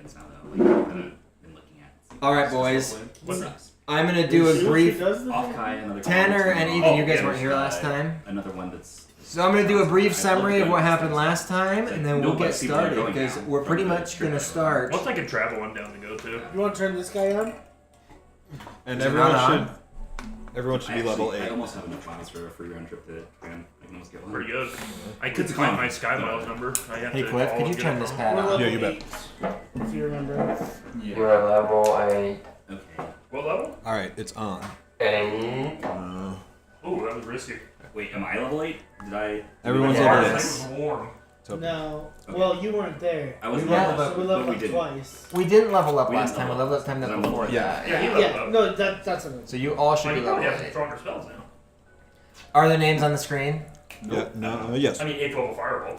minutes now, though. Like, I've been looking at. Alright, boys. What sucks? I'm gonna do a brief. Another Tanner and Ethan, you guys weren't here last time. Another one that's. So I'm gonna do a brief summary of what happened last time, and then we'll get started because we're pretty much gonna start. What's like a travel one down to go to? You want to turn this guy on? And everyone should be level 8. I almost have enough miles for a free round trip to Japan. I can almost get one. Pretty good. I could find my Sky Miles number. I have Hey to Cliff, call could you and turn get this it pad We're on? level Yeah, you bet. 8, if you remember. You're level 8. Okay. What level? Alright, it's on. 8. Oh, that was risky. Wait, am I level 8? Did I? Everyone's Yeah. level It 8. was warm. No. Okay. Well, you weren't there. I was We level leveled up, So we but leveled we up didn't. twice. We didn't level up We last didn't time. We level leveled up time up. before Yeah. that. Yeah, he leveled Yeah, up. no, that's what it is. So you all should Like, be you level probably have 8. stronger spells now. Are the names on the screen? Yeah, no, yes. I mean, 8th level Fireball.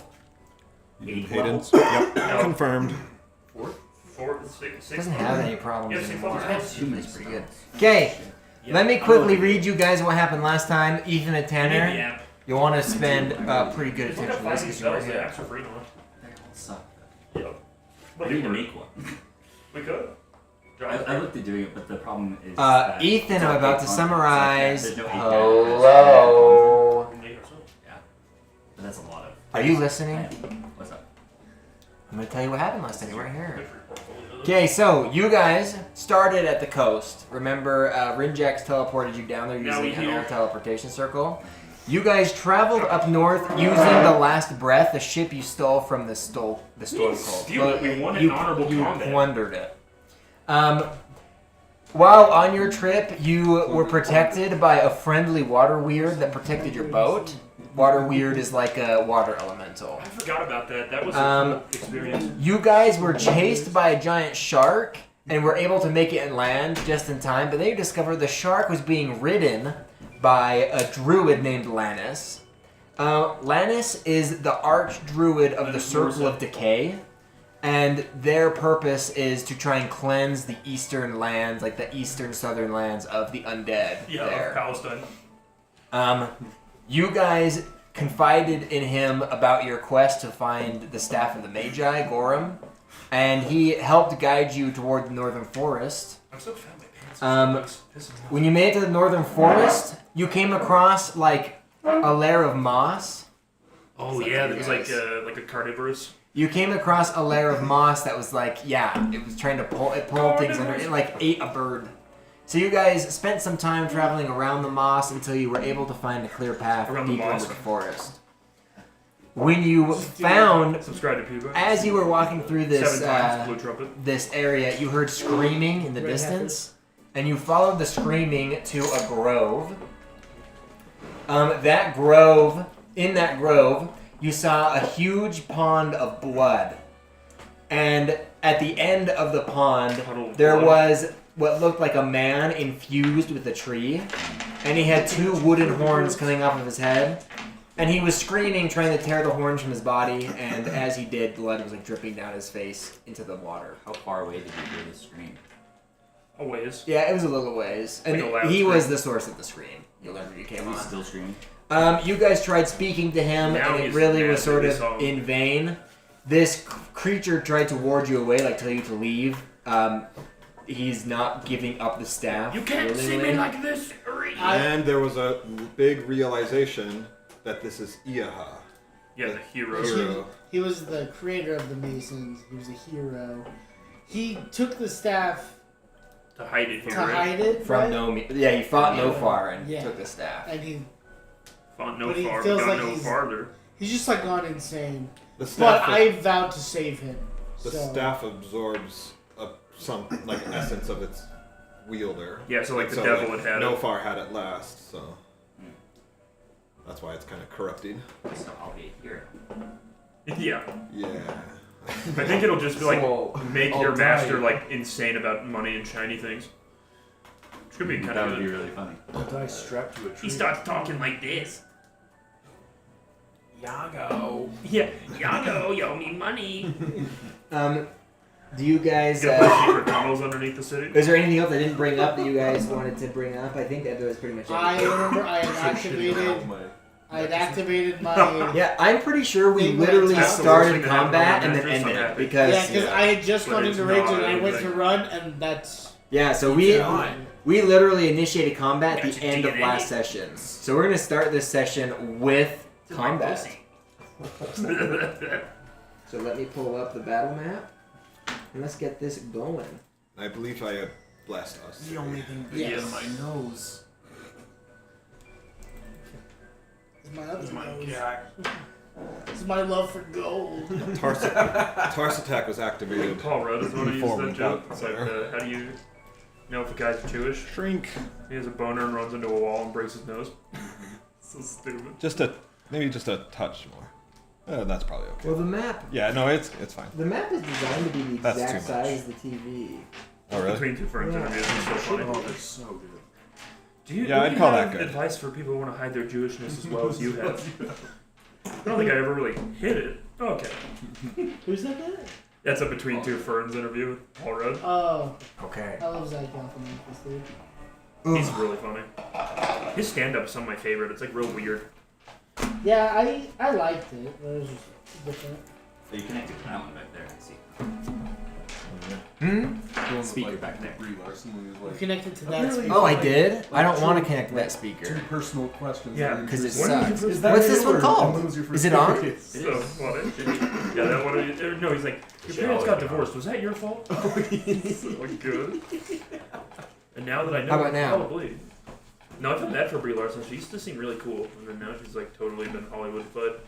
Hayden's. Yep, confirmed. 4th, 6th. Doesn't have any problems Yeah, same anymore. fucking spells. It's pretty good. Okay, let me quickly read you guys what happened last time. Ethan and Tanner, you'll want to spend pretty good Look attention at to this because you weren't spells that here. actually free one. That all suck. Yep. I need to make one. We could. I looked at doing it, but the problem is. that Ethan, it's I'm all about paid to content, summarize. So I can't, there's no Hello. Yeah. But that's a lot of. Are you listening? What's up? I'm gonna tell you what happened last time you weren't here. Okay, so you guys started at the coast. Remember, Rinjax teleported you down there Now we using an here. old teleportation circle. You guys traveled up north using the Last Breath, the ship you stole from the Storm Cult. Steal it. We won in You honorable combat. plundered it. While on your trip, you were protected by a friendly water weird that protected your boat. Water weird is like a water elemental. I forgot about that. That was a cool experience. You guys were chased by a giant shark and were able to make it land just in time, but then you discovered the shark was being ridden by a druid named Lannis. Lannis is the arch-druid of the Circle of Decay, and their purpose is to try and cleanse the eastern lands, like the eastern southern lands of the undead Yeah, there. Palestine. You guys confided in him about your quest to find the staff of the Magi, Goram, and he helped guide you toward the northern forest. I'm so fat my pants. When you made it to the northern forest, you came across like a lair of moss. Oh yeah, that was like a carnivorous. You came across a lair of moss that was like, yeah, it was trying to pulled things under it, like ate a bird. So you guys spent some time traveling around the moss until you were able to find a clear path Around the deeper into mosque. the forest. When you found, Subscribe to Puba. as you were walking through this 7 times blue trumpet. this area, you heard screaming in the Red distance, and you followed the screaming to a grove. In that grove, you saw a huge pond of blood. And at the end of the pond, Puddle of there blood. was what looked like a man infused with a tree. And he had 2 wooden horns coming off of his head. And he was screaming, trying to tear the horns from his body. And as he did, blood was like dripping down his face into the water. How far away did you hear the scream? A ways. Yeah, it was a little ways. And Like a loud he was scream. the source of the scream. You learned when you came Is he on. still screaming? You guys tried speaking to him, Now and it he's really mad was that sort we of saw him. in vain. This creature tried to ward you away, like tell you to leave. He's not giving up the staff. You can't see willingly. me like this. And there was a big realization that this is Iaha. Yeah, the hero. Hero. He was the creator of the Masons. He was a hero. He took the staff To hide it here, to right? hide it, From right? Yeah, he fought Yeah. NoFar and Yeah. took the staff. And he Fought no But he far, feels but got like no he's- farther. he's just like gone insane. The But staff, I vowed to save him. the So staff absorbs some like essence of its wielder. Yeah, so like And the devil had it. NoFar had it last, so that's why it's kind of corrupted. So I'll be a hero. Yeah. Yeah. I think it'll just be like So, make I'll your master die. like insane about money and shiny things. Which could be kind That of would be good. really funny. I'll die strapped to a tree. He starts talking like this. Yago. Yeah, Yago, you owe me money. Do you guys? Got secret tunnels underneath the city. Is there anything else I didn't bring up that you guys wanted to bring up? I think that was pretty much it. I remember I had activated I had activated my. Yeah, I'm pretty sure we Thing went literally out. started That's the worst thing combat that and then happened on ended that it mattress. because Yeah, because I had just But gone it's into rage and not I went anything. to run, and that's. yeah. So we literally initiated combat at the end of last session. So we're gonna start this session with combat. So let me pull up the battle map and let's get this going. I believe I have blessed us. The only thing big Yes. in my nose This is my other is my nose. cat. This is my love for gold. Tars attack was activated. Paul Rudd is the one who Before used we that joke. got It's like, there. how do you know if a guy's Jewish? Shrink. He has a boner and runs into a wall and breaks his nose. So stupid. Maybe just a touch more. That's probably okay. Well, the map. Yeah, no, it's fine. The map is designed to be the That's exact too much. size as the TV. Oh really? Between two friends interviews is so funny. Oh, they're so good. Do you, Yeah, do I'd you call have that good. advice for people who want to hide their Jewishness as well as you have? I don't think I ever really hid it. Okay. Who's that? That's a Between Two Ferns interview with Paul Rudd. Oh, Okay. I love Zach Galifianakis, dude. He's really funny. His stand-up is some of my favorite. It's like real weird. Yeah, I liked it, but it was just different. So you connected to that one back there. I see. Hmm? Speaker back there. Brie Larson when he was You like, connected to that. Apparently- speaker. Oh, I did. I don't Like, want to two- connect to that two speaker. personal questions. Yeah, that are 'cause it interesting. sucks. Is that What's you this one or- called? and when was your first Is it on? kiss? So funny. Yeah, that one. No, he's like, your Should parents always got be on. divorced. Was that your fault? So good. And now that I know, How about now? probably. No, I feel bad for Brie Larson. She used to seem really cool, and then now she's like totally been Hollywood. But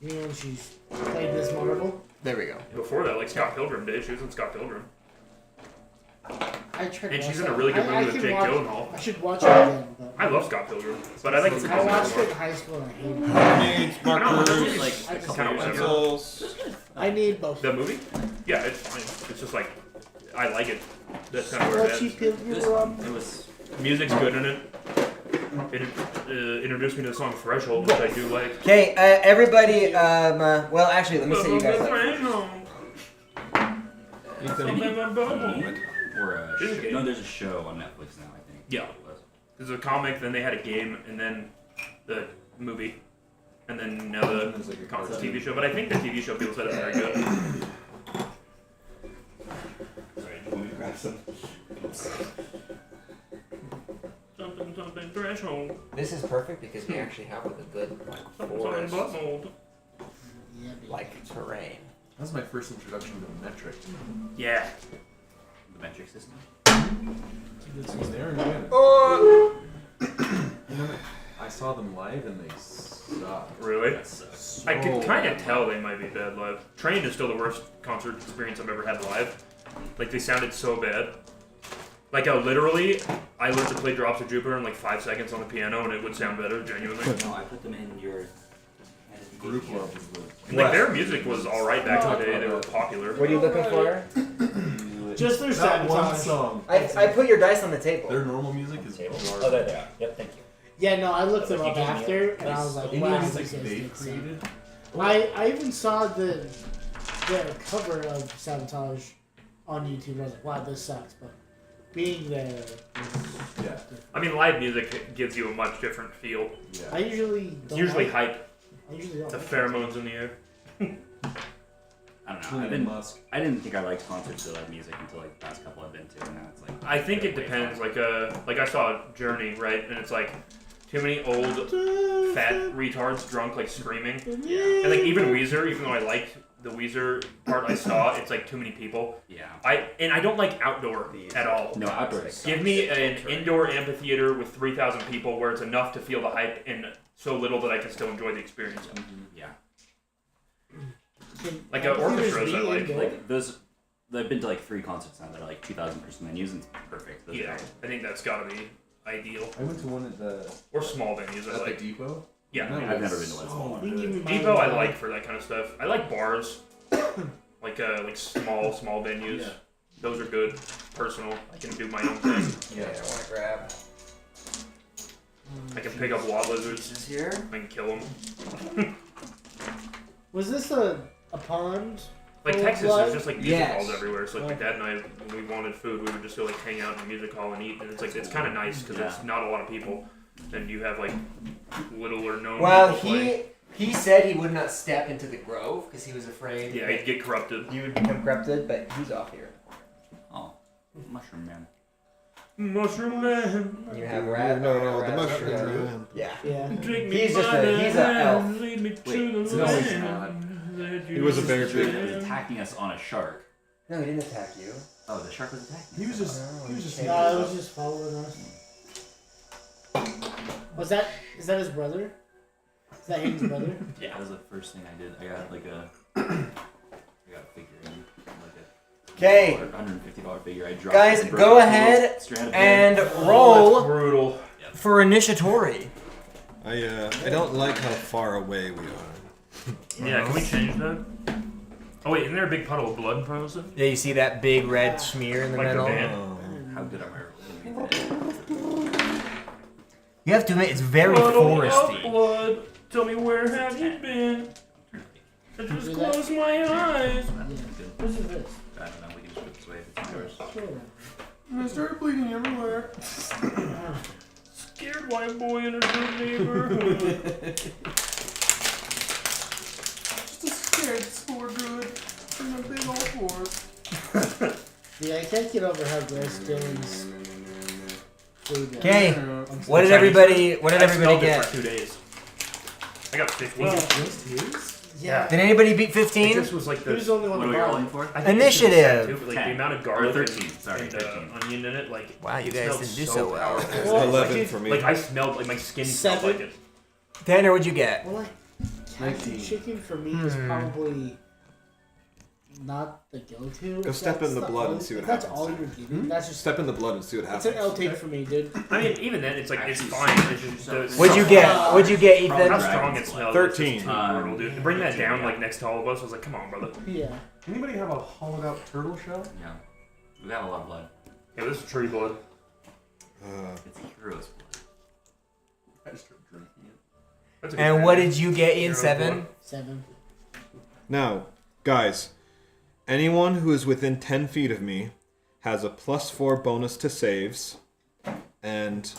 You know, she's played Miss Marvel. There we go. before that, like Scott Pilgrim days, she was in Scott Pilgrim, I tried. and to she's watch in a that. really good I movie with should Jake watch- Gyllenhaal. I should watch it again. But I love Scott Pilgrim, but I like it I watched it more. in high school and I hated it. Needs I don't know, markers. it's like I it's just- kind of whatever. Pencils. I need both. The movie? Yeah, it's fine. It's just like I like it. That's kind of where Watchy it ends. This Pilgrim. one, it was. Music's good in it. It introduced me to the song Threshold, which I do like. Okay, everybody. Well, actually, let me set you guys up. Or This is a good. no, there's a show on Netflix now. I think. Yeah. It was. There's a comic, then they had a game, and then the movie, and then now the There's like a TV show. But I think the TV show people said it's very good. Sorry, let me grab some. Something threshold. This is perfect because we actually have like a good Something forest, butt mold. Yeah, baby. like terrain. That was my first introduction to metric. Yeah. The metric system. It's just there and again. Oh! You know, I saw them live and they suck. Really? That sucks. So I could kind of bad. tell they might be bad live. Trained is still the worst concert experience I've ever had live. Like, they sounded so bad. Like, literally, I learned to play Drops of Jupiter in like 5 seconds on the piano and it would sound better, genuinely. No, I put them in your. Group love is the. And, like, their music was alright back in the day. They were popular. What are you looking for? Just their That one sabotage. song. I put your dice on the table. Their normal music is Table? garbage. Oh, there they are. Yep, thank you. Yeah, no, I looked them Like, up you gave me after, a and I was like, Any wow, music these guys they've make sense. created. I even saw the cover of Sabotage on YouTube. I was like, wow, this sucks. But being there, was Yeah. I mean, live music gives you a much different feel. Yeah. I usually It's don't usually like, hype, I usually don't the like pheromones in the air. I don't know. Julian I've been. Musk. I didn't think I liked concerts or live music until like the past couple I've been to, and now it's like. I think it way depends. fun. Like I saw Journey, right? And it's like too many old fat retards drunk, like screaming. it. And like even Weezer, even though I liked the Weezer part I saw, it's like too many people. Yeah. I don't like outdoor at all. No, outdoors. Give me an indoor amphitheater with 3,000 people where it's enough to feel the hype and so little that I can still enjoy the experience. Yeah. Like orchestras, I like. Like those. I've been to like 3 concerts now that are like 2,000 person venues, and it's perfect. Those Yeah, are I think that's gotta be ideal. I went to one at the Or small venues, I at the like. Depot. Yeah. That I've was never been to one so small one. You can good. give me Depot I mine. like for that kind of stuff. I like bars, like small venues. Yeah. Those are good. Personal. I can do my own thing. Yeah, I want to grab. I can pick up lot lizards. Is here? I can kill them. Was this a pond? Like Oh, Texas, what? there's just like music Yes. halls everywhere. So like my dad and I, when we wanted food, we would just go like hang out in the music hall and eat. And it's like it's kind of nice because Yeah. it's not a lot of people. and you have like little or no. Well, people playing. he said he would not step into the grove because he was afraid Yeah, he'd get corrupted. he would become corrupted, but he's off here. Oh, mushroom man. Mushroom man. You have rat. No, the rat- mushroom yeah. man. Yeah. Yeah. Drink me He's just by a- the he's a hand, elf. lead me to Wait, the so no, he's land that He was a very He big. was attacking us on a shark. No, he didn't attack you. Oh, the shark was attacking. He was us. just. No, it was just following us. Was that? Is that his brother? Is that Hayden's brother? Yeah, that was the first thing I did. I got like a, I got a figure in, like a Okay, $150 figure. I dropped. guys, it and broke go it. ahead Straight out of and bed. That's roll brutal. for initiatory. I don't like how far away we are. Yeah, can we change that? Oh wait, isn't there a big puddle of blood in front of us? Yeah, you see that big red smear in the Like the middle? band? How good am I rolling? You have to admit, it's very Puddle of foresty. blood. Tell me where have you been? I just closed my eyes. What's this? I don't know. We can just put this away if it's yours. Sure. I started bleeding everywhere. Scared white boy in a good neighborhood. Just a scared score good. From a big old force. Yeah, I can't get over how gross Dylan's food is. Okay, I'm what did Chinese everybody? What did I everybody smelled it get? for 2 days. I got 15. Well, Just his? Yeah. Did anybody beat It 15? just was like He was the. the only one What are to we buy rolling it. for? I think Initiative. it should be set, too, but, like 10. the amount of Or garlic 13, and, sorry, and 13. onion in it, like. Wow, you it guys smelled didn't do so well. powerful. Well, 11 for me. Like I smelled, like my skin smelled 7. like it. Tanner, what'd you get? Well, like, cashew 19. chicken for me is probably not the go-to. Go If step that's in the blood and only- see what if that's happens. all you're getting, that's just Step in the blood and see what It's happens. an L take for me, dude. I mean, even then, it's like it's Actually, fine. It's just the, What'd you get? What'd you get, How Ethan? strong it smells. 13. It's just too brutal, dude. To bring that 13, down yeah. like next to all of us, I was like, come on, brother. Yeah. Anybody have a hollowed out turtle shell? Yeah. We got a lot of blood. Yeah, this is tree blood. It's hero's blood. I just started drinking it. That's a good And thing. what did you get, Ian? Hero 7? blood. 7. Now, guys, anyone who is within 10 feet of me has a +4 bonus to saves and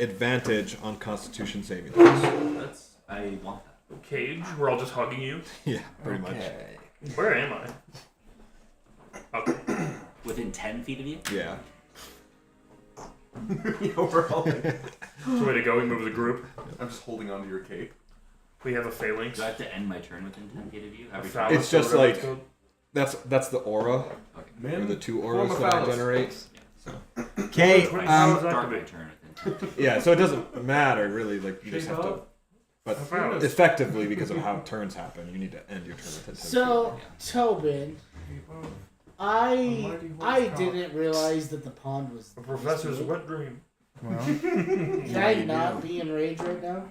advantage on Constitution saving throws. That's. I want that. Cage, we're all just hugging you. Yeah, pretty much. Okay. Where am I? Okay. Within 10 feet of you? Yeah. We're all So way to go. We move the group. I'm just holding onto your cape. We have a phalanx. Do I have to end my turn within 10 feet of you? A Every phallus It's just or whatever like- it's called. That's the aura, Okay. or the 2 form auras a that I phallus. generate. Okay, How um, does that Start my activate? turn within 10 feet. Yeah, so it doesn't matter really. Like you just Shape have to. up. But phallus. effectively, because of how turns happen, you need to end your turn within 10 feet. So, Tobin, Shape up. I Almighty I horsepower. didn't realize that the pond was. A professor's this big. wet dream. Can I not be in rage right now?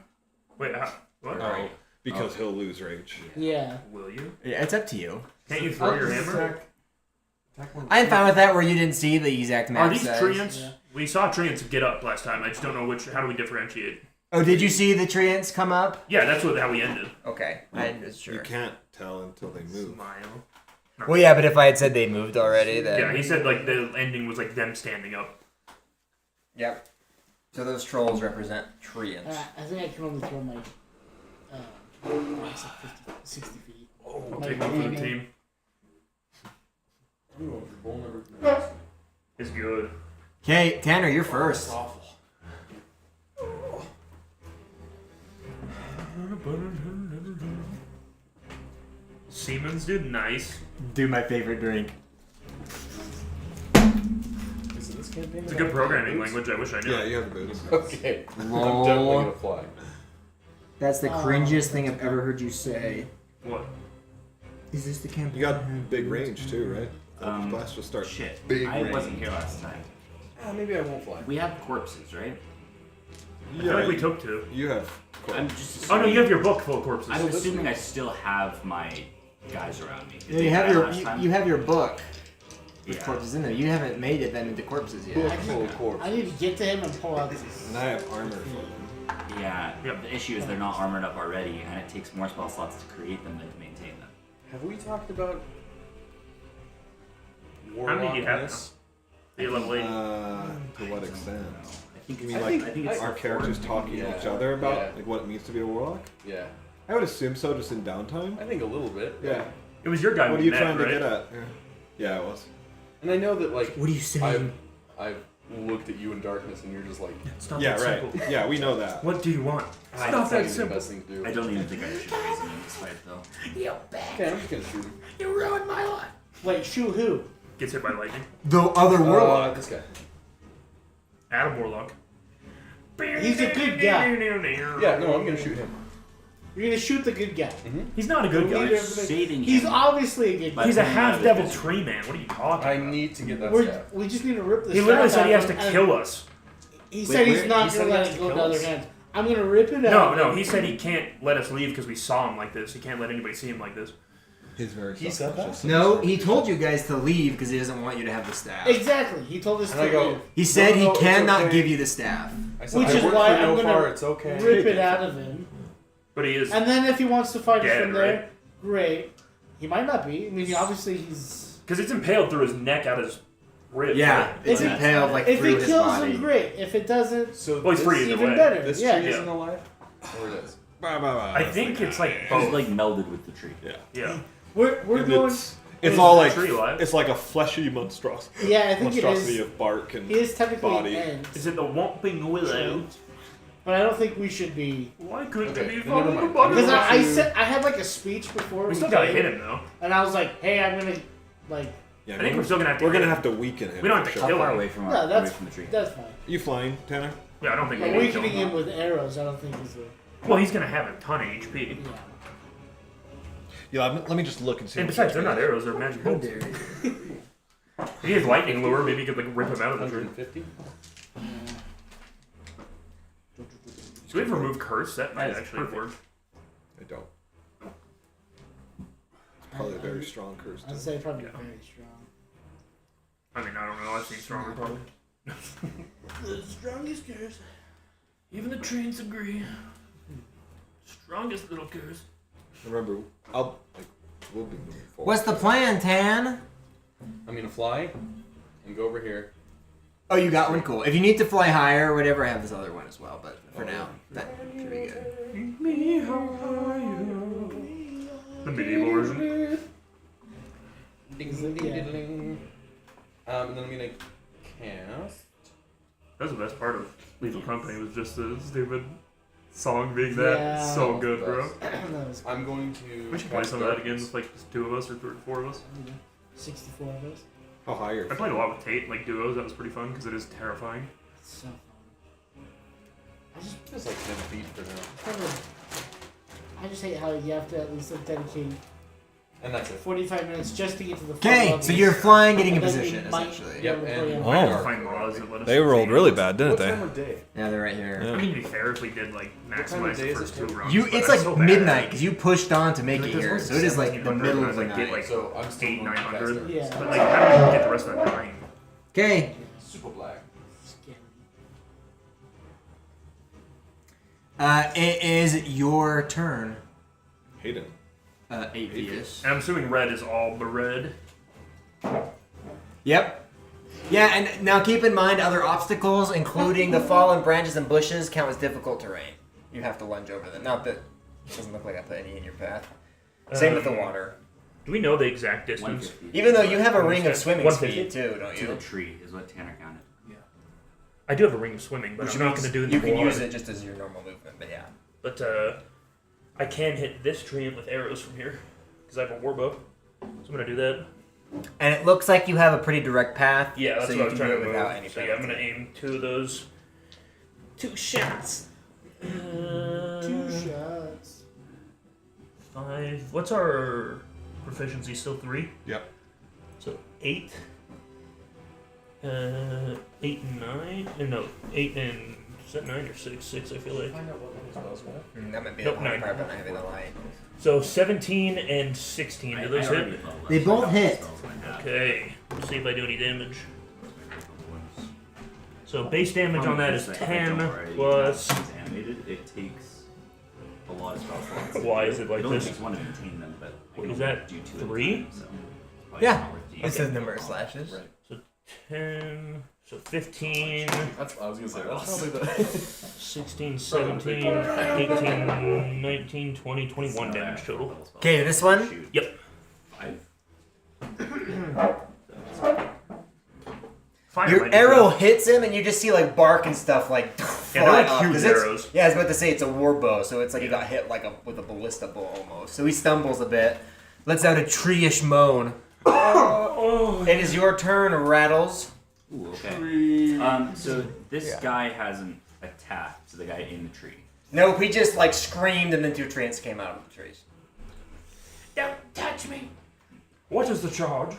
Wait, what? Oh, because he'll lose rage. Yeah. Will you? yeah, it's up to you. Can't you throw your hammer? Attack one. I'm fine with that where you didn't see the exact Are map these size. treants? Yeah. We saw treants get up last time. I just don't know which. How do we differentiate? Oh, did you see the treants come up? Yeah, that's how we ended. Okay, I was You sure. can't tell until they move. Smile. Well, yeah, but if I had said they moved already, then... Yeah, he said like the ending was like them standing up. Yep. So those trolls represent treants. I think I can only throw my. It's like 50, 60 feet. We'll My take one for the remaining- team. Ooh, your bowl never It's good. Okay, Tanner, you're first. Awful. Siemens, dude, nice. Do my favorite drink. Is it this campaign? It's a good programming language. I wish I knew. Yeah, you have the boots. Okay. I'm Lol. definitely gonna fly. That's the Oh. cringiest thing I've ever heard you say. What? Is this the campaign? You got big range too, right? Blast will start. Shit. Big I wasn't range. here last time. Maybe I won't fly. We have corpses, right? I feel like we took two. You have. I'm just. Oh no, you have your book full of corpses. I'm assuming I still have my guys around me. Did Yeah, they you have die your last time? you have your book with Yeah. corpses in there. You haven't made it then into corpses yet. Full corpse. I need to get to him and pull out this. And I have armor for them. Yeah. Yep. The issue is they're not armored up already, and it takes more spell slots to create them than to maintain them. Have we talked about How many do you have Warlockness? Are you level 8? To what extent? I think You it's mean like, like I think it's our the characters four talking to maybe. each other about Yeah. like what it means to be a warlock? Yeah. I would assume so, just in downtime. I think a little bit. Yeah. It was your guy. What are we you met, trying to right? get at? Yeah, it was. And I know that like What are you saying? I've looked at you in darkness and you're just like, It's not Yeah, that right. simple. Yeah, we know that. What do you want? It's that's not not that even the simple. best thing to do. I don't even think I should raise him in this fight though. Okay, I'm just gonna shoot him. You ruined my life. Wait, shoot who? Gets hit by lightning. The other warlock. This guy. Adam Warlock. He's a good guy. Yeah, no, I'm gonna shoot him. You're gonna shoot the good guy. He's not a good The guy. leader of the- Saving He's him. obviously a good guy. But- He's a That's half-devil not tree man. What are you talking I about? need to get that staff. We just need to rip the He literally staff said he out has to and- kill us. He Wait, said he's where- not he said gonna he let has it to go into kill other us. hands. I'm gonna rip it No, out. no, he said he can't let us leave because we saw him like this. He can't let anybody see him like this. He's very He said that? self-conscious. No, he told you guys to leave because he doesn't want you to have the staff. Exactly. He told us And to I go, leave. He said No, no, he it's cannot okay. give you the staff. I said, Which I is work why for I'm NoFar, gonna it's okay. rip it out of him. But he is. And then if he wants to fight us Dead, from there, right? great. He might not be. I mean, obviously he's. Because it's impaled through his neck out his ribs. Yeah, right? it's If he- impaled like If through he his kills body. him, great. If it doesn't, So Well, he's free either even way. better. This Yeah. tree Yeah. isn't alive? Or it is? I think it's like He's both. like melded with the tree. Yeah. We're And going. it's Is all the like tree alive? it's like a fleshy monstrosity. Yeah, I think it monstrosity is. of bark and He is technically body. an end, Is it the Whomping Willow? but I don't think we should be. Why couldn't Okay, it be then never following the mind. button? Because I to- said I had like a speech before We we still gotta came, hit him though. and I was like, "Hey, I'm gonna like." Yeah, I think we're still gonna have to. we're hit gonna him. have to weaken him. We don't for have to sure. How kill far him. away from, No, away that's from the tree? that's fine. You flying, Tanner? Yeah, I don't think But we can weakening kill him him. with arrows, I don't think is a. Well, he's gonna have a ton of HP. Yeah. Yeah, let me just look and see. And what besides, they're that not is. arrows; they're magic How bolts. dare you? If he has lightning lure, maybe you could like rip him out of the tree. 150? Should we have removed curse? That might That's actually perfect. work. I don't. It's probably a very strong curse. I'd too. say probably Yeah. very strong. I mean, I don't know. I've seen stronger probably. The strongest curse. Even the trains agree. Strongest little curse. Remember, we'll be moving forward. What's the plan, Tan? I'm gonna fly and go over here. Oh, you got one? Cool. If you need to fly higher or whatever, I have this other one as well. But for now, that should be good. The medieval version. Ding, ding, ding, ding, ding. And then I'm gonna cast. That's the best part of Lethal Company was just the stupid song being that Yeah. so good, bro. That was I'm going to. We should play cast some of that again darkness. with like just two of us or three or four of us. 64 of us. How high are I played a lot with Tate, like duos. That was pretty fun because it is terrifying. It's so fun. I just It's like 10 feet for now. I just hate how you have to at least like, dedicate And that's it. 45 minutes just to get to the. Okay, so you're flying, getting in And then position, we might essentially. Yep, be able to and- play I on- had to find laws that let us. They rolled succeed. really bad, didn't What they? time of day? Yeah, they're right here. Yeah. I mean, to be fair, if we did like time of maximize day the is first it? two rounds, You, but it's that's like so bad. midnight because you pushed on to make Like, it there's here, only so it is like the 1700 middle and of the I get, night. like, So I'm still 800, going 900. Yeah. But like, how do you get the rest of that time? Okay, Super black. it is your turn. Hayden. 8 feet. And I'm assuming red is all the red. Yep. Yeah, and now keep in mind other obstacles, including the fallen branches and bushes, count as difficult terrain. You have to lunge over them. Not that it doesn't look like I put any in your path. Same with the water. Do we know the exact distance? 150. Even though you have a ring of swimming 150? speed too, don't To you? the tree is what Tanner counted. I do have a ring of swimming, but Which I'm not means going to do it in you the can water. use it just as your normal movement, but yeah. But I can hit this tree with arrows from here because I have a warbow. So I'm going to do that. And it looks like you have a pretty direct path. Yeah, that's so what you I was can trying do to it move. without any So yeah, I'm going to penalty. aim 2 of those 2 shots. 2 shots. 5. What's our proficiency? Still 3? Yep. So 8. 8 and 9. No, 8 and. Is that 9 or 6? 6, I feel like. Find out what one spells have. That might be Nope, the hard 9. part, but not having the light. So 17 and 16. Do those hit? They both hit. Okay. Let's see if I do any damage. So base damage on that is 10 plus. It's animated. It takes a lot of spell slots. Why is it like It only this? takes 1 to maintain them, but I What can is only that, do 2 3? at a time, so it's probably Yeah. not worth the It says number of slashes. Right. So 10, so 15, That's I was gonna say. That's probably the. 16, 17, 18, 19, 20, 21 damage total. Okay, this one? Shoot. Yep. 5. Fire Your might do arrow that. hits him, and you just see like bark and stuff like Yeah, they're like fly up, huge 'cause it's- arrows. Yeah, I was about to say it's a war bow, so it's like he got hit like with a ballista bow almost. So he stumbles a bit, lets out a tree-ish moan. It is your turn, Rattles. Ooh, okay. So this guy hasn't attacked, so the guy in the tree. Nope, he just like screamed, and then 2 treants came out of the trees. Don't touch me. What is the charge?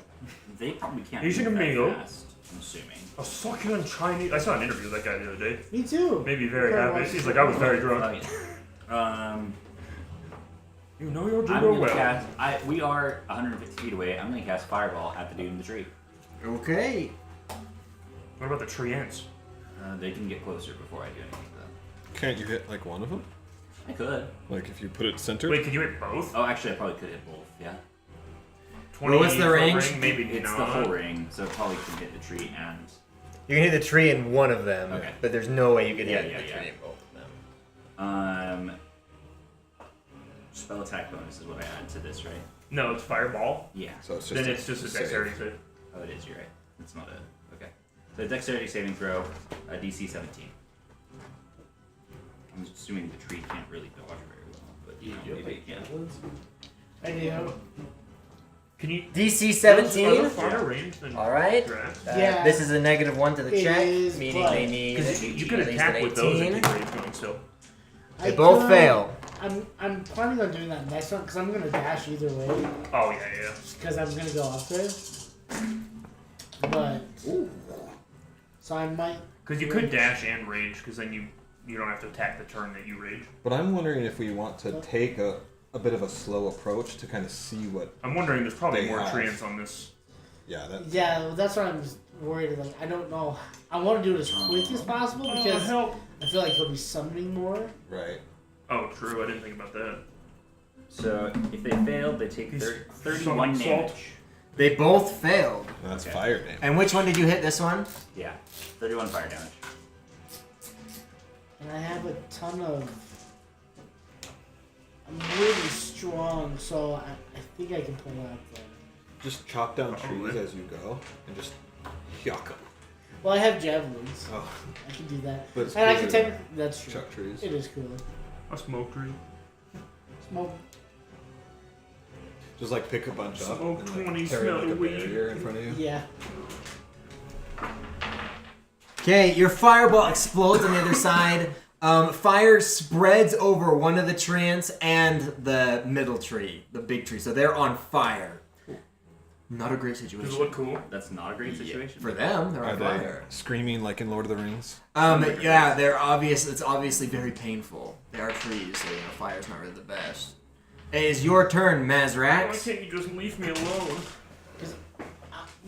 They probably can't You should move that mingle. fast, I'm assuming. A succulent Chinese. I saw an interview with that guy the other day. Me too. Made me very happy. He's like, I was very drunk. You know your I'm judo gonna well. cast. We are 150 feet away. I'm gonna cast Fireball at the dude in the tree. Okay. What about the tree ants? They can get closer before I do anything to them. Can't you hit like one of them? I could. Like if you put it centered? Wait, can you hit both? Oh, actually, I probably could hit both. Yeah. 20 what's the foot range? Ring, maybe It's not. the whole ring, so it probably can hit the tree and. You can hit the tree in one of them, Okay. but there's no way you could Yeah, hit yeah, the yeah. tree in both of them. Spell attack bonus is what I add to this, right? No, it's fireball. Yeah. So it's just Then it's just a save. dexterity save. Oh, it is. You're right. It's not a. Okay. So dexterity saving throw, DC 17. I'm assuming the tree can't really dodge very well, but you know, maybe it can. I do. Can you? DC Are 17. the farther range than All right. grass? Yeah. This is a -1 to the It check, is, meaning but- they need Because you can at least attack an with those 18. and keep range going still. They both could- fail. I'm planning on doing that next one because I'm gonna dash either way Oh yeah, yeah. because I'm gonna go up there. But so I might. Because you could dash and rage, because then you don't have to attack the turn that you rage. But I'm wondering if we want to take a bit of a slow approach to kind of see what. I'm wondering there's probably They more have. treants on this. Yeah, that. Yeah, well, that's what I'm worried. Like I don't know. I want to do it as quick as possible because help. I feel like he'll be summoning more. Right. Oh, true. I didn't think about that. So if they failed, they take He's 31 salt. damage. They both failed. That's Okay. fire damage. And which one did you hit? This one? Yeah. 31 fire damage. And I have a ton of. I'm really strong, so I think I can pull out the. Just chop down Probably. trees as you go and just yuck them. Well, I have javelins. Oh, I can do that. but it's And I cooler can than technically. That's true. chuck trees. It is cooler. A smoke tree. Smoke. Just like pick a bunch up Smoke and 20, like, carry smell like a weed. barrier in front of you. Yeah. Okay, your fireball explodes on the other side. Fire spreads over one of the treants and the middle tree, the big tree. So they're on fire. Not a great Does it situation. look cool? That's not a great situation. For them, they're Are on they fire. screaming like in Lord of the Rings? Yeah, they're obvious. It's obviously very painful. They are trees, so fire's not really the best. It is your turn, Why Mazrax. can't you just leave me alone?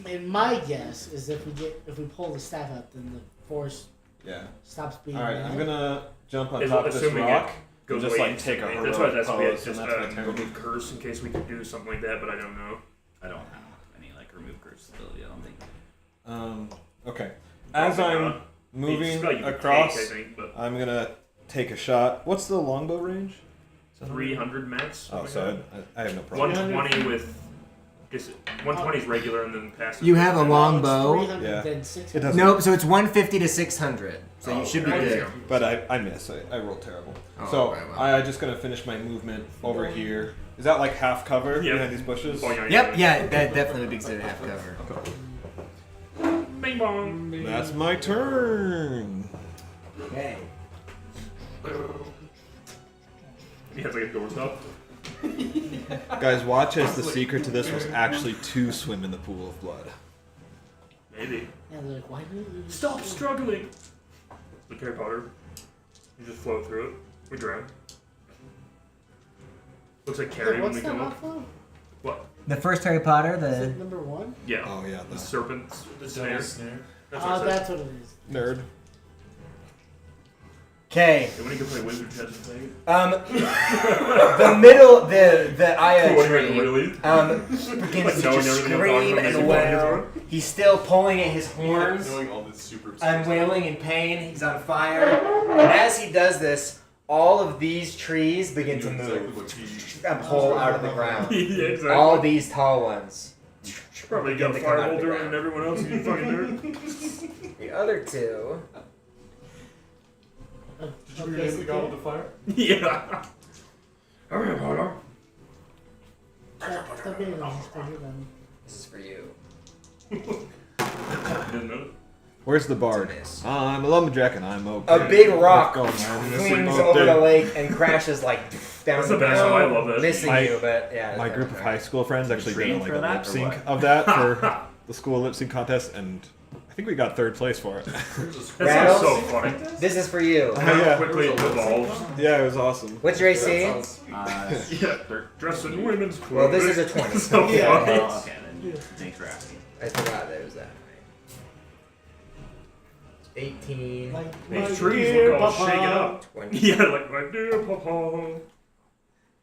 And my guess is if we pull the staff out, then the force Yeah. stops being. All right, mad. I'm gonna jump on Is top of this assuming rock. it goes just, away like, take a instantly. That's why heroic that's we had pose, just and that's my turn. remove curse in case we could do something like that, but I don't know. I don't have any like remove curse ability. I don't think. Okay. As Probably I'm not. moving Spell you could across, take, I think, but I'm gonna take a shot. What's the longbow range? 300 max. Oh, something so like I have no problem. 120 with. 120 is regular and then passive. You have a long It's bow. 300, Yeah. then It 600. doesn't. Nope, so it's 150 to 600. So you should be okay. good. But I miss. I rolled terrible. Oh, so okay, well. I'm just gonna finish my movement over here. Is that like half cover Yeah. behind these bushes? Oh, Yep, yeah, that definitely would be considered half cover. Bing bong. That's my turn. Okay. He has like a doorstop. Guys, watch as the secret to this was actually to swim in the pool of blood. Maybe. Yeah, they're like, why didn't you just Stop struggling. Like Harry Potter. You just float through it. We drown. Looks like Yeah, Carrie when what's we that come off up. of? What? The first Harry Potter, Is the it number 1? Yeah. Oh yeah, The the serpent. The snare. Devil's snare. That's what I said. That's what it is. nerd. Okay. When you can play Wizard Chess and play it. The middle, the Iaha What, tree, really? begins Like to knowing just everything I'm scream talking and about, wail. He's still pulling at his horns Knowing all this super. and wailing in pain. He's on fire. And as he does this, all of these trees begin to move and pull out of the ground. Yeah, exactly. All these tall ones. Probably got a begin to come out fireball of the during and ground. everyone else, you fucking nerd. The other two. Did you realize the god with the fire? Yeah. Stop getting them. Stop getting them. This is for you. Didn't know. Where's the bard? It's a miss. I'm a lumberjack and I'm okay. A big rock Let's go, man. flings Okay. over the lake and crashes like down That's the the best. ground, I love it. missing My- you. But yeah, My that's group of okay. high school friends actually did trained like for a that, lip or sync what? of that for the school lip sync contest, and I think we got 3rd place for it. That Rattles? sounds so funny. This is for you. How Yeah. quickly it evolves. Yeah, it was awesome. What's your AC? Yeah, they're dressed in women's clothes. Well, this is a 20. So Yeah. funny. Oh, okay, then thanks for asking. I forgot there was that. 18, Like, These my trees dear look all Papa. shaken up. 20. Yeah, like my dear papa.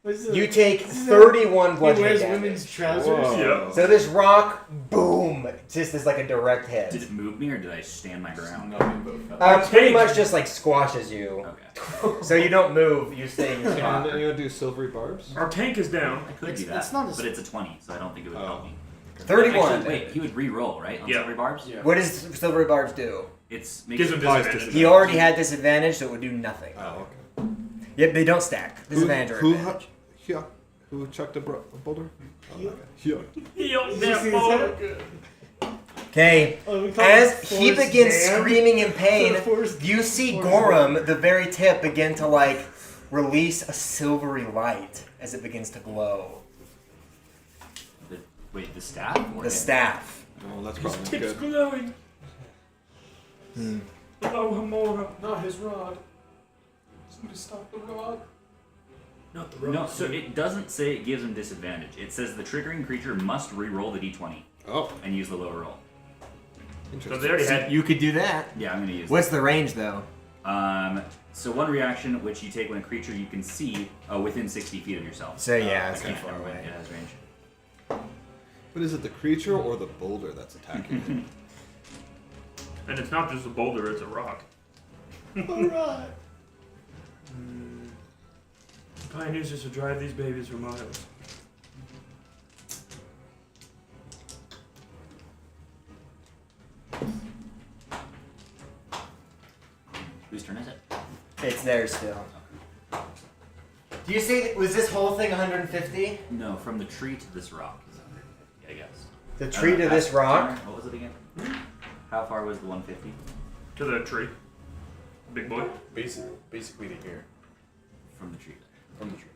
What's the- You take 31 He bludgeoning wears damage. women's trousers. Whoa. Yeah. So this rock, boom, just is like a direct hit. Did it move me or did I stand my ground? Pretty much just like squashes you. Okay. So you don't move, you stay in your And spot. then you want to do silvery barbs? Our tank is down. I could It's- do that, it's not a- but it's a 20, so I don't think it would help me. 31. Actually, wait, he would re-roll, right? On Yeah. silver barbs? Yeah. What does Silvery Barbs do? It's Gives him Applies disadvantage. He already had disadvantage, so it would do nothing. Oh, okay. Yep, they don't stack. Disadvantage or Who, advantage. who chucked a boulder? Oh, Yeah. okay. Yeah. Yo, Did you that see his ball. head? Okay, Oh, we call as it he Forrest begins Gump. screaming in pain, Forrest- you see Forrest Goram, the very tip, begin to like release a silvery light as it begins to glow. Wait, the staff? Or The him? staff. Oh, that's His probably tips good. glowing. Oh, Hamora. Not his rod. Somebody stop the rod. Not the road. No, so it doesn't say it gives him disadvantage. It says the triggering creature must re-roll the d20 Oh, and use the lower roll. So interesting. they already had. You could do that. Yeah, I'm gonna use What's the range though? So one reaction which you take when a creature you can see within 60 feet of yourself. So yeah, it's Okay, too far never mind, away. it has range. But is it the creature or the boulder that's attacking it? And it's not just a boulder, it's a rock. Alright. Pioneers used to drive these babies for miles. Whose turn is it? It's there still. Do you say was this whole thing 150? No, from the tree to this rock is 150, I guess. The tree to Ask this rock? Tanner, what was it again? How far was the 150? To the tree. Big boy. Basically to here. From the tree. From the tree.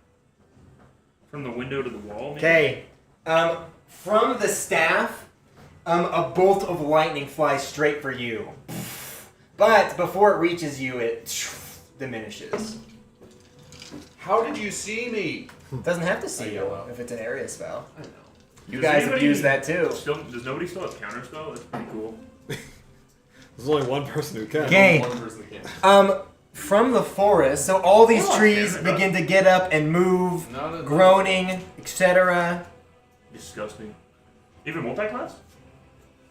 From the window to the wall, maybe? Okay. From the staff, a bolt of lightning flies straight for you. But before it reaches you, it diminishes. How did you see me? It doesn't have to see I you know. if it's an area spell. I know. You Does guys have anybody used that too. Does nobody still have counterspell? That's pretty cool. There's only one person who can. Okay. One person can. From the forest, so all these Oh, trees Canada. begin to get up and move, Not a- groaning, etc. Disgusting. Even multi-class?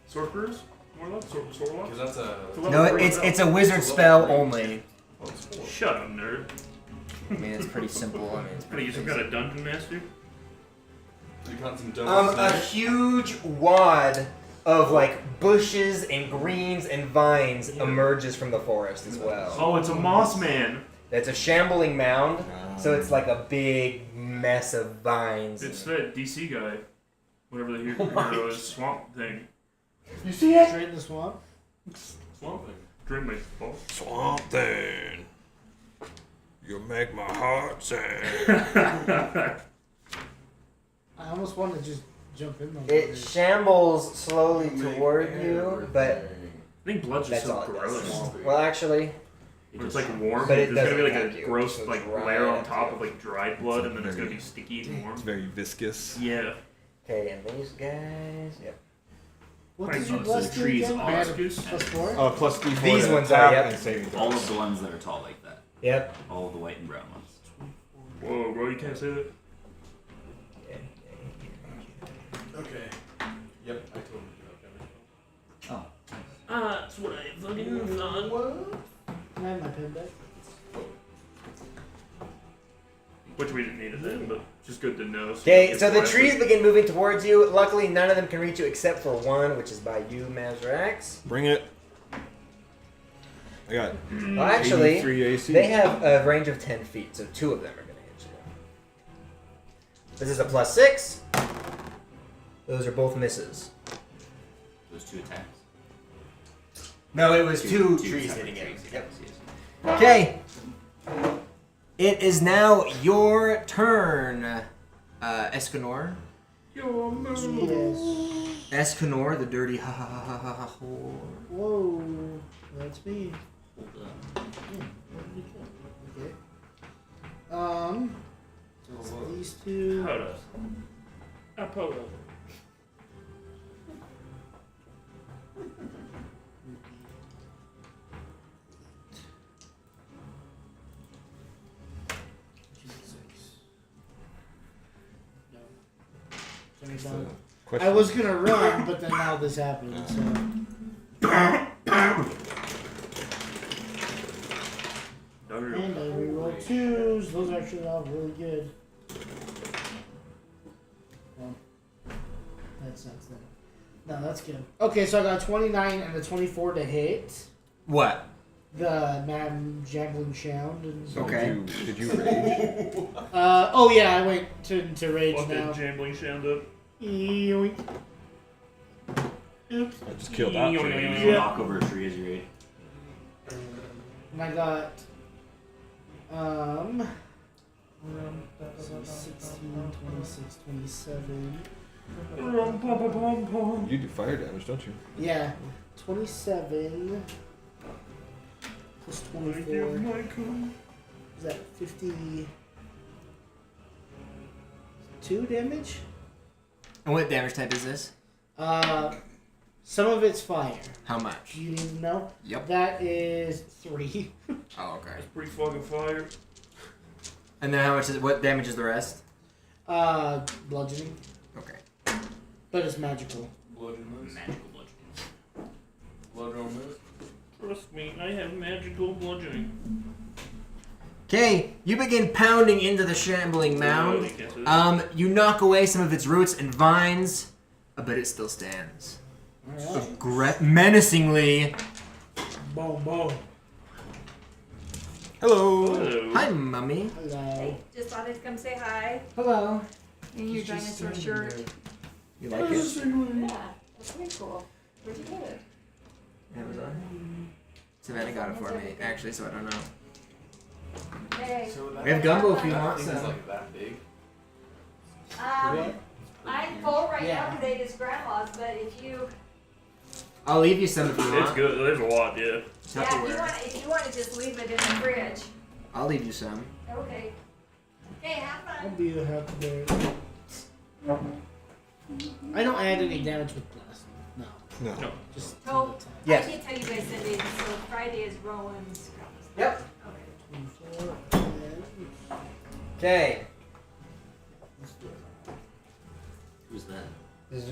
Sorcerers? More or less? Sword Because that's a. It's a level No, 3 it's spell. it's a wizard It's a spell level only. Shut up, nerd. I mean, it's pretty simple. I mean, it's What are you, some kind of dungeon master? You got some double A huge wad of like bushes and greens and vines emerges from the forest as well. Oh, it's a moss man. It's a shambling mound, so it's like a big mess of vines. It's that DC guy. Whatever the hero is. Swamp thing. You see it? Straight in the swamp. Swamp thing. Drink my ball. Swamp Thing. You make my heart sing. I almost want to just jump in the It water. shambles slowly toward you, but I think blood's just that's all so it gross. does. Well, actually, When it's like warm, But it there's gonna be doesn't like attack a you, gross so it's like right layer on up top to of like dried blood, and then it's gonna be sticky and warm. It's very viscous. Yeah. okay, and these guys, yep. What Right, did you so bless the me trees again? are Bad goose. +4? Plus D4 These to ones attack are, yep. and saving All throws. of the ones that are tall like that. Yep. All the white and brown ones. Whoa, bro, you can't say that. Okay. Yep, I totally do have damage. Oh. That's what I fucking thought. What? Can I have my pen back? Which we didn't need it then, but just good to know. Okay, so the trees begin moving towards you. Luckily, none of them can reach you except for one, which is by you, Mazrax. Bring it. I got Well, actually, 83 AC. they have a range of 10 feet, so 2 of them are going to hit you. This is a +6. Those are both misses. Those 2 attacks. No, it was two trees separate hitting it. trees, Yep. yes. Okay. It is now your turn, Escanor. Your move. Yes. Escanor, the dirty ha ha ha ha ha ha whore. Whoa. That's me. Hold up. Okay. So these two. Hold up. Apollo. No. Question. I was gonna run, but then now this happened, so. And I reroll 2s. Those actually are really good. Well, that sucks then. No, that's good. Okay, so I got a 29 and a 24 to hit. What? The Mad Jangling Sound. And So Okay. Did you rage? oh yeah, I went to rage Fucking now. jambling sound up. Yoink. Oops. I just killed that. You Yeah. knock over a tree as you raid. And I got 16, 26, 27. You do fire damage, don't you? Yeah, 27 plus 24. Is that 52 damage? And what damage type is this? Some of it's fire. How much? Do you need to know? Yep. That is 3. Oh, okay. That's pretty fucking fire. And then how much is what damage is the rest? Bludgeoning, Okay. but it's magical. Magical bludgeoning. Trust me, I have magical bludgeoning. Okay, you begin pounding into the shambling mound. You can't say that. You knock away some of its roots and vines, but it still stands. Alright. Menacingly. Boom, boom. Hello. Hello. Hi, mummy. Hello. Hey, just thought I'd come say hi. Hello. In your dinosaur shirt. You like it? Yeah, that's pretty cool. Where'd you get it? Amazon. Savannah got it for me, actually, so I don't know. Hey. We have gumbo if you want Thing is some. like that big. I'm full right Yeah. now because I ate his grandma's, but if you, I'll leave you some if you It's want. good. There's a lot, yeah. yeah, Tupperware. if you want to just leave it in the fridge. I'll leave you some. Okay. Hey, have I'll fun. be a happy bear. I don't add any damage with blast. No. No. No. Just Oh, Yes. I can't tell you guys Sunday, so Friday is Rowan's. Yep. Okay. 24 and Okay. Who's that? This is,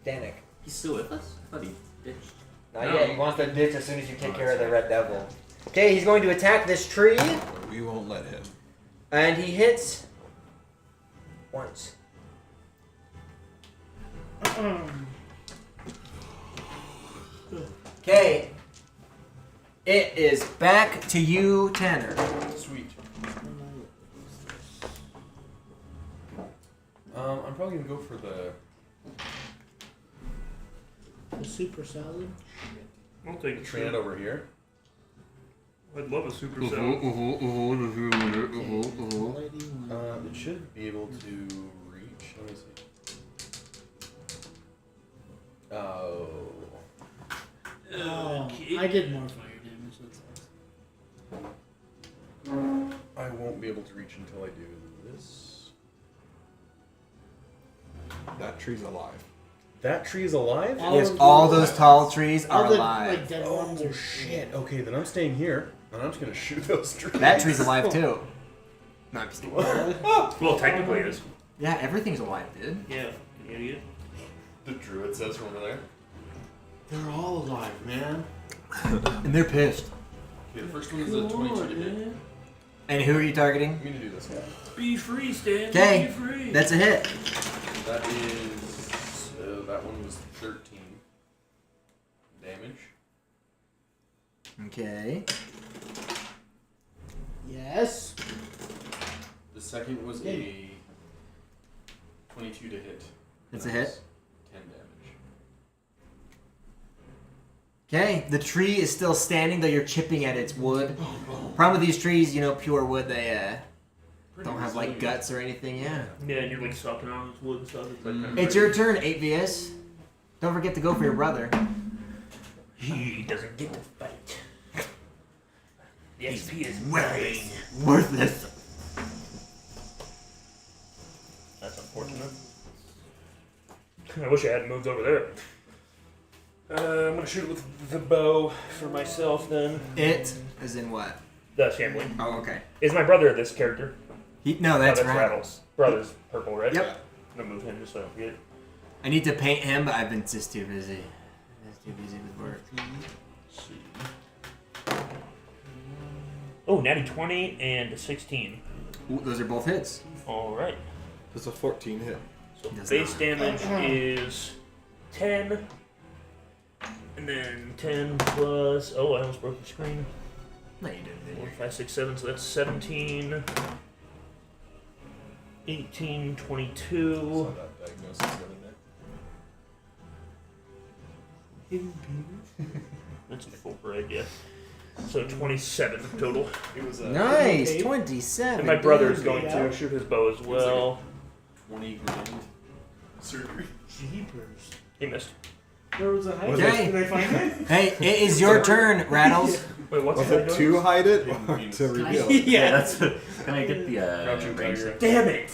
Danik. He's still with us? I thought he ditched. Not yet. He wants to ditch as soon as you take care of the Red Devil. Okay, he's going to attack this tree, We won't let him. and he hits once. Okay. It is back to you, Tanner. Sweet. I'm probably gonna go for the. the super salad. I'll take a Train it trade. over here. I'd love a super Mm-hmm, salad. It should be able to reach. Let me see. Oh. Oh, I did more fire damage. That's all. I won't be able to reach until I do this. That tree's alive. That tree is alive? All Yes, of all the- those tall trees are all the, alive. Like, dead Oh ones are shit. Okay, then I'm staying here. And I'm just gonna shoot those trees. That tree's alive too. No, I'm just kidding. Well, technically it is. Yeah, everything's alive, dude. Yeah, you idiot. The druid says from over there. They're all alive, man. And they're pissed. Okay, the first one is a 22 to hit. And who are you targeting? I'm gonna do this guy. Be free, Stan. Okay, Be free. that's a hit. That is. That one was 13 damage. Okay. Yes. The second was a 22 to hit. That's a That hit. was 10 damage. Okay, the tree is still standing, though you're chipping at its wood. Problem with these trees, pure wood, they don't have like guts or anything. Yeah. Yeah, and you're like sucking on this wood and stuff. It's, like, It's your turn, 8VS. Don't forget to go for your brother. He doesn't get to fight. The XP is mine. Worthless. That's unfortunate. I wish I hadn't moved over there. I'm gonna shoot it with the bow for myself then. It is in what? The shambling. Oh, okay. Is my brother this character? No, that's Rattles. Rattles. Brother's purple, right? Yep. I'm gonna move him just so I don't forget. I need to paint him, but I've been just too busy. Just too busy with work. Oh, natty 20 and 16. Ooh, those are both hits. Alright. Does a 14 hit? So Does base not. damage is 10. And then 10 plus. Oh, I almost broke the screen. No, you didn't. 4, 5, 6, 7. So that's 17. 18, 22. Saw that diagnosis the other day. That's a full break, yeah. So 27 total. It was a Nice, 27. And my brother is going Yeah. to shoot his bow as well. 20 grand surgery. Jeepers. He missed. There was a high. Okay. Did I find it? Hey, it is your turn, Rattles. Wait, what's Was the it to hide it or Didn't to reveal? Yeah, that's. Can I get the Crouching range? tiger. Damn it!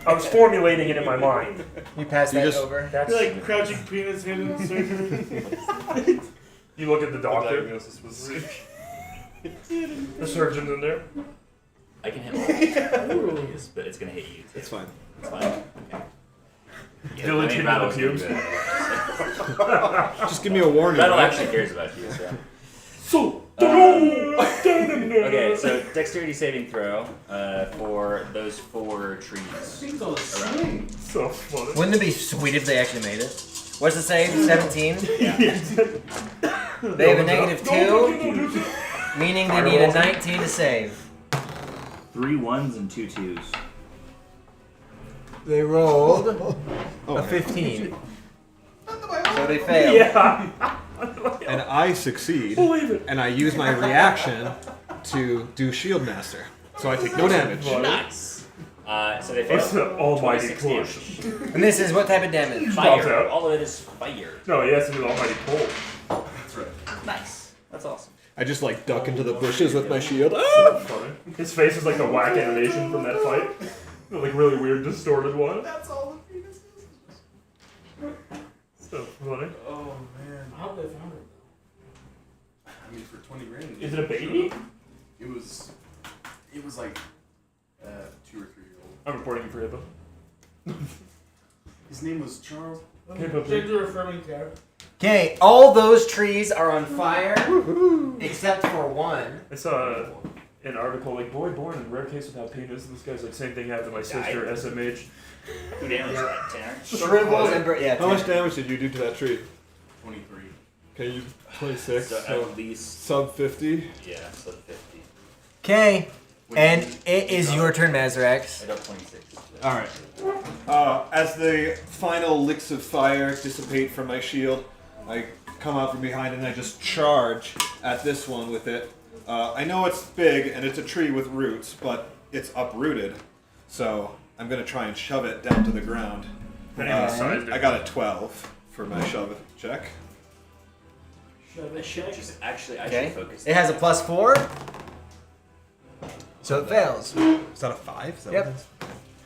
I was formulating it in my mind. You passed You that just- over. That's You're like crouching penis hidden surgery. you look at the The doctor. diagnosis was The surgeon's in there. I can hit all of these, but it's gonna hit you. Too. It's fine. It's fine. Okay. Yeah, Village I mean, hidden Rattle's pubes. gonna be Just give me a warning. Rattle right? actually cares about you, so. So, Okay, so dexterity saving throw for those 4 trees. Things all the same. so funny. Wouldn't it be sweet if they actually made it? What's the save? 17? Yeah. They have a negative 2, meaning they need a 19 to save. 3 1s and 2 2s. They rolled Oh, a okay. 15. So they failed. Yeah. And I succeed, Believe it. and I use my reaction to do Shield Master. So I take no damage. Nice. So they What's failed. the almighty 26 push? damage. And this is what type of damage? Pops Fire. out. All of it is fire. No, he has to do the almighty pull. That's right. Nice. That's awesome. I just like duck into the bushes with my shield. So funny. His face is like the whack animation from that fight. The, like really weird distorted one. That's all the penises. So funny. Oh man. I hope they found it I mean, for 20 grand. Is it a baby? It was like 2 or 3 year old. I'm reporting you for HIPAA. His name was Charles. though. HIPAA. Gender affirming care. Okay, all those trees are on fire, except for one. I saw an article like boy born in rare case without penis. And this guy's like same thing happened to my sister SMH. Who damaged that? Tanner? Shrivels and yeah. How much damage did you do to that tree? 23. Okay, you 26. So So at least. sub 50. Yeah, so 50. Okay, and it is your turn, Mazrax. I got 26. All right. As the final licks of fire dissipate from my shield, I come out from behind and I just charge at this one with it. I know it's big and it's a tree with roots, but it's uprooted, so I'm gonna try and shove it down to the ground. I got a 12 for my shove it check. Shove it, shake. Just actually, I Okay, should focus. it has a +4, so it fails. Is that a 5? Is that Yep. what it is?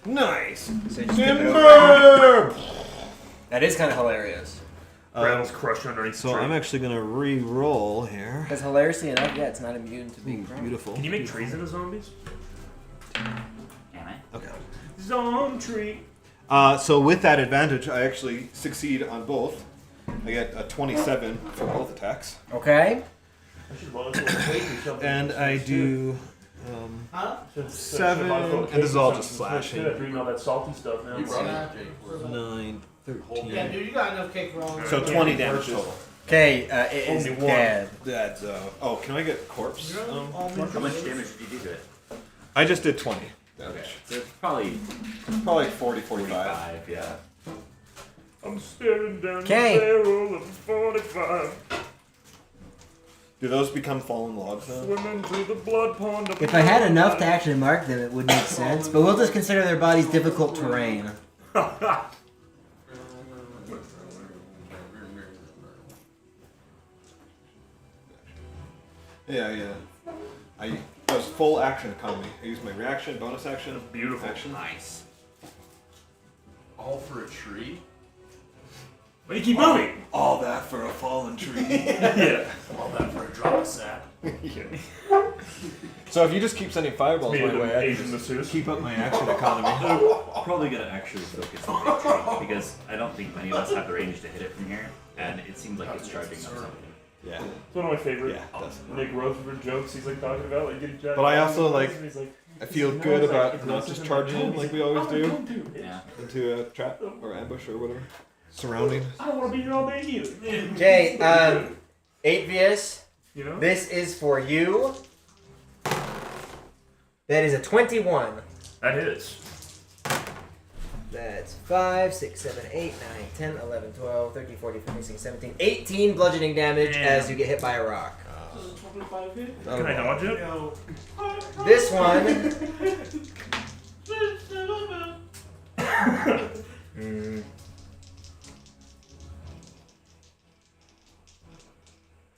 Nice. So you just tip it over. Timber! That is kind of hilarious. Rattles crushed underneath the So tree. I'm actually gonna re-roll here. Because hilariously enough, yeah, it's not immune to being prone. Beautiful. Can you make trees into zombies? Can I? Okay. Zom tree. So with that advantage, I actually succeed on both. I get a 27 for both attacks, Okay. and I do Huh? 7, and this is all just slashing. Drinking all that salty stuff now. You brought it, Jake. 9, 13. Yeah, dude, you got enough cake for all. So 20 damage total. Okay, it is Only one. dead. That's oh, can I get corpse? How much damage did you do to it? I just did 20 Okay. damage. So it's probably Probably like 40, 45. 45, yeah. I'm staring down Okay. the barrel of a 45. Do those become fallen logs now? Swimming through the blood pond of If I had enough to actually mark them, it would make sense. But we'll just consider their bodies difficult terrain. Yeah. That was full action economy. I used my reaction, bonus action, Beautiful. action. Nice. All for a tree? Why do you keep moving? All that for a fallen tree. Yeah. All that for a drop of sap. So if you just keep sending fireballs Made my of way, I Asian can just masseuse. keep up my action economy. I'm probably gonna actually focus on the tree because I don't think many of us have the range to hit it from here, and it seems like it's charging up something. Yeah. It's one of my favorite Yeah, that's Nick Rutherford jokes he's like talking about, like getting jacked. But I up also, and like, he's like, I feel "No, good it's like, about it's not not just just charging in like we always do Yeah. into a trap or ambush or whatever. Surrounding. I don't want to be here all day either. Okay, 8vius, You know? this is for you. That is a 21. That hits. That's 5, 6, 7, 8, 9, 10, 11, 12, 13, 14, 15, 16, 17, 18 bludgeoning damage Damn. as you get hit by a rock. Can I dodge it? This one.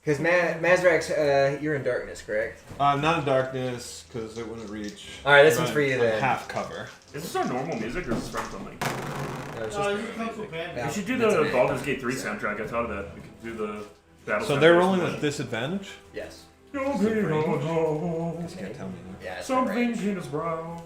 Because Mazrax, you're in darkness, correct? Not in darkness because it wouldn't reach. Alright, this one's I'm- for you I'm then. half cover. Is this our normal music or is this from something? No, it's Oh, just- you can come band. Yeah. We should do That's the an Baldur's Gate 3 soundtrack. I thought of that. We could do the battle. So they're soundtrack rolling from with that. disadvantage? Yes. No big old You can't tell me. Yeah, it's not something range. in his brow.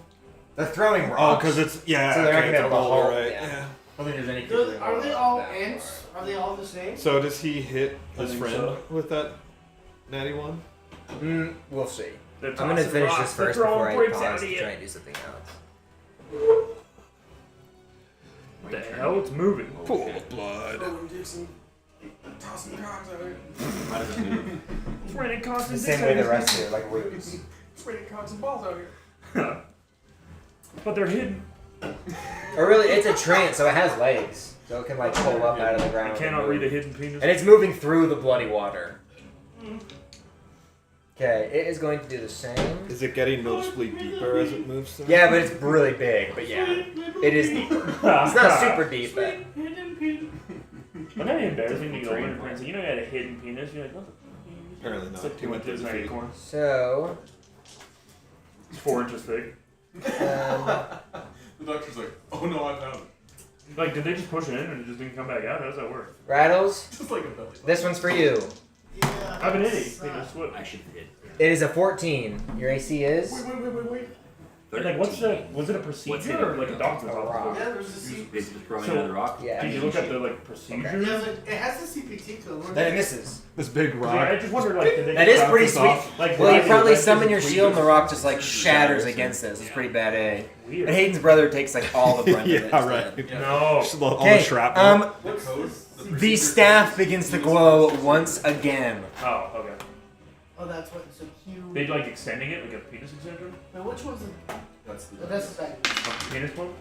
They're throwing Oh, rocks. because it's yeah. So they're not okay, gonna be it's able a to roller, hold, right? yeah. Yeah. I don't think there's any Are they all ants? Are they all the same? So does he hit I his think friend so. with that natty one? We'll see. They're I'm gonna tossing finish rocks, this they're first throwing before I bricks pause at to you. try and do something else. What the hell? It's moving. Pool of blood. Tossing cogs out here. How does it move? It's raining The constant same way the rest do, like roots. It's raining cogs and balls out here. But they're hidden. Or really, it's a trance, so it has legs. So it can like pull up out of the ground. I and cannot move. read a hidden penis. And it's moving through the bloody water. Okay, it is going to do the same. Is it getting noticeably deeper as it moves through? Yeah, but it's really big. But yeah, it is deeper. It's not super deep, but Wouldn't that be embarrassing to go in and print? You know you had a hidden penis. You're like, what the fuck? Apparently It's not. like He went 2 through inches the an feet. acorn. so. It's 4 inches thick. The doctor's like, oh no, I found it. Like, did they just push it in and it just didn't come back out? How does that work? Rattles, Just like a belly. this one's for you. Yeah. I have an itty penis. What? I should hit. It is a 14. Your AC is? Wait. And, like, what's the? Was it a What's procedure it? or like a doctor's A office? rock. Yeah, there's a C. It's just throwing So- another rock. Yeah. Did you look at the like procedure? Yeah, it has the CPT code. Then it misses. This big Yeah, rock. I just wondered, like, did they That just is rock pretty this sweet. off? Like, Well, you did probably they summon your just shield and the tweak rock just like shatters against this. It's pretty bad, eh? it? Weird. And Hayden's brother takes like all the brunt of it. Yeah, instead. right. No. All the Okay, shrapnel. The code? the staff begins to glow once again. Oh, okay. Oh, that's what. So Q. They like extending it like a penis extender? Now, which one's the? That's the. Oh, that's the back. A penis one?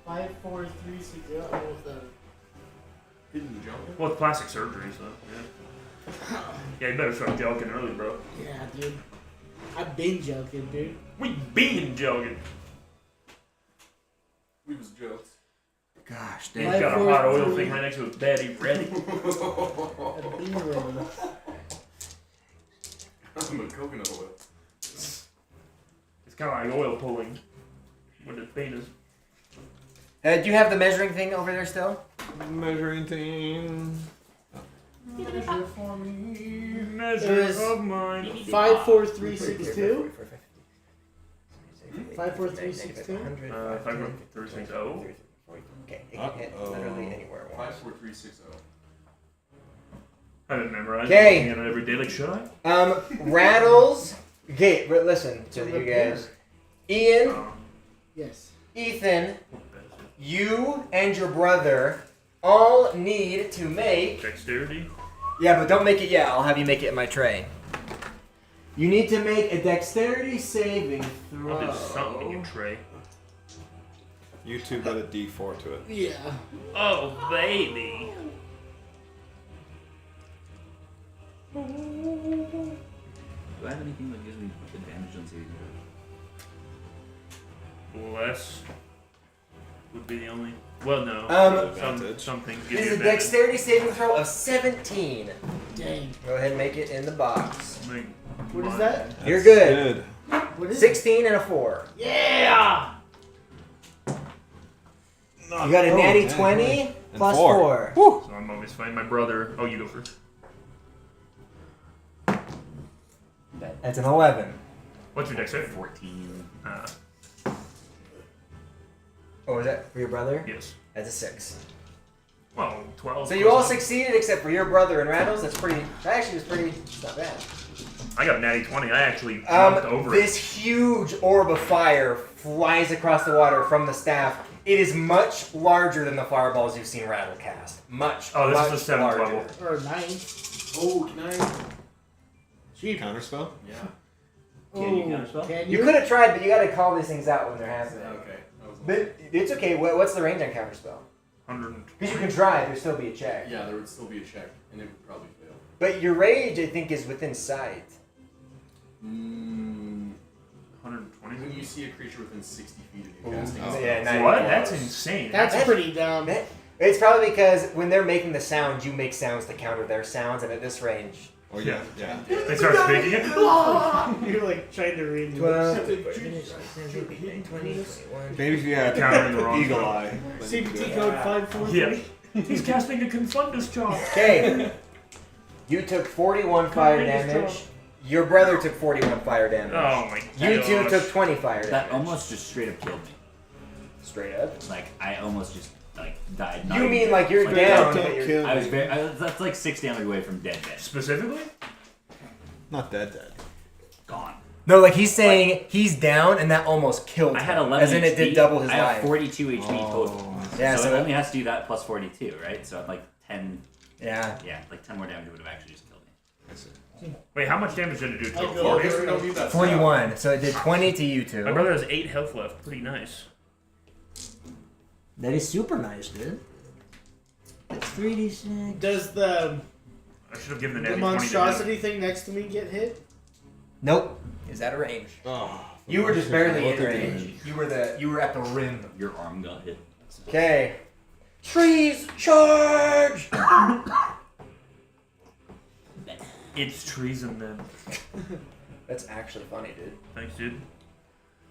5, 4, 3, 6, 0. Oh, with the. Hidden junk. Well, it's plastic surgery, so yeah. Yeah, you better start joking early, bro. Yeah, dude. I've been joking, dude. We been joking. We was jokes. Gosh, He's damn. got a hot oil thing right next to his bed. He's ready. I've been ready. I'm a coconut oil. It's kind of like oil pulling with his penis. Do you have the measuring thing over there still? Measuring team. Measure for me, It measure was of mine. 54362. 54362. 54360. Okay, it can hit literally anywhere. 54360. I haven't memorized. Okay. Looking at it every day. Like, should I? Rattles. Okay, listen to you guys. Ian, Yes. Ethan, you and your brother all need to make. Dexterity. Yeah, but don't make it yet. I'll have you make it in my tray. You need to make a dexterity saving throw. I'll do something, you tray. You two got a D4 to it. Yeah. Oh, baby. Do I have anything that gives me advantage on saving throws? Less would be the only. Well, no. Advantage. Something give This you is a advantage. dexterity saving throw of 17. Dang. Go ahead and make it in the box. Like, What is mine. that? You're That's good. What is 16 and a 4. it? Yeah! You got a natty 20 And plus 4. 4. So I'm always fighting my brother. Oh, you go first. That's an 11. What's your dexterity? 14. Oh, is that for your brother? Yes. That's a 6. Well, 12. So you all succeeded except for your brother and Rattles. That actually was pretty. It's not bad. I got a natty 20. I actually jumped over This it. huge orb of fire flies across the water from the staff. It is much larger than the fireballs you've seen Rattle cast. Much. Oh, this much is the 7th larger. level. Or 9. Oh, can I? Cheap. Counterspell? Yeah. Can you counterspell? Can You you? could have tried, but you got to call these things out when they're happening. Okay. That was But it's okay. What's the range on counterspell? 120. Because you can try. There'd still be a check. Yeah, there would still be a check, and it would probably fail. But your rage, I think, is within sight. Mm, 120. when you see a creature within 60 feet of you Oh. casting Oh. spells. Yeah, nice. What? That's insane. That's pretty dumb. It's probably because when they're making the sounds, you make sounds to counter their sounds, and at this range. Oh, yeah. Yeah. They start speaking it. You're like trying to read. 12, 20, 21. Maybe if you had Countering the wrong Eagle spell. Eye. then you could do CPT it. code 543. Yeah. He's casting a Confundus charge. Okay. You took 41 fire damage. Your brother took 41 fire damage. Oh my god. You two took 20 fire damage. That almost just straight up killed me. Straight up. Like, I almost just, like, died. Not You even mean dead. like you're Like, down? Don't but you're- kill I was me. very. That's like 6 damage away from dead. Specifically? Not dead. Gone. No, like he's saying he's down, and that almost killed him. I had 11 As in, it did HP. double his I have life. 42 HP total. Oh. Yeah, so so it only has to do that plus 42, right? So I'm like 10. Yeah. Yeah, like 10 more damage would have actually just killed me. I see. Wait, how much damage did it do I total? go- 40? We don't need that 41. So it did 20 to you two. My brother has 8 health left. Pretty nice. That is super nice, dude. That's 3d6. Does the I should have given the the natty 20 to him. monstrosity thing next to me get hit? Nope. Is that a range? Oh. You were just barely in Look at range. You were at the rim. Your arm got hit. Okay. Trees charge. It's treason then. That's actually funny, dude. Thanks, dude.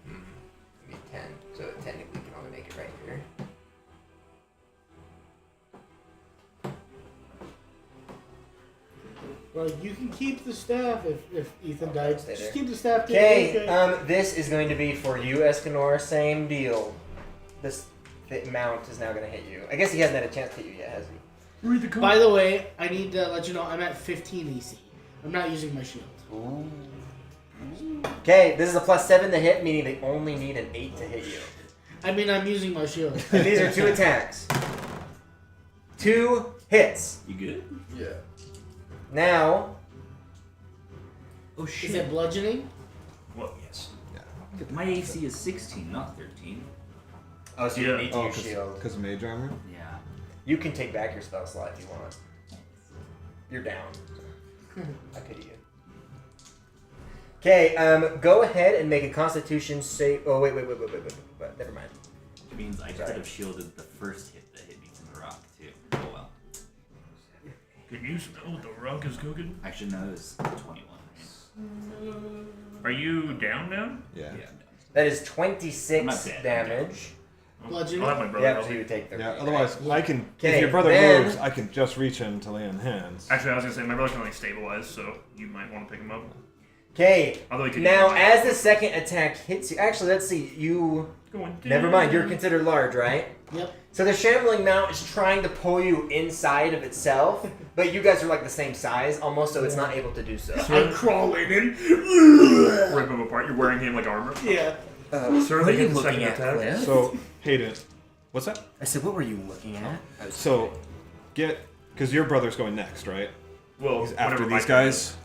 Give me 10. So technically, you can only make it right here. Well, you can keep the staff if Ethan died. Stay there. Just keep the staff. Okay, this is going to be for you, Escanor. Same deal. This mount is now going to hit you. I guess he hasn't had a chance to hit you yet, has he? Read the code. By the way, I need to let you know I'm at 15 EC. I'm not using my shield. Okay, this is a +7 to hit, meaning they only need an 8 to hit you. I mean, I'm using my shield. And these are 2 attacks. 2 hits. You good? Yeah. Now, Oh Is shit. it bludgeoning? Well, yes. My AC is 16, not 13. oh, so you Yeah. need to Oh, use shield. because mage armor? Yeah. You can take back your spell slot if you want. You're down. I pity you. Okay, go ahead and make a Constitution save. Oh wait, never mind. Which means I Sorry. could have shielded the first hit that hit me from the rock, too. Oh well. Can you smell what the rock is cooking? Actually, no, it was 21. Are you down now? Yeah. Yeah, I'm down. That is I'm 26 not dead, I'm damage. Bludgeoning? I'll have my brother Yeah, help so me. you would take 13. Yeah, otherwise, Yeah. I can. Okay, If your brother then- moves, I can just reach him to lay on hands. Actually, I was gonna say my brother can only stabilize, so you might want to pick him up. Okay. Although he could Now, as the second attack hits you, actually, let's see. Never mind. You're considered large, right? Yep. So the shambling mount is trying to pull you inside of itself, but you guys are like the same size almost, so it's not able to do so. I'm crawling in. rip him apart. You're wearing him like armor. Yeah. Sir, What they are you get the looking second at, attack. Cliff? So, Hayden, what's that? I said, what were you looking at? So, because your brother's going next, right? Well, He's after whenever my these turn guys. is.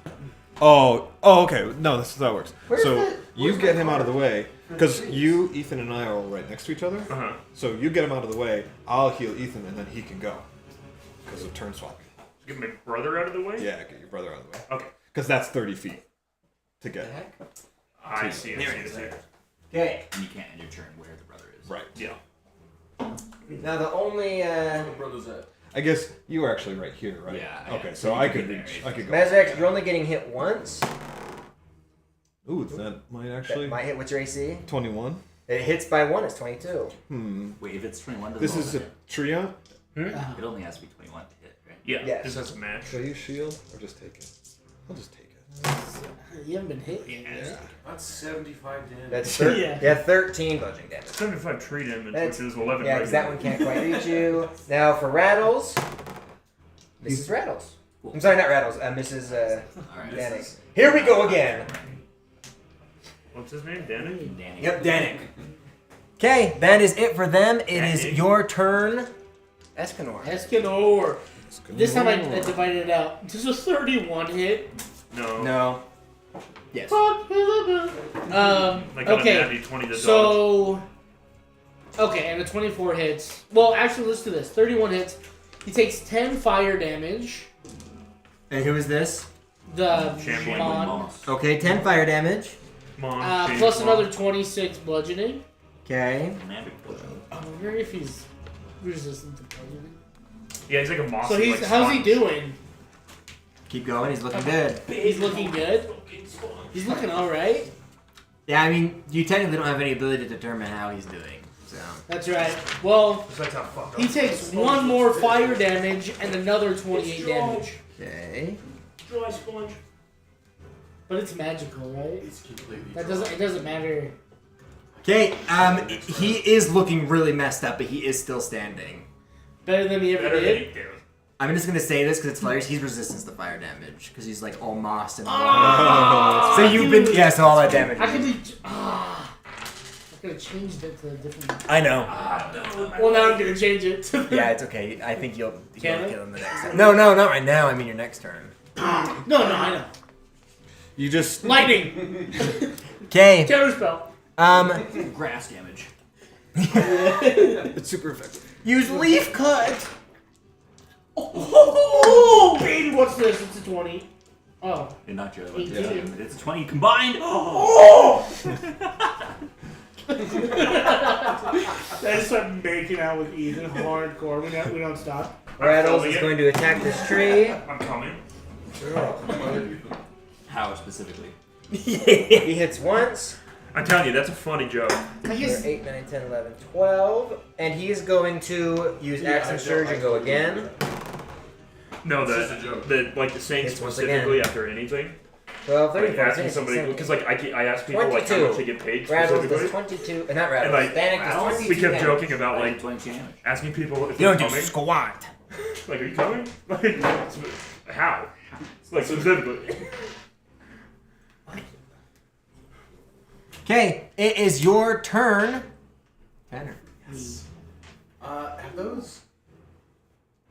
Oh, okay. No, that's how that works. Where's so the- you get him out of the way, because you, Ethan, and I are all right next to each other. Uh-huh. So you get him out of the way. I'll heal Ethan, and then he can go because of turn swapping. Get my brother out of the way? Yeah, get your brother out of the way. Okay. Because that's 30 feet to get. I see. I There see. it I is. see. Okay. And you can't end your turn where the brother is. Right. Yeah. Now the only brother's at? I guess you were actually right here, right? Yeah, Okay, yeah. so I could reach. I could go. Mazak, you're only getting hit once. Ooh, that might That actually. might hit. What's your AC? 21. It hits by one. It's 22. Wait, if it's 21, does This it is a hit? trio. It only has to be 21 to hit, right? Yeah. Yes. This has a match. Should I use shield or just take it? I'll just take it. You haven't been hit yet. That's 75 damage. That's Yeah. 13 bludgeoning damage. 75 tree damage, That's- which is 11. Yeah, because that one can't quite reach you. Now for Rattles, Mrs. Rattles. I'm sorry, not Rattles. Mrs. Alright. Danik. Here we go again. What's his name? Danny? Danny. Yep, Danik. Okay, that is it for them. It is Danik. your turn, Escanor. Escanor. This time I divided it out. This was 31 hit. No. No. Yes. Like on a Okay. natty 20 to dodge. So, okay, and a 24 hits. Well, actually, let's do this. 31 hits. He takes 10 fire damage. And who is this? The Shambling Mon. Moss. Okay, 10 fire damage. Mon, Plus Mon. another 26 bludgeoning. Okay. Magic potion. I wonder if he's resistant to bludgeoning. Yeah, he's like a mossy. So he's like, how's he sponge. doing? Keep going. He's looking good. He's looking good. He's looking all right. Yeah, I mean, you technically don't have any ability to determine how he's doing. So. That's right. Well, Besides how fucked up. he takes one more fire damage and another 28 damage. Okay. Dry sponge. But it's magical, right? It's completely That dry. doesn't. It doesn't matter. Okay. He is looking really messed up, but he is still standing. Better than he ever Better than did. he did. I'm just gonna say this because it's hilarious. He's resistance to fire damage because he's like all mossed and. Ah! So you've been so all that damage. I could be. I could have changed it to a different. I know. Well, now I'm gonna change it. To Yeah, it's okay. I think you'll Can I? kill him the next time. No, not right now. I mean your next turn. no, I know. You just. Lightning. Okay. Counterspell. Grass damage. It's super effective. Use leaf cut. Oh, baby, what's this? It's a 20. Oh. And not your other 18. one. It's 20 combined. Oh! I just start making out with Ethan hardcore. We don't stop. Rattles filming is it. going to attack this tree. I'm coming. How specifically? He hits once. I'm telling you, that's a funny joke. I For guess 8, 9, 10, 11, 12. And he's going to use Action Surge and go again. No, It's just a joke. the saying Hits once specifically again. after anything. 12, 13, Like 14, asking 15, somebody 16. because like I ask people like how 22. much they get paid Rattles specifically. does 22. Not Rattles. And like Danik does 22. we kept damage. joking about like 22 damage. asking people if You they're don't do coming. squat. Like, are you coming? Like, how? Like specifically. Okay, it is your turn. Tanner. Have those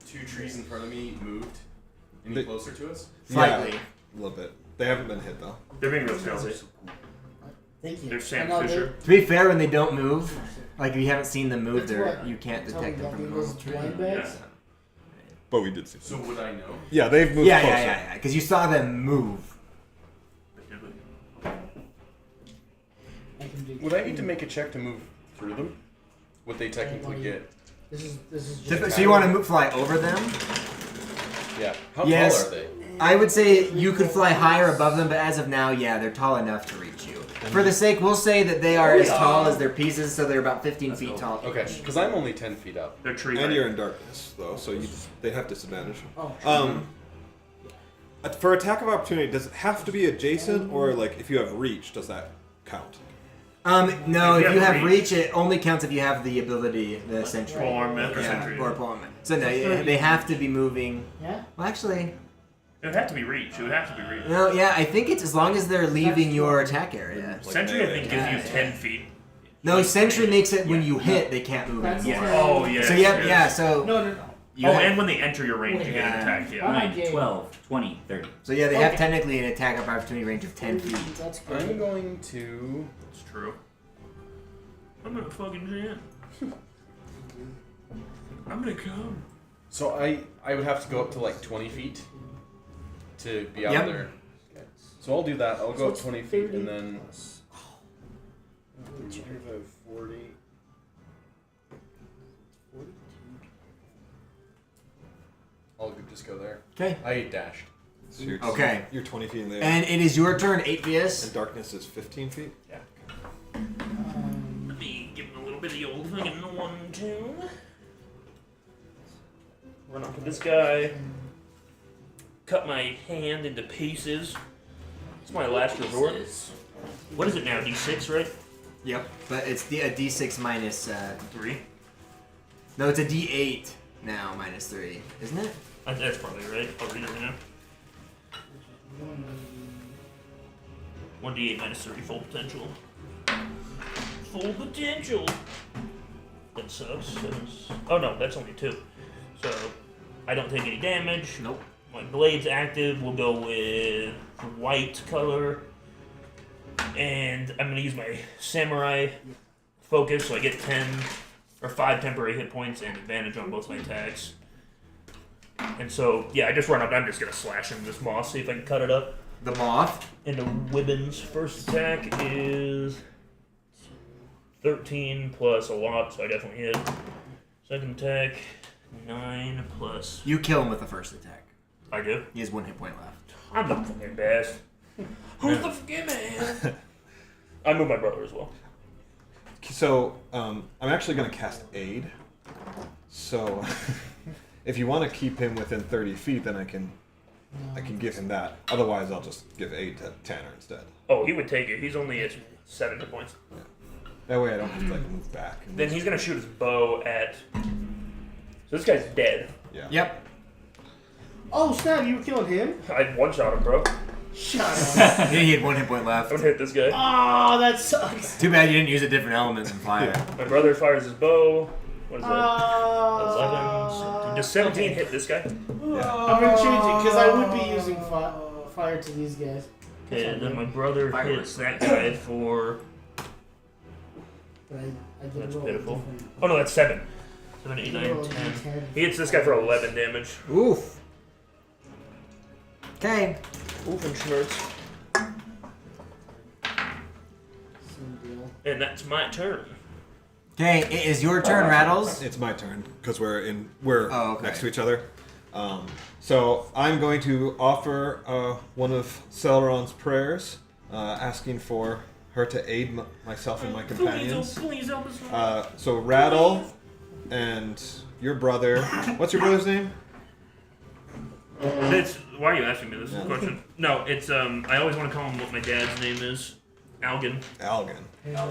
two trees in front of me moved any They- closer to us? Slightly. Yeah, a little bit. They haven't been hit though. They're being real stealthy. thank you. They're Sam I know Fisher. To be fair, when they don't move, like if you haven't seen them move, That's they're, what- you can't Tell me detect them about from a those normal tree. blind bags. Yeah. But we did see. So would I know? Yeah, they've moved closer. Yeah. Because you saw them move. I can do. Would I need to make a check to move through them? Would they technically get? This is just. So you want to fly over them? Yeah. How Yes. tall are they? I would say you could fly higher above them, but as of now, yeah, they're tall enough to reach you. For the sake, we'll say that they are as tall as their pieces, so they're about 15 feet tall. Okay, because I'm only 10 feet up. They're tree And height. you're in darkness, though, so they have disadvantage. Oh, For attack of opportunity, does it have to be adjacent, or like if you have reach, does that count? No, if you have reach- reach, it only counts if you have the ability, the sentry. Polearm or sentry. Or polearm. So no, they have to be moving. yeah. Well, actually, It would have to be reach. It would have to be reach. no, yeah, I think it's as long as they're leaving your attack area. Like Sentry, I melee think, gives attack. you 10 feet. No, sentry makes it when you hit, they can't move That's anymore. it. Oh, yeah. So yeah, so No. you Oh, have- and when they enter your range, you get an Yeah. attack. Yeah. 9, 12, 20, 30. so yeah, they have Okay. technically an attack of opportunity range of 10 feet. That's I'm great. going to. That's true. I'm gonna fucking jam. I'm gonna come. So I would have to go up to like 20 feet to be out Yep. there. Okay. So I'll do that. I'll go up 20 feet and then. 40. I'll just go there. Okay. I dashed. So you're, Okay. You're 20 feet in the air. And it is your turn, Atheus. And darkness is 15 feet? Yeah. Let me give him a little bit of the old fucking 1-2. Run up to this guy. Cut my hand into pieces. It's my last resort. What is it now? D6, right? Yep. But it's a D6 minus. 3. No, it's a D8 now minus 3, isn't it? That's probably right. I'll read it right now. 1d8 minus 3, full potential. Full potential! That sucks. Oh no, that's only 2. So, I don't take any damage. Nope. My blade's active. We'll go with white color. And I'm going to use my samurai focus, so I get 10 or 5 temporary hit points and advantage on both my attacks. And so, yeah, I just run up. I'm just going to slash into this moss, see if I can cut it up. The moth. And the Wibbins' first attack is 13 plus a lot, so I definitely hit. Second attack, 9 plus. You kill him with the first attack. I do. He has 1 hit point left. I'm the fucking best. Who's the fucking man? I move my brother as well. So, I'm actually going to cast Aid. So, if you want to keep him within 30 feet, then I can give him that. Otherwise, I'll just give Aid to Tanner instead. Oh, he would take it. He's only at 7 hit points. That way I don't have to like move back. And Then he's gonna shoot his bow at. So this guy's dead. Yeah. Yep. Oh snap! You were killing him? I one-shot him, bro. Shut up! He had 1 hit point left. Don't hit this guy. Oh, that sucks. Too bad you didn't use a different element than fire. My brother fires his bow. What is that? 11. 11. Does 17 hit this guy? I'm gonna change it because I would be using fire to these guys. Okay, and then my brother hits that guy for. But I did That's roll pitiful. different. Oh no, that's 7. 7, 8, You 9, rolled 10. 10. He hits this guy for 11 damage. Oof. Okay. Oof and schmerz. Same deal. And that's my turn. Okay, it is your turn, Rattles. It's my turn because we're Oh, okay. next to each other. So I'm going to offer one of Celeron's prayers, asking for her to aid myself and my companions. Please help us. So Rattle and your brother. What's your brother's name? Why are you asking me this Yeah. question? No, it's I always want to call him what my dad's name is, Algan. Algan.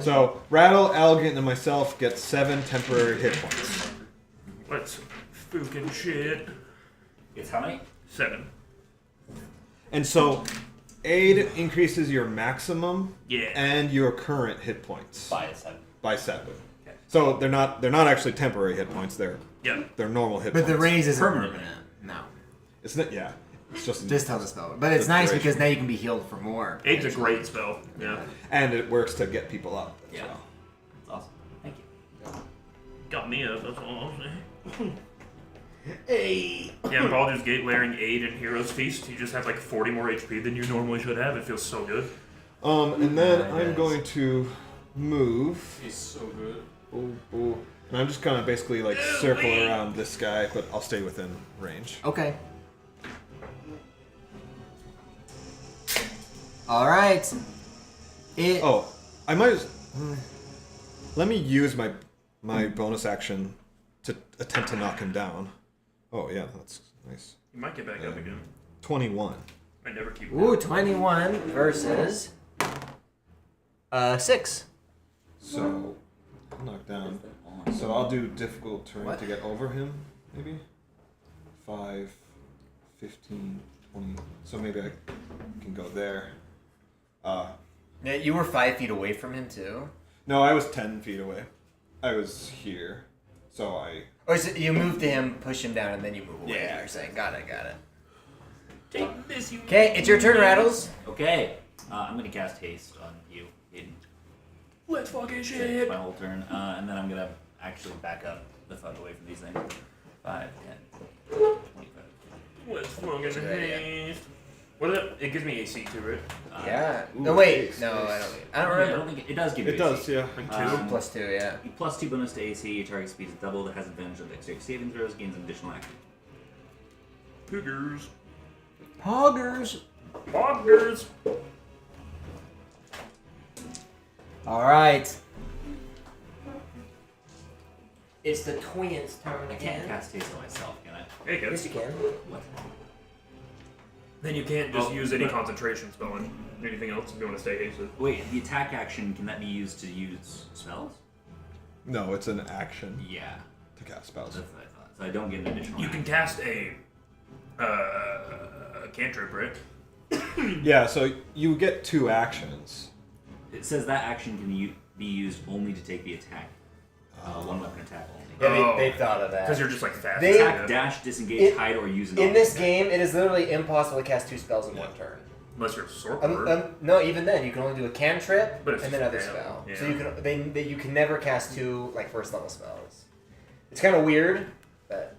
So Rattle, Algan, and myself get 7 temporary hit points. Let's fucking shit. It's how many? 7. And so aid increases your maximum Yeah. and your current hit points By a 7. by 7. Okay. So they're not actually temporary hit points. They're Yeah. normal hit But points. the raise isn't Permanent. permanent. No. It's not. Yeah. It's just. Just tell the spell. But it's The nice duration. because now you can be healed for more. Eight's a great spell. Yeah. And it works to get people up. as Yeah. well. That's awesome. Thank you. Got me up, that's all I'll say. Hey. Yeah, in Baldur's Gate, layering 8 in Hero's Feast, you just have like 40 more HP than you normally should have. It feels so good. And then Yeah, it I'm does. going to move. He's so good. And I'm just gonna basically like circle around this guy, but I'll stay within range. Okay. All right. It. Oh, I might. Let me use my bonus action to attempt to knock him down. Oh yeah, that's nice. You might get back up again. 21. I never keep. Ooh, 21 versus 6. So knock down. So I'll do difficult terrain to get over him, maybe. 5, 15, 20. So maybe I can go there. Yeah, you were 5 feet away from him too. No, I was 10 feet away. I was here. So I... Or so you move to him, push him down, and then you move away. Yeah. You're saying, got it. Take this, you. Okay, it's your turn, Rattles. Okay. I'm gonna cast haste on you. Let's fucking It's shit. my whole turn, and then I'm gonna actually back up the fuck away from these things. 5, 10, 25. Let's fucking haste. What is it? It gives me AC too, right? Yeah. Ooh, No, wait. nice, No, nice. I don't I remember. don't think it does give you It does, AC. yeah. Like 2. Plus 2, yeah. Plus 2 bonus to AC, your target speed is doubled, it has advantage on dexterity saving throws, gains an additional action. Cougars. Hoggers. Boggers. All right. It's the twins' turn I again. can't cast haste on myself, can I? There you go. Yes, you can. What? Then you can't just Oh, use any but- concentration spell and anything else if you want to stay hasted. Wait, the attack action, can that be used to use spells? No, it's an action Yeah, to cast spells. that's what I thought. So I don't get an additional You can action. cast a cantrip, right? Yeah, so you get 2 actions. It says that action can be used only to take the attack. One weapon attack only. Yeah, they thought of that. Because you're just like fast. They- Attack, dash, disengage, It- hide, or use an In this object. game, it is literally impossible to cast 2 spells in one turn. Unless you're a sorcerer. No, even then, you can only do a cantrip But it's and just another a spell. spell, So yeah. you can never cast 2 like first level spells. It's kind of weird, but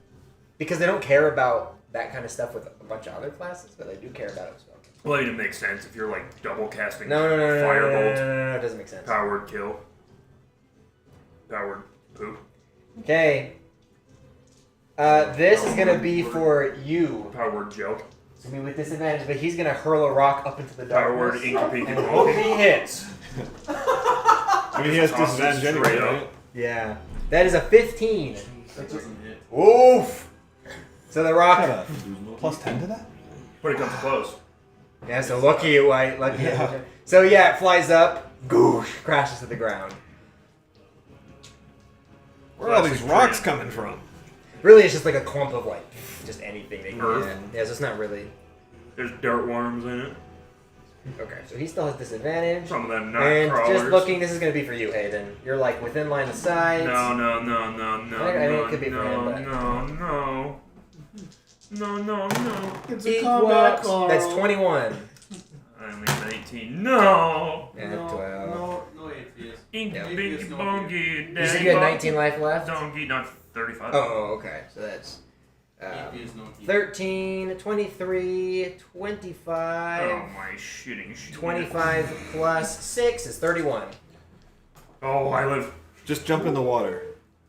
because they don't care about that kind of stuff with a bunch of other classes, but they do care about it with spell. Well, it makes sense if you're like double casting No, firebolt, it doesn't make sense. powered kill, powered poop, Okay. This is gonna be for you. powered joke, It's gonna be with disadvantage, but he's gonna hurl a rock up into the powered darkness. inky pinky And hope ponky. he hits. I mean, he has Tosses disadvantage anyway, straight up. right? Yeah. That is a 15. That doesn't hit. Oof. So the rock. Got a plus 10 to that? When it comes close. Yeah, so lucky you, White. Lucky you. Yeah. So yeah, it flies up, goosh, crashes to the ground. Where are all these rocks coming from? Really, it's just like a clump of like, just anything they can Earth. get. Yeah, so it's not really. There's dirt worms in it. Okay, so he still has disadvantage. Some of them night And crawlers. just looking, this is gonna be for you, Hayden. You're like within line of sight. No. I mean, it could be for him, but- No. It's a combat call. That's 21. I only have 18. No. Yeah, No, 12. no atheist. Inky Yeah. pinky Atheist don't bonky. You said you had 19 life left? Donkey, not 35. Oh, okay. So that's Atheist, no atheist. 13, 23, 25. Oh my shitting shit. 25 plus 6 is 31. Oh, I live Just jump in the water.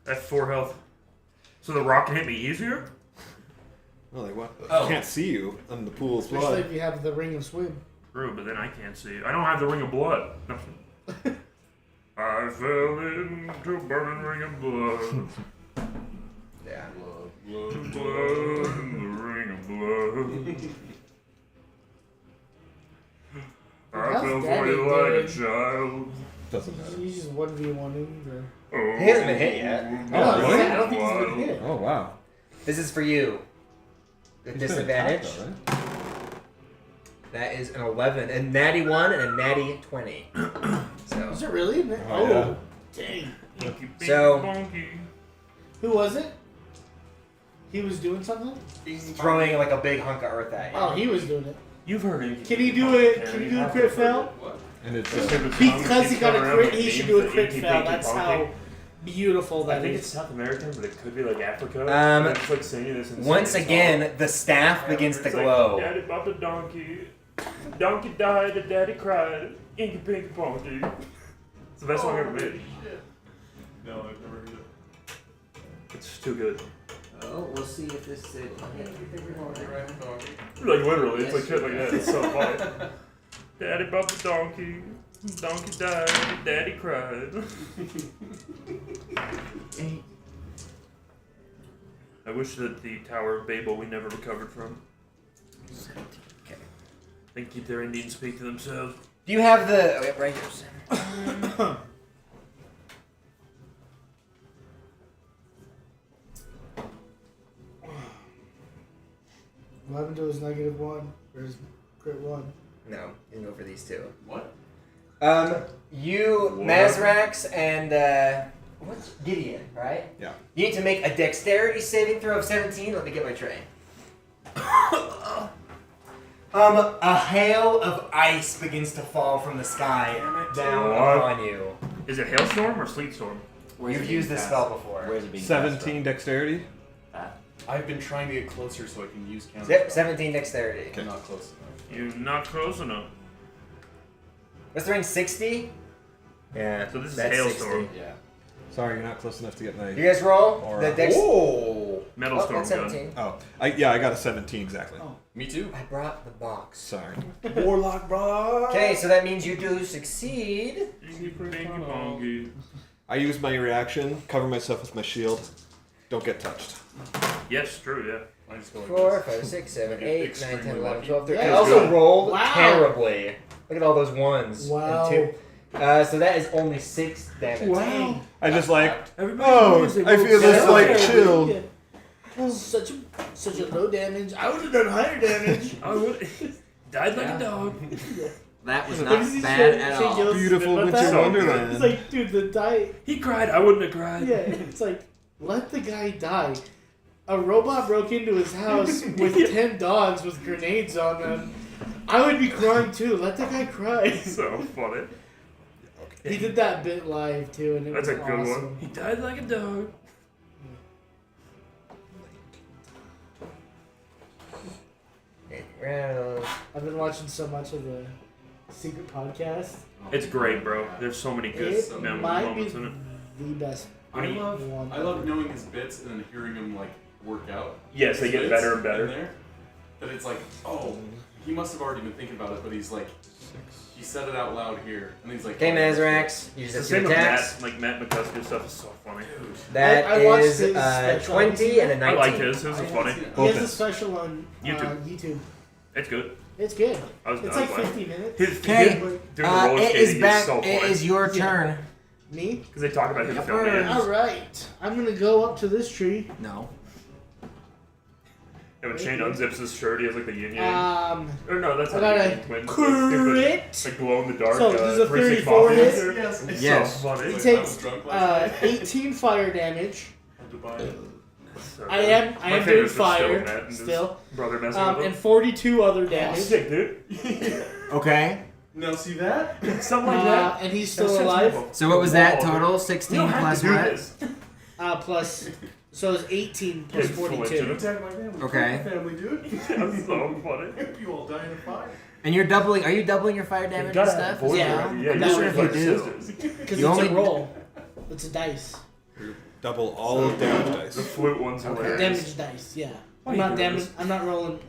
at 4 health. So the rock can hit me easier? Oh, like what? Oh. I can't see you in the pool of Especially blood. if you have the ring of swim. True, but then I can't see. I don't have the ring of blood. I fell into a burning ring of blood. Yeah. Blood, the ring of blood. I How's fell for Daddy you like a doing? child. Doesn't matter. He's just 1v1ing the. Oh, He hasn't been hit yet. Oh, really? I don't think he's been hit. Oh, wow. This is for you. With He's gonna attack, disadvantage. though, right? That is an 11, a natty 1 and a natty 20. So Is it really? Oh, yeah. Dang. Inky pinky So- bonky. Who was it? He was doing something? throwing like a big hunk of earth at you. Oh, he was doing it. You've heard Inky Can he Pinky do Bonky, it? can't Can he you? do a crit fail? What? And it's Because he got a crit, he should do a crit Inky fail. Pinky That's Bonky. how beautiful I that think it's is. South American, but it could be like Africa. Um, And it's like singing this insane Once song. again, the staff Yeah, begins to it's like, glow. Daddy bought the donkey. Donkey died, the daddy cried. Inky Pinky Bonky. It's the best song ever made. No, I've never heard it. It's too good. Oh, we'll see if this is. You're right, dog. Like literally, it's like shit like that. It's so funny. Daddy bought the donkey. Donkey died. Daddy cried. I wish that the Tower of Babel we never recovered from. Okay. They can keep their Indians speak to themselves. Do you have the... Oh, yeah, right here, Sam. What happened to his -1? Or his crit 1? No, you can go for these two. What? You, What? Mazrax, and, what's Gideon, right? Yeah. You need to make a dexterity saving throw of 17. Let me get my tray. A hail of ice begins to fall from the sky down What? upon you. Is it hailstorm or sleet storm? You've used this spell before. Where's it being 17 dexterity. I've been trying to get closer so I can use counter. Yep, 17 dexterity. I'm not close enough. You're not close enough. What's the range? 60? Yeah. So this is that's hailstorm. 60. Yeah. Sorry, you're not close enough to get my. You guys roll Aura. the dex. Oh. Metal Oh, storm that's gun. 17. Oh, I got a 17 exactly. Oh. Me too. I brought the box. Sorry. Warlock, bro. Okay, so that means you do succeed. Bingy bongy. I use my reaction, cover myself with my shield. Don't get touched. Yes, true, yeah. I just go like 4, this. 5, 6, 7, You're 8, 9, 10, extremely 11, lucky. 12, 13. Yeah, I also good. rolled Wow. terribly. Look at all those ones. Wow. And 2. So that is only 6 damage. Wow. I just like. Everybody Oh, knows they I rolled feel this seven. like chill. Yeah. Oh, such a low damage. I would have done higher damage. I would. Died like a dog. That was What not does he bad say? at Say all. Gil's Beautiful spit about winter that? wonderland. It's like, dude, the die. He cried. I wouldn't have cried. Yeah, it's like, let the guy die. A robot broke into his house with 10 dogs with grenades on them. I would be crying too. Let the guy cry. So funny. He did that bit live too, and it That's a was good awesome. one. He died like a dog. Round. I've been watching so much of the Secret Podcast. It's great, bro. There's so many good It might be moments in it. the best I love one. I love knowing his bits and then hearing him like work out. Yes, they his get bits better and better. in there. But it's like, oh, he must have already been thinking about it, but he's like, he said it out loud here, and he's like, Okay, oh, Mazrax. Use It's the the same two with attacks. Matt. Like Matt McCuskey stuff is so funny. That I watched is his special. 20 and a 19. I liked his. His was I funny. haven't seen it. He has a Focus. special on YouTube. YouTube. It's good. It's good. I was It's I like was glad. 50 minutes. His Okay. doing the roller It skating is is back. so It funny. is your Yeah. turn. Me? Because they talk about him Yep. filming it. All right. I'm gonna go up to this tree. No. And when Shane unzips his shirt, he has like the yin yang. Or no, that's I not got the a twins. crit. Like glow in the dark. So, this is a 3-6 34 mafia. hit? Yes. It's Yes. so funny. It Like, takes I was drunk last night. 18 fire damage. Had to buy it. So I good. am My doing favorite's just fire Matt and his still. brother messing with And him. 42 other Oh, damage. sick, dude. Okay. Now see that? Something like that. And he's That's still such alive. a- So what was that Whoa, total? dude. 16 You don't have plus to do what? this. Plus, so it's 18 plus Yeah, flinch 42. it. Attack my family. Okay. My family, dude. That's so funny. You all die in a fire. And you're doubling. Are you doubling your fire damage and gotta stuff? avoid Yeah. it. Yeah, I'm you not do sure it if like you do. sisters. Because You it's only- a roll. It's a dice. Double all of damage The dice. flute one's hilarious. Damage dice, yeah. Why I'm you not doing damage. this? I'm not rolling,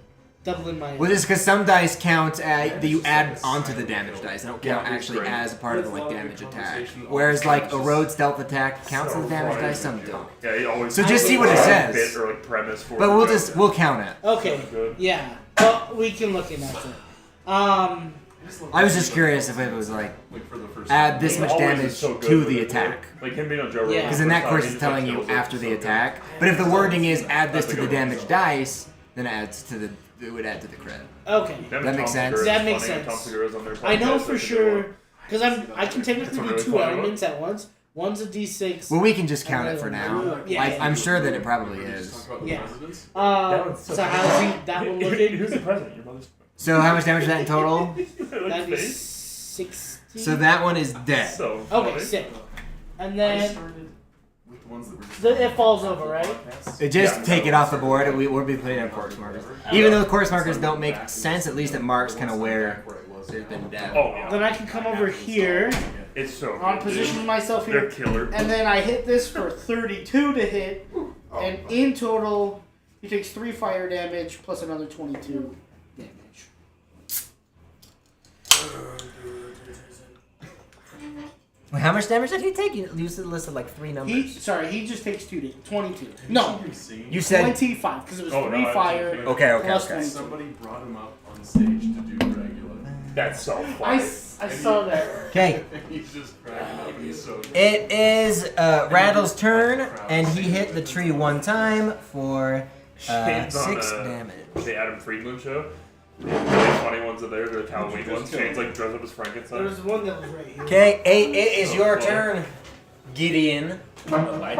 doubling my. Well, just because some dice count that you add onto the damage dice. They don't count Yeah, actually great. as part of the That's a like lot of damage good attack. conversation. Whereas like a road stealth attack counts So as damage funny. dice, some don't. Yeah, he always. So just see what it Bit says. or like premise for But the we'll joke. we'll count it. Okay, Good. yeah. Well, we can look into it. I was just curious if it was like Like for the first add this He much always damage is so good to with the it, attack. Like him being on Joe Rogan. Yeah. Because in that course he it's just telling you kills it. after the So good. attack. But if the wording is add this That's to a the good one. damage dice, then it adds to the it would add to the crit. Okay. Them That and makes Tom sense. Segura is That makes funny, and sense. Tom Segura's on their I know podcast, for that's a good sure one. because I can technically That's a do really two funny one. elements at once. One's a d6. Well, we can just count it for now. Yeah, Like, yeah. I'm sure that it probably Talk is. about the Yeah. presidents. That one's So how's that one looking? Who's the president? Your mother's. So how much damage is that in total? That'd be face. 60. So that one is dead. So funny. Okay, sick. And I then started with the ones that were just it falls over, right? Just Yeah. take it off the board. We'll be putting on course markers. Even though the course markers don't make sense, at least it marks kind of where there's been death. Oh yeah. Then I can come over here, It's so good. on dude. position myself They're here, killer. and then I hit this for 32 to hit, and in total, he takes 3 fire damage plus another 22 damage. Wait, how much damage did he take? You listed like 3 numbers. He just takes 22. No, You said 25 because it was Oh, 3 no, fire. okay. plus Okay. 22. Somebody brought him up on stage to do regular. That's so I funny. saw that. Okay. He's just cracking up and he's so good. It is Rattle's turn, and he hit the tree 1 time for Shane's on, 6 damage. The Adam Friedland show. The really funny ones are there. They're the Halloween ones. Shane's like dressed up as There Frankenstein. was one that was right here. Okay, it is your turn, Gideon. Wait,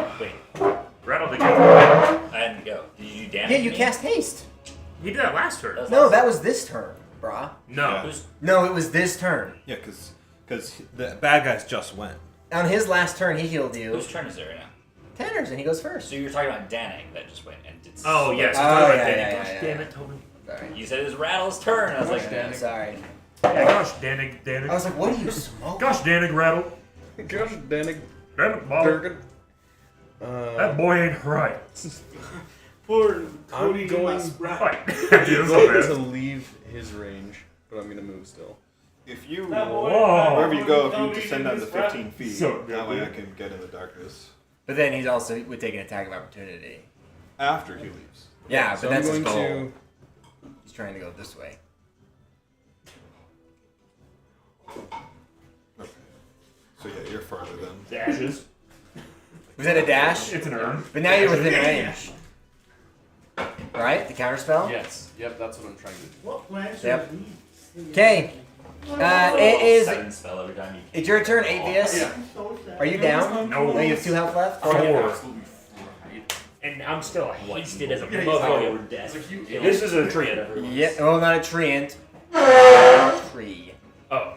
Rattle the game. I didn't go. Did you do damage? Yeah, you me? cast haste. He did that last turn. No, that was this turn, brah. No. Yeah. Who's- No, it was this turn. Yeah, because the bad guys just went. On his last turn, he healed you. Whose turn is it right now? Tanner's, and he goes first. So you're talking about Danik that just went and did. Oh, yes. Oh, I'm talking yeah, about yeah, Danny. yeah, yeah. Damn it, Toby. Sorry. You said it was Rattle's turn. I was like, I'm sorry. Yeah, gosh, Danig. I was like, what do you smoke? Gosh, Danig, Rattle. Gosh, Danig. Damn it, Bob. Durgan. That boy ain't right. Poor I'm Cody going Right. I'm Dude, going so to bad. leave his range, but I'm gonna move still. If you Whoa. wherever you go, if you descend down to 15 feet, So that way I good. can get in the darkness But then he's also would take an attack of opportunity. after he leaves. Yeah, So but that's I'm his going goal. to. He's trying to go this way. Okay. So yeah, you're farther then. Dashes. Was it a dash? It's an urn. But now you're within range. Right? The counterspell? Yes. Yep. That's what I'm trying to do. What plans Yep. are these? Okay. It is. 7 spell every time you. It's your turn, Atheist. Are you down? No. You have 2 health left? 4. Absolutely fried. And I'm still hasted as a Yeah, motherfucker. It's like you. This is a tree. Yeah. Oh, not a treant. Tree. Oh.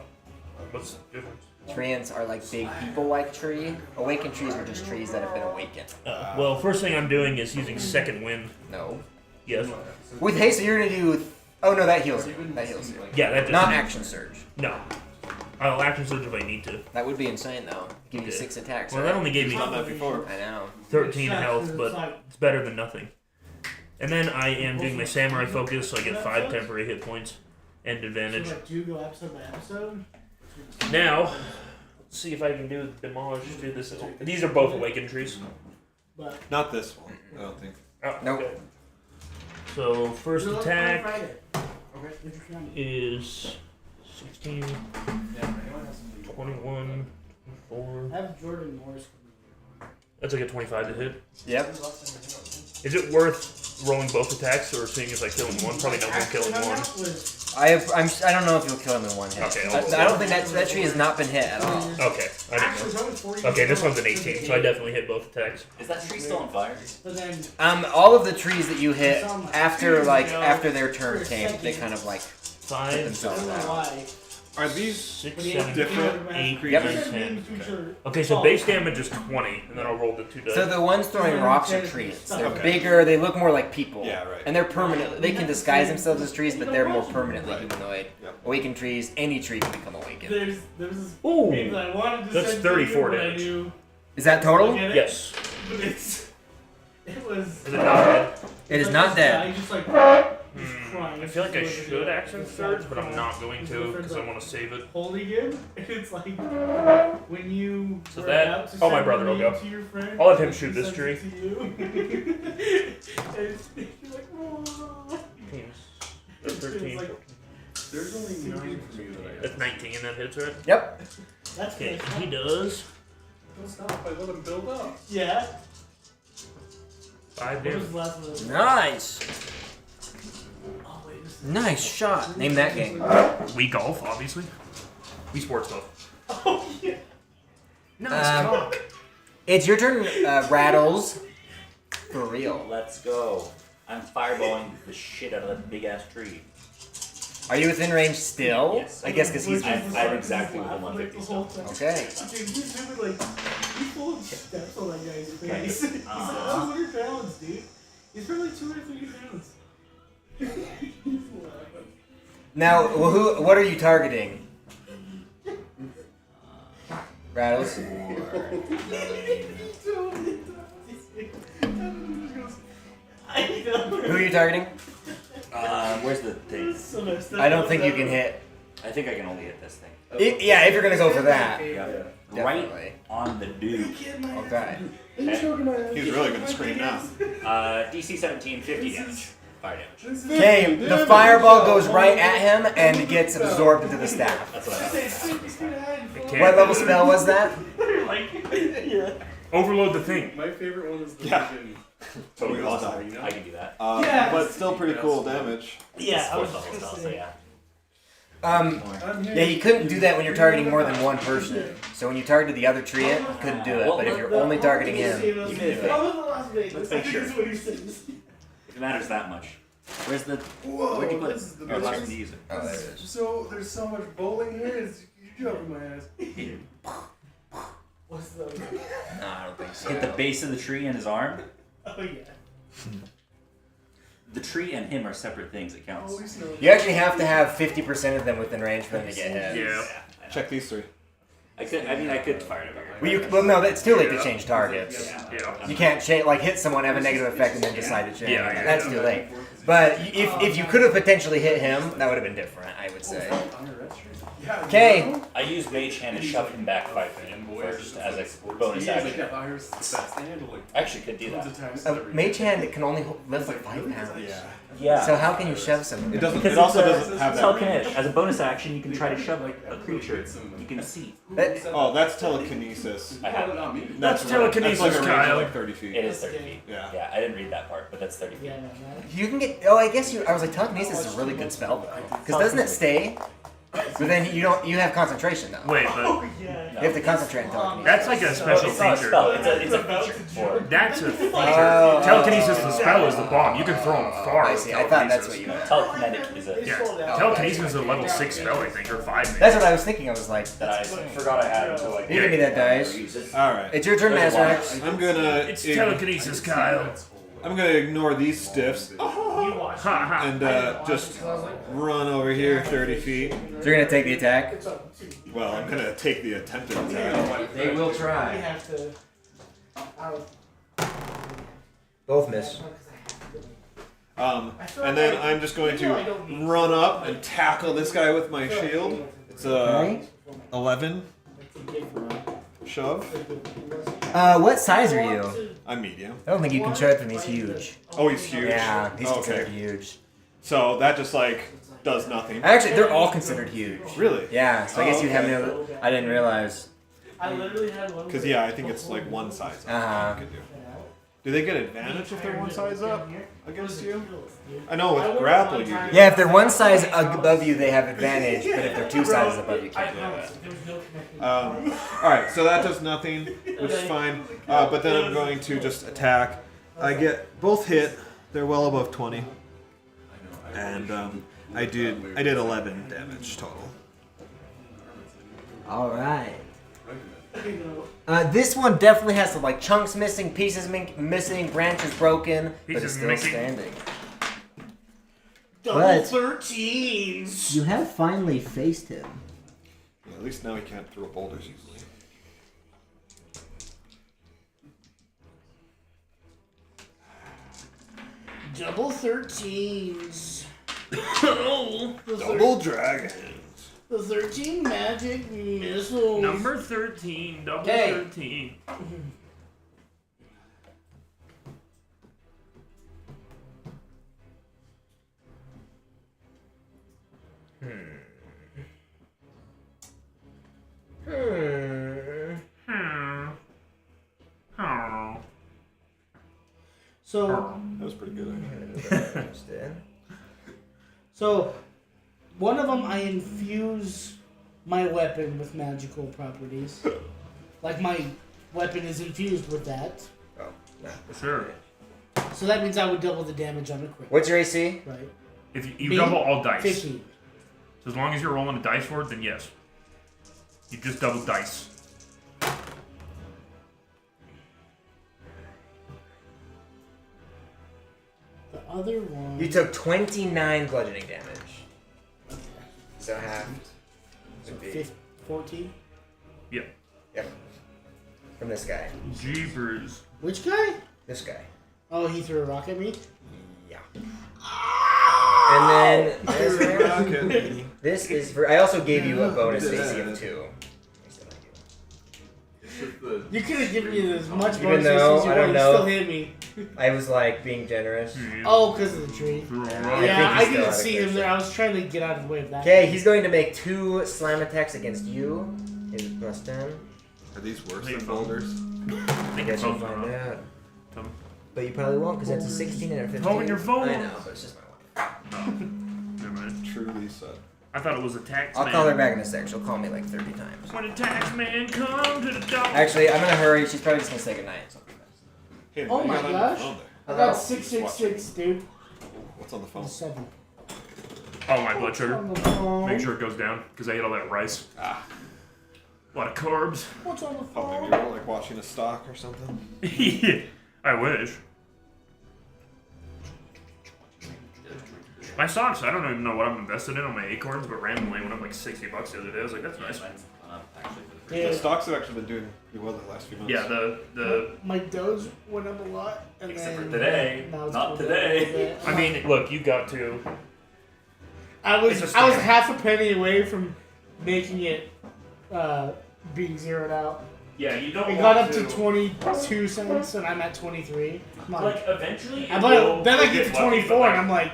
What's the difference? Treants are like big people-like tree. Awakened trees are just trees that have been awakened. Well, first thing I'm doing is using second wind. No. Yes. With haste, you're gonna do. Oh no, that heals you. That heals you. Yeah, that just. Not action surge. No. I'll action surge if I need to. That would be insane though. Give you Okay. 6 attacks. Well, right? that only gave me Done that before. I know. 13 health, but it's better than nothing. And then I am doing my samurai focus, so I get 5 temporary hit points and So, advantage. like, do you go episode by episode? Now, let's see if I can do demolish. Do this. These are both awakened trees. But Not this one. I don't think. Oh, Nope. okay. So first We'll attack clarify it. Okay. is 16, 21, 4. Have Jordan Morris come That's like a 25 to hit. Yep. Is it worth rolling both attacks or seeing if I kill him one? Probably no one killing one. I don't know if you'll kill him in 1 hit. Okay, I don't think that tree has not been hit at all. Okay, I didn't know. Okay, this one's an 18, so I definitely hit both attacks. Is that tree still on fire? But then All of the trees that you hit after their turn came, they kind of like put 5, I themselves don't know out. why. Are these 6, Yeah, 7, different 8, Yep. 9, 10. Okay, so base damage is 20, and then I'll roll the 2 dice. So the ones throwing rocks are trees. They're Okay. bigger. They look more like people. Yeah, right. And they're permanent. They can disguise themselves as trees, but they're more permanently humanoid. Yep. Awakened trees, any tree can become awakened. There's this Ooh, thing that I wanted to that's send 34 to you, but I damage. knew- Is that total? Get it? yes. But it was. Is it not dead? It is like not this dead. guy just like crying. I feel like I should action surge, but I'm not going to because I want to save it. Holding him, and it's like when you. So were that- about to oh, my send brother the will name go. To your friend, I'll let him he shoot this sends tree. it to you. And you're like, "Aw." That's 13. like- 14. There's only 9 for me that I That's 19, that hits, right? Yep. That's Okay, good. he does Don't stop. I let him build up. Yeah. 5 What damage. was the last one? Nice. Oh, wait, this is- Nice shot. Name that game. We golf, obviously. We sports golf. Oh yeah. Nice. It's your turn, Rattles. For real. Let's go. I'm fireballing the shit out of that big ass tree. Are you within range still? Yes. I guess because he's. I'm exactly within 150 still. Okay. Dude, he's doing like he pulled steps on that guy's face. Okay. He's like 100 pounds, dude. He's probably like 250 pounds. He's laughing. Now, what are you targeting? Rattles? I know. Who are you targeting? Where's the thing? So messed up. I don't think you can hit. I think I can only hit this thing. Yeah, if you're gonna go for that. Yeah. Definitely. Right on the dude. Okay. He's really gonna scream now. DC 17, 50 damage. Fire damage. Okay, the fireball goes right at him and gets absorbed into the staff. That's what I thought. What level spell was that? Overload the thing. My favorite one is the Yeah. vision. Totally Goes awesome. down, you know? I can do that. But still pretty cool damage. Yeah, I was level spell, so yeah. Yeah, you couldn't do that when you're targeting more than one person. So when you targeted the other treant, you couldn't do it. But if you're only targeting him, You did it. Let's make sure. If If it matters that much. Where's the... Whoa, Where'd you put it? this is the Oh, it's best. to use it. oh, there it is. So there's so much bowling here. You're jumping my ass. What's the? No, I don't think so. Hit the base of the tree and his arm. Oh yeah. The tree and him are separate things. It counts. Holy snow. You actually have to have 50% of them within range for them to get hit. Yeah. I know. Check these three. I could fire it over. Well, no, it's too late to change targets. Yeah. You can't like hit someone, have a negative effect, and then decide to change. Yeah. That's too late. But if you could have potentially hit him, that would have been different, I would say. Yeah, Okay. you know? I used Mage Hand to shove him back 5 feet first as a bonus action. I actually could do that. Mage Hand can only lift like 5 pounds. Yeah. Yeah. So how can you shove someone? It doesn't. Because It also it's doesn't have that. telekinetic. As a bonus action, you can try to shove a creature you can see. Oh, that's telekinesis. I have it. That's telekinesis, That's like a range of Kyle. like 30 feet. It is 30 feet. Yeah. Yeah, I didn't read that part, but that's 30 feet. Yeah. You can get. Oh, I guess you. I was like, telekinesis is a really good spell though, because doesn't it stay? But then you don't. You have concentration though. Wait, but You have to concentrate on telekinesis. that's like a special It's not a feature. spell. It's a feature. For That's a feature. Oh. Telekinesis, the spell, is the bomb. You can throw them far. I with see. I thought that's what telekinesis. you meant. telekinetic is a Yeah, telekinesis is a level 6 spell, I think, or 5 maybe. That's what I was thinking. I was like, that I forgot I had until like. you give me that dice. All right. It's your turn, There's a Master. lot. I'm gonna. It's telekinesis, Kyle. I'm gonna ignore these stiffs Ha ha. and just run over here 30 feet. So you're gonna take the attack. Well, I'm gonna take the attempted attack. They will We try. have to. Both miss. And then I'm just going to run up and tackle this guy with my shield. It's a 11 shove. What size are you? I'm medium. I don't think you can charge him. He's huge. Oh, he's huge. Yeah, he's Oh, considered okay. huge. So that just like does nothing. Actually, they're all considered huge. Really? Yeah, so I guess Oh, you'd have okay. no. I didn't realize. I literally had one. Because yeah, I think it's like one size. Uh-huh. You could do. Do they get advantage if they're one size up against you? I know with grapple you do. Yeah, if they're one size above you, they have advantage, but if they're two sizes above you, can't do that. Alright, so that does nothing, which is fine. But then I'm going to just attack. I get both hit. They're well above 20. And I did 11 damage total. All right. This one definitely has some like chunks missing, pieces missing, branches broken, but it's Pieces still missing. standing. Double But- 13s. You have finally faced him. Yeah, at least now he can't throw boulders easily. Double 13s. Double dragons. The 13 magic missiles. Number 13, double Okay. 13. Oh. So, That was pretty good. so one of them I infuse my weapon with magical properties. Like my weapon is infused with that. Sure. So that means I would double the damage on a crit. What's your AC? Right. If you Me? double all dice. 15. So as long as you're rolling a dice for it, then yes. You just double dice. The other one. You took 29 bludgeoning damage. So half would be 14. Yep. from this guy. Jeepers. Which guy? This guy. Oh, he threw a rock at me? Yeah. And then Rocket. this is for. I also gave you a bonus AC of 2. It's just the. You could have given me as much Even bonus though, as you I don't want. You know. still hit me. I was like being generous. Oh, because of the tree. I Yeah, think I he still didn't had a see good him there. shot. I was trying to get out of the way of that. Okay, he's going to make 2 slam attacks against you. Is plus 10. Are these worse Hey, than phone. boulders? I guess you'll find out. Tom. But you probably won't because that's a 16 and a 15. Phone your phone. I know, but it's just my wife. Never mind. Truly said. I thought it was a tax I'll man. call her back in a sec. She'll call me like 30 times. When a tax man come to the door. Actually, I'm gonna hurry. She's probably just gonna say goodnight. So. Hey, Oh what do you my got on your gosh. phone there? I got 666, dude. What's on the phone? 7. Oh, my blood sugar. On the phone. Make sure it goes down because I ate all that rice. Ah, A lot of carbs. What's on the oh, phone? maybe you're like watching a stock or something. I wish. My stocks, I don't even know what I'm invested in on my acorns, but randomly when I'm like $60 the other day, I was like, that's nice. Mine's gone up, actually, for the The Yeah. stocks have actually been doing pretty well the last few months. Yeah, the My Doge went up a lot. And Except then for today. now it's Not pulled back a today. little bit. I mean, look, you got to. I was It's a I was scam. half a penny away from making it being zeroed out. Yeah, you don't It got up to 22 cents, and I'm at 23. I'm like, Like, eventually. I it bought will it, then I get to lucky, 24, but, and I'm like,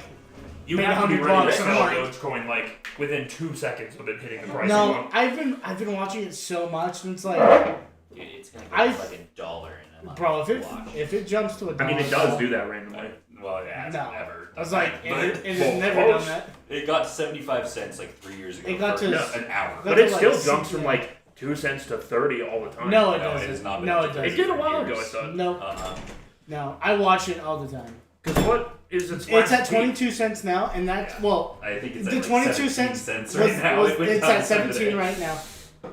you made have to be 100 ready to bucks, I'm sell like- Dogecoin like within 2 seconds of it hitting the price. you no, want. I've been watching it so much, and it's like, Dude, it's gonna go I- up like $1 in a month. bro, Watch. if it jumps to a I dollar, mean, it does do that randomly. Well, yeah, it's No. never. I was like, But it has never close. done that. it got 75 cents like 3 years ago. It got for to- Yeah. an hour. Got But to it like still 60, jumps from yeah. like 2 cents to 30 all the time. No, it No, it doesn't. has not been No, it up to It doesn't. did a while ago, I years. thought. No, no, I watch it all the time. Because what is its It's last at peak? 22 cents now, and that's Yeah. well. I think it's The at like 22 17 cents right was, now. was It went it's down at 17 today. right now.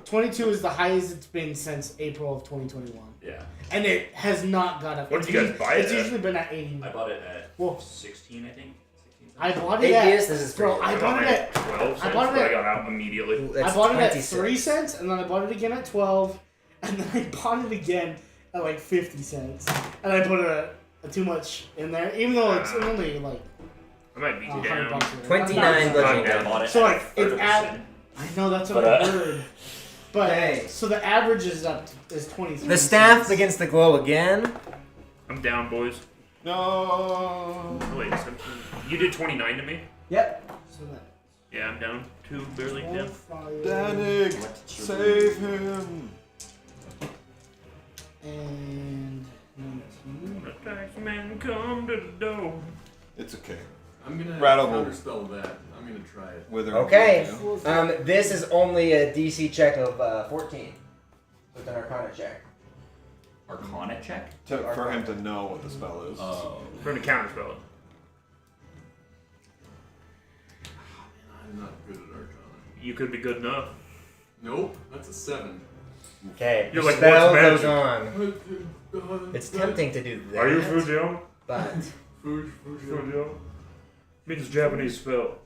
22 is the highest it's been since April of 2021, Yeah, and it has not gone up. What It's did you guys usually- buy it It's at? usually been at 80. I bought it at Well, 16, I think. 16 I cents. bought it at Atheist, this is bro. for I you. bought it at 12 cents, I bought it but I at- got out immediately. That's I bought it at 26. 3 cents, and then I bought it again at 12, and then I bought it again at like 50 cents, and I put too much in there, even though it's only like I might be 100 down. bucks. 29 I'm not- bludgeoning I I bought damage. it So, at like, it's 30%. I know that's what But, I heard. But Hey. so the average is 23. The staff cents. begins to glow again. I'm down, boys. No. Oh, wait, 17. You did 29 to me? Yep. So that Yeah, I'm down. 2, barely down. 12, Danik, save him. and 19. When a tax man come to the door. It's okay. I'm gonna Rattle. counterspell that. I'm gonna try it. Wither. Okay. Yeah. This is only a DC check of 14. So it's an Arcana check. Arcana check? For him to know what the spell is. Oh. We're going to counterspell it. I'm not good at Arcana. You could be good enough. Nope, that's a 7. Okay. You're the like, spell what's goes on. It's tempting to do that. Are you Fujiyo? But Fujiyo? Means Japanese spell.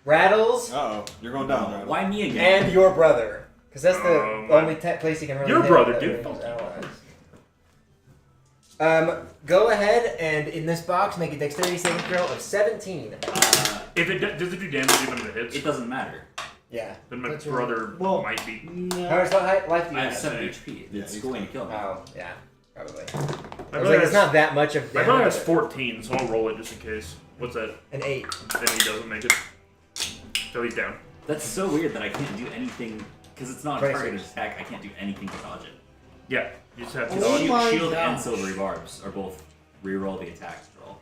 Rattles Uh oh, you're going down. Rattle. Why me again? and your brother. Because that's the Oh, only place you can really Your hit brother, without dude. hitting his allies. Go ahead and in this box make a dexterity saving throw of 17. If it does it do damage even if it hits? It doesn't matter. Yeah. Then my That's right. brother Well, might be. How No. much life do you I have have? 7 HP. Yeah, It's he's going to kill me. Oh, yeah. Probably. My I was brother like, it's has, not that much of my damage. brother has but 14, so I'll roll it just in case. What's that? An 8. Then he doesn't make it. So he's down. That's so weird that I can't do anything because it's not a 26. targeted attack. I can't do anything to dodge it. Yeah, you just have to Oh dodge. my Shield and gosh. silvery barbs are both reroll the attacks roll.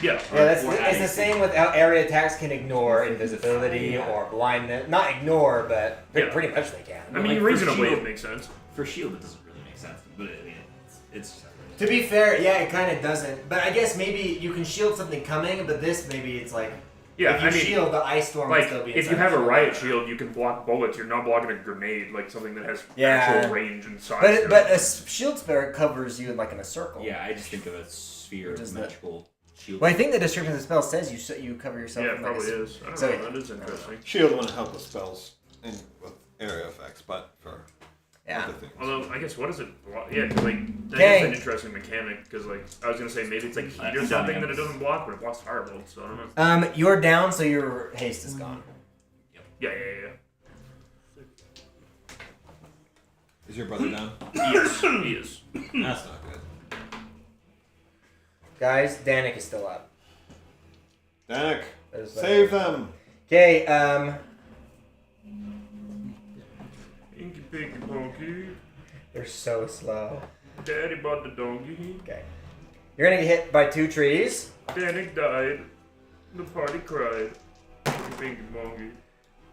Yeah. Yeah, that's Or it's adding the same with how area attacks can ignore invisibility or blindness. Not ignore, but Yeah. pretty much they can. I mean, Like, for reasonably shield- it makes sense. For shield, it doesn't really make sense, but I mean, it's To be fair, yeah, it kind of doesn't. But I guess maybe you can shield something coming, but this maybe it's like Yeah, if you I mean, shield the ice storm, will like still be if inside you have a the riot shield, you can block bullets. You're not blocking a grenade, like something that has Yeah. actual range and size. to it. But a shield spell covers you like in a circle. yeah. I just think of a sphere Which of is the- magical shield. Well, I think the description of the spell says you cover yourself. yeah, it in like probably a, is. I don't so, know. yeah. That is interesting. Shield wouldn't help with spells and with area effects, but for Yeah. Other things. Although I guess what is it? Yeah, 'cause, like that Okay. is an interesting mechanic. Because like I was gonna say maybe it's like heat or I'm something done, that it yeah. doesn't block, but it blocks firebolt. So I don't know. You're down, so your haste is gone. Yeah. Is your brother down? He is. That's not good. Guys, Danik is still up. Danik, There's save them. Okay, Inky pinky ponky. they're so slow. Daddy bought the donkey. Okay. You're gonna get hit by 2 trees. Danik died. The party cried. Inky pinky ponky.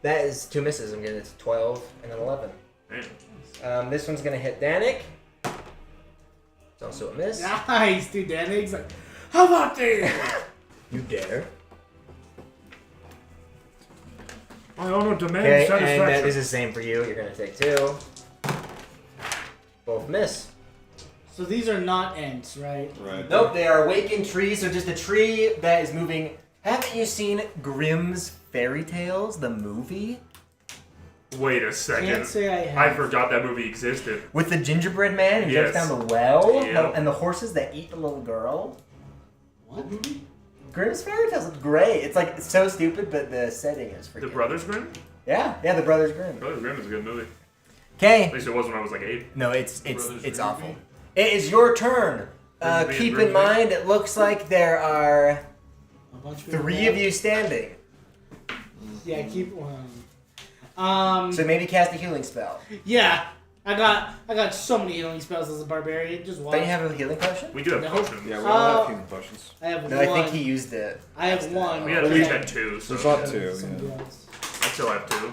That is 2 misses. I'm getting it to 12 and an 11. Damn. This one's gonna hit Danik. It's also a miss. Nice, dude. Danik's like, how about this? You dare. I honor demand Okay, and satisfaction. this is the same for you. You're gonna take 2. Both miss. So these are not ents, right? Right. Nope, they are awakened trees, so just a tree that is moving. Haven't you seen Grimm's Fairy Tales, the movie? Wait a second. Can't say I have. I forgot that movie existed. With the gingerbread man who jumps Yes. down the well? Yeah. And the horses that eat the little girl? What movie? Grimm's Fairy Tales is great. It's like, it's so stupid, but the setting is freaking... The Brothers Grimm? Yeah, the Brothers Grimm. Brothers Grimm is a good movie. Okay. At least it was when I was like 8. No, it's Brothers awful. Grimm? It is your turn. Grimsby Keep and in mind, it looks like there are A bunch of people 3 dead? of you standing. Yeah, keep one. So maybe cast a healing spell. Yeah, I got so many healing spells as a barbarian. Just watch. Don't you have a healing potion? We do have No. potions. Yeah, we Oh. don't have healing potions. I have No, one. I think he used it. I have one. We at least had 2, so There's not 2. Somebody Yeah. else. I still have 2.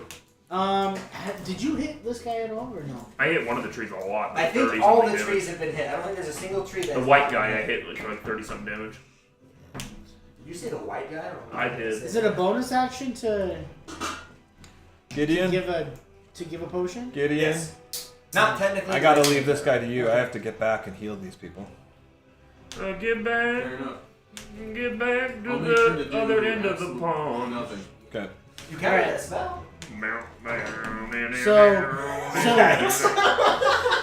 Did you hit this guy at all or no? I hit one of the trees a lot. I like think 30 all something the trees damage. have been hit. I don't think there's a single tree that. The white guy I hit like 30 something damage. Did you say the white guy? I did. Is it a bonus action to Gideon? give a potion? Gideon? Yes. Not technically. I gotta leave this guy to you. I have to get back and heal these people. Get back. Fair enough. Get back to I'll make sure to the do other end of the absolute pond. Nothing. Okay. You carry that spell.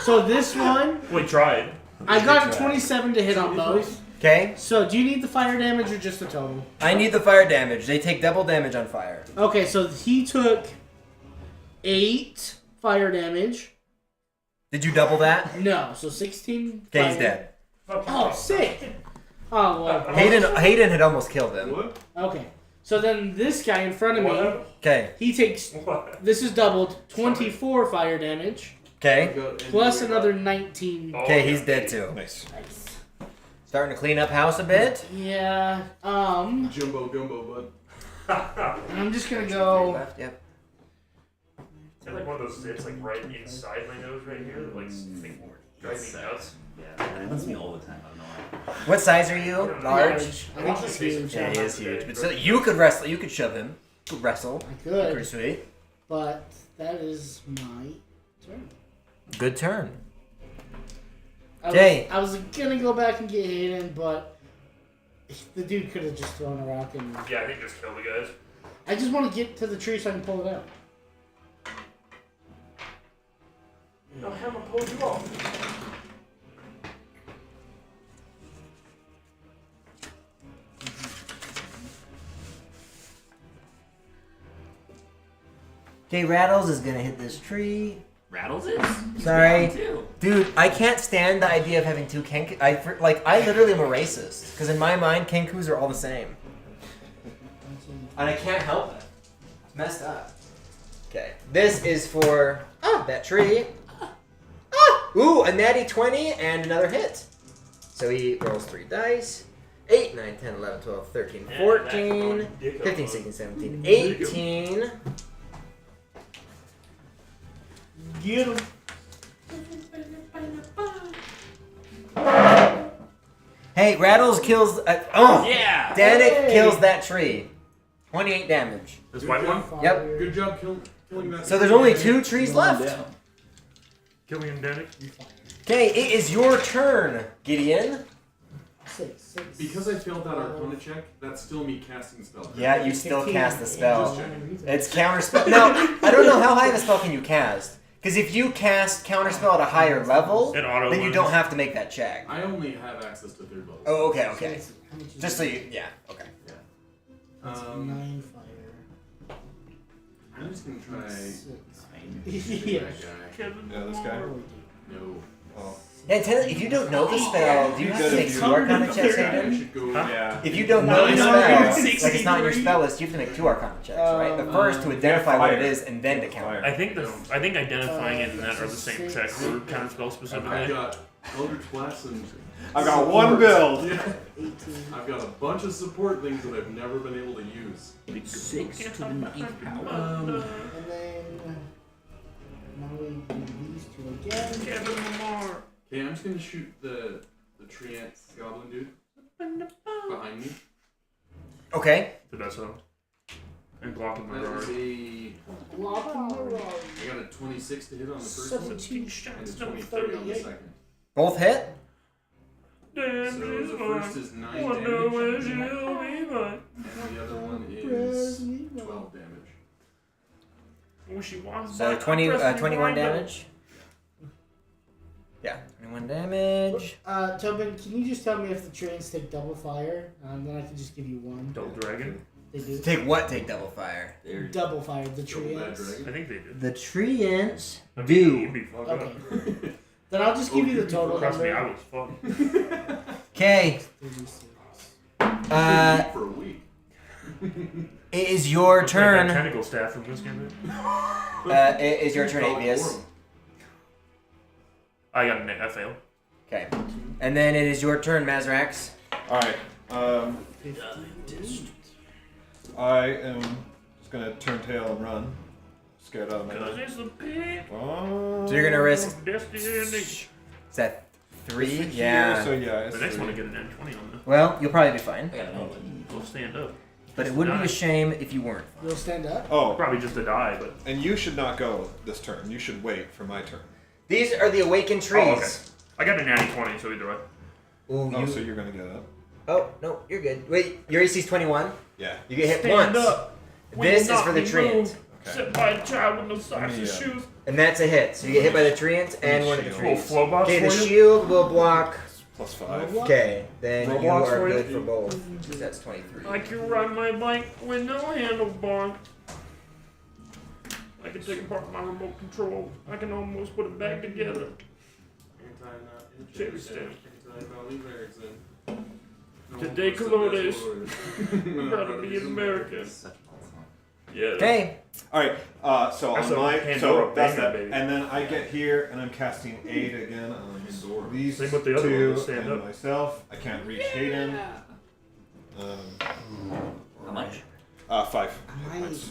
So this one, We tried. I got a 27 to hit on both. Okay. So do you need the fire damage or just the total? I need the fire damage. They take double damage on fire. Okay, so he took 8 fire damage. Did you double that? No, so 16. Okay, he's fire. dead. Oh, sick. Oh well. Hayden had almost killed him. What? Okay, so then this guy in front of me, Okay. he takes. This is doubled 24 fire damage Okay. plus another 19. Okay, he's dead too. Nice. Nice. Starting to clean up house a bit. Yeah. Jumbo gumbo, I'm just gonna go. Left. Yep. It's like one of those zits like right inside my nose right here that like drives me nuts. Yeah, that happens to me all the time. I don't know why. What size are you? Large. I think he's huge. Yeah, he is huge. But still, you could wrestle. You could shove him. You could wrestle. I Pretty could, sweet. but that is my turn. Good turn. I was- Okay. I was gonna go back and get Hayden, but the dude could have just thrown a rock and. Yeah, I think just kill the guys. I just want to get to the tree so I can pull it out. No hammer pulled you off. Okay, Rattles is gonna hit this tree. Rattles is? He's Sorry. down, too. Dude, I can't stand the idea of having 2 Kenku. I literally am a racist. Because in my mind, Kenkus are all the same. And I can't help it. It's messed up. Okay. This is for that tree. Ooh, a natty 20 and another hit. So he rolls 3 dice. 8, 9, 10, 11, 12, 13, 14, 15, 16, 17, 18. Get him. Hey, Rattles kills. Yeah! Danik kills that tree. 28 damage. This white one? Yep. Good job killing that. So there's only 2 trees left. Killing him, Danik. Okay, it is your turn, Gideon. 6. Because I failed that Arcana check, that's still me casting the spell. Yeah, you still 15. cast the spell. Just checking. It's counter spell. Now, I don't know how high of a spell can you cast. Because if you cast Counterspell at a higher level, It auto then you wins. don't have to make that check. I only have access to 3rd level. Oh, okay, So okay. it's- how much is Just so you, yeah, okay. That's 9 fire. I'm just gonna try 6. shooting Yeah. that guy. Kevin Yeah, this guy. Moore. No. Oh. Yeah, if you don't know the spell, do you have to make 2 Arcana checks, I Hayden? should go. Yeah. If you don't know the spell, 963. like it's not in your spell list, you have to make 2 Arcana checks, right? The first to identify what it is, and then to counter. I think identifying it and that are the same check for counterspell I've specifically. got Eldritch Blast and. I've got one build. Yeah. 18. I've got a bunch of support things that I've never been able to use. 6 to the 9th power. And then now we do these 2 again. Kevin Moore. Okay, I'm just gonna shoot the Treant Goblin dude behind me. Okay. The best one. And blocking my That is guard. a. I got a 26 to hit on the first one 17 and a shots. 23 on the second. Both hit? So the first is 9 damage, and the other one is 12 damage. So 21 damage? Yeah, 21 damage. Tobin, can you just tell me if the trains take double fire? Then I can just give you 1. Double dragon? They do. Take what? Take double fire. They're Double fire, the Double bad treants. dragon. I think they did. The treants You'd do. be fucked Okay. up. Then I'll just give you the total Trust me, I number. was fucked. Okay, 36. For a week. it is your Looks like turn. that tentacle staff from this game. It is your turn, Call it Avius. Goram. I got a I failed. Okay. And then it is your turn, Mazrax. Alright. I am just gonna turn tail and run. Scared out of my Cause life. it's a pig. Oh. So you're gonna risk. Destiny. Is that 3? So Yeah. yeah, it's The next one to 3. get an N20 on Well, you'll probably be fine. I got another one. We'll stand up. But it would be a shame if you weren't. You'll stand up? Oh, Probably just to die, but. and you should not go this turn. You should wait for my turn. These are the awakened trees. Oh, okay. I got a natty 20, so either way. Ooh, Oh, you. so you're gonna get up? Oh, no, you're good. Wait, your AC's 21? Yeah. You get hit Stand once. up. This is for the treant. Okay. Sit by a child with no socks and Yeah. shoes. And that's a hit. So you get hit by the treant and one of the Shield. Little trees. flow box Okay, for the you. shield will block. Plus 5. Okay, then you Roblox are for you? good for both. 'Cause that's 23. I can ride my bike with no handlebar. I can take apart my remote control. I can almost put it back together. Cherry stem. Today, Colores. Proud to be an American. Such a song. Yeah. Okay. Alright, so That's on a my. Pandora So that's banger, that. baby. And then I get here and I'm casting Aid again on these Same with the other two one, stand and up. myself. I can't reach Hayden. How much? 5. Nice.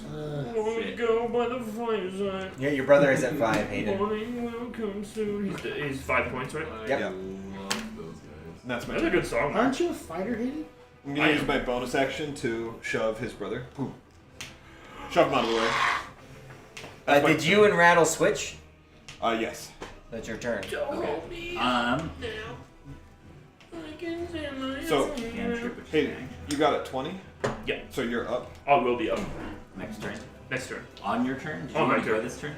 Wanna go by the fireside. Yeah, your brother is at 5, Hayden. Morning will come soon. He's 5 points, right? I Yep. love those guys. And that's my That's a good song. Aren't you a fighter, Hayden? I'm gonna use my bonus action to shove his brother. Ooh. Shove him out of the way. Did you and Rattle switch? Yes. That's your turn. So, Cantrip, which is hey, nice. you got a 20? Yeah. So you're up? I will be up. Next turn. Next turn. On your turn? Did On you my want to go turn. this turn?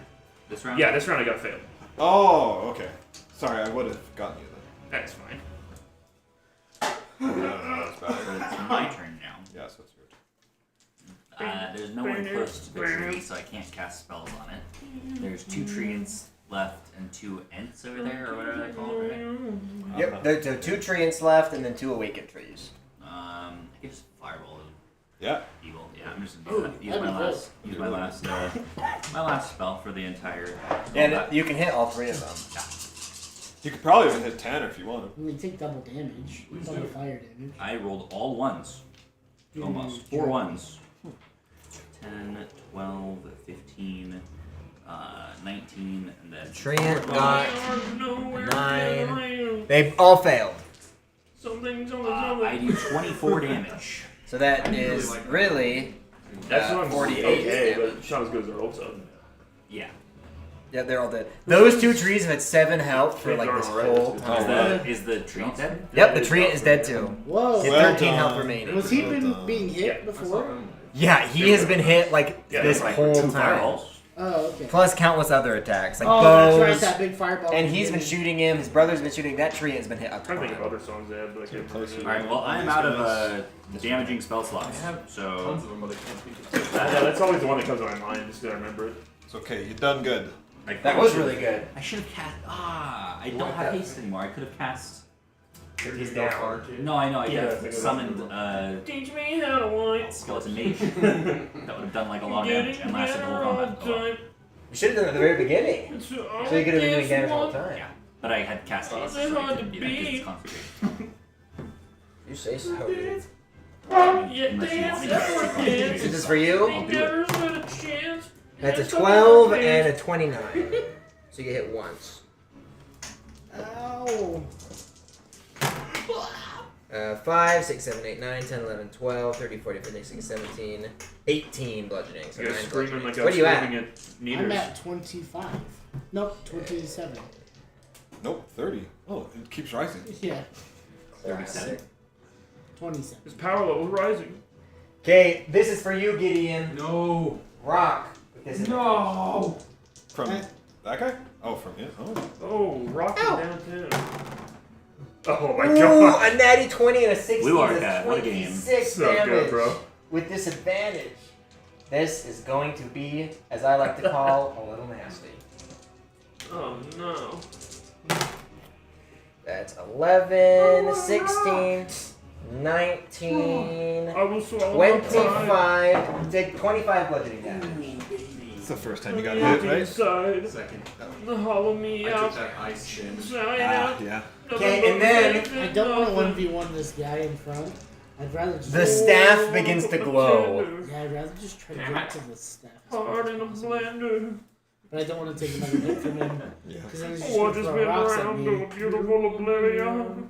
This round? Yeah, this round I got failed. Oh, okay. Sorry, I would have gotten you That's fine. then. That's So bad. it's my turn now. Yeah, so it's your turn. There's no one close to the tree, so I can't cast spells on it. There's 2 treants left and 2 ents over there, or whatever they're called, right? Yep, there are 2 treants left and then 2 awakened trees. I can just fireball Yeah. evil. Yeah, I'm just gonna do that. Use my last my last spell for the entire. And you can hit all 3 of them. You could probably even hit 10 if you wanted. I mean, take double damage. Double fire damage. I rolled all ones. Almost. 4 ones. 10, 12, 15, 19, and then. Treant 4 got 9. They all failed. Something's on the I do 24 damage. So that is really. That song's 48 okay, damage. but it's not as good as our old stuff. Yeah. Yeah, they're all dead. Those 2 trees have had 7 health for like this Alright, whole that's Is time. the tree dead? Yep, the treant is dead too. Whoa. He had Well 13 health done. remaining. Was he Well been done. being hit before? Yeah, he has been hit like Yeah, this like whole 2 time. fireballs. Oh, okay. Plus countless other attacks like Oh, bows. that's right, that big fireball. And he's been shooting him. His brother's been shooting that tree and has been hit a I'm trying to think of ton. other songs they have, but I can't remember. All right. Well, I'm out of damaging spell slots. So Tons of them, but I can't speak to Yeah, that's always the one that comes to my mind, just because I remember it. It's okay. You've done good. That was really good. I should have cast. I don't have haste anymore. I could have cast. He's down. No, I know. I could Yeah, I have think summoned Teach me how to white. skeleton mage. That would have done like a lot of damage and lasted the whole combat. Oh, You should have done it at the very beginning. So you could have been doing damage all the time. yeah, but I had cast haste, so I couldn't do that because it's concentration. You say so, dude. Unless you want me to This is for you. I'll do it. That's a 12 and a 29. So you get hit once. Ow. 5, 6, 7, 8, 9, 10, 11, 12, 13, 14, 15, 16, 17, 18 bludgeoning. So You're 9 screaming bludgeoning. like I What was are you at? screaming at I'm Neaters. at 25. Nope, 27. Nope, 30. Oh, it keeps rising. Yeah, 37. 27. His power level's rising. Okay, this is for you, Gideon. No. Rock. With this No. From that guy? Oh, from him? Oh. Oh, rocking Ow. downtown. Oh my Ooh, god. a natty 20 and a 60 Blue is Arcad, what a game. 26 So damage good, bro. with disadvantage. This is going to be, as I like to call, a little nasty. Oh no. That's 11, 16, 19, I will swallow my pride. 25. Take 25 bludgeoning damage. It's the first time you got hit, right? Inside. Second. Hollow me I took out. that ice damage. Ah, yeah. Okay, and then I don't want to 1v1 this guy in front. I'd rather just. the staff begins to glow. Yeah, I'd rather just try to get to the staff. Hard in a blender. But I don't want to take another hit from him. Yeah. Because then he's just Oh, I going to just throw been rocks at around to a me. beautiful oblivion.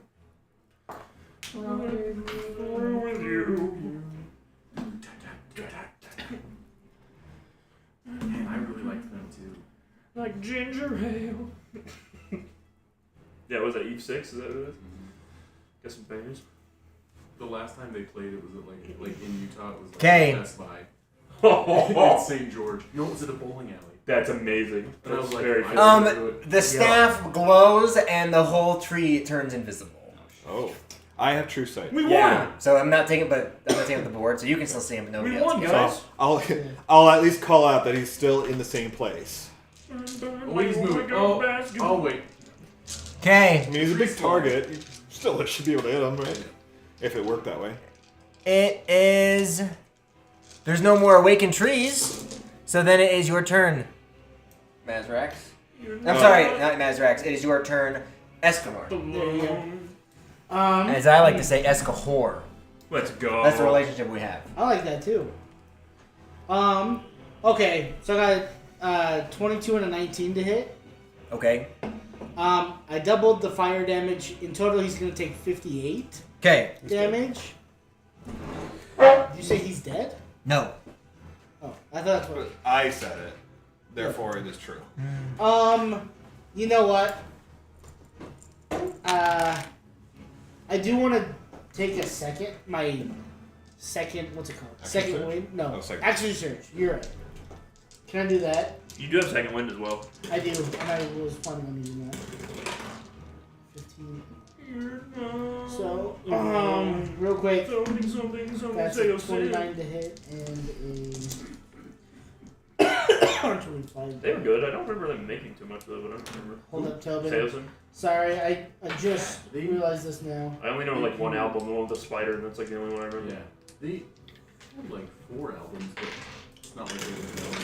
Through with you. Man, I really liked them too. Like ginger ale. Yeah, was that Eve 6? Is that what it is? Got some bangers. The last time they played, it was at like in Utah. It was like 'Kay. Best Buy. In St. George. No, it was at a bowling alley. That's amazing. And I was That's like, very I- funny. The staff glows and the whole tree turns invisible. Oh. I have true sight. We Yeah. won! So I'm not taking the board, so you can still see him, but nobody We else won, can. guys! I'll at least call out that he's still in the same place. Oh, wait, he's moving. Oh, wait. Okay. I mean, he's a big target. You still should be able to hit him, right? If it worked that way. It is. There's no more awakened trees, so then it is your turn, Mazrax. I'm sorry, not Mazrax. It is your turn, Escanor. There you go. As I like to say, Escahor. Let's go. That's the relationship we have. I like that too. Okay, so I got 22 and a 19 to hit. Okay. I doubled the fire damage. In total, he's gonna take 58 Okay. damage. Did you say he's dead? No. Oh, I thought that's what. I said it. Therefore, it is true. You know what? I do want to take a second. My second, what's it called? Action Second surge? wind? No. Oh, second. Action surge. You're right. Can I do that? You do have second wind as well. I do, and I was planning on using that. 15. So, real quick, Something, that's say, a oh, say. 29 to hit and a 25. They were good. I don't remember them making too much though, but I don't remember. Hold up, Tobin. Salesman. Sorry, I just realized this now. I only know like one album, the one with the spider, and that's like the only one I remember. Yeah. They had like 4 albums, but it's not like they were known.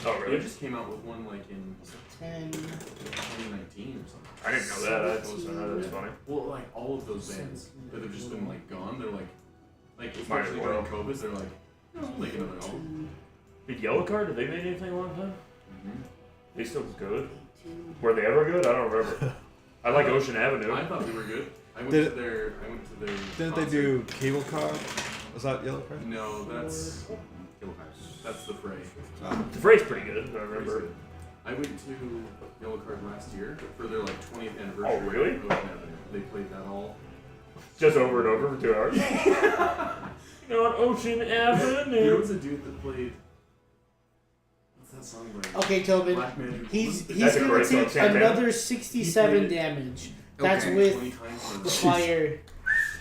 Oh, They really? just came out with one like in 10. 2019 or something. I didn't know that. I was that's funny. Well, like all of those bands that have just been like gone, they're like Might especially as during well. COVID, they're like, I'll make another album. Did Yellow Card, did they make anything a long time? Mm-hmm. They still good? Were they ever good? I don't remember. I like Ocean Avenue. I thought they were good. I went Did- to their Didn't they concert. do Cable Car? Was that Yellow Card? No, that's the Fray. The Fray's pretty good, I remember. I went to Yellow Card last year for their like 20th anniversary. Oh, really? of Ocean Avenue. They played that all. Just over and over for 2 hours. On Ocean There Avenue. was a dude that played. What's that that song by Okay, Tobin. Black Magic? He's That's a gonna great song, take Santana. another 67 damage. That's Okay. with 20 times for the fire.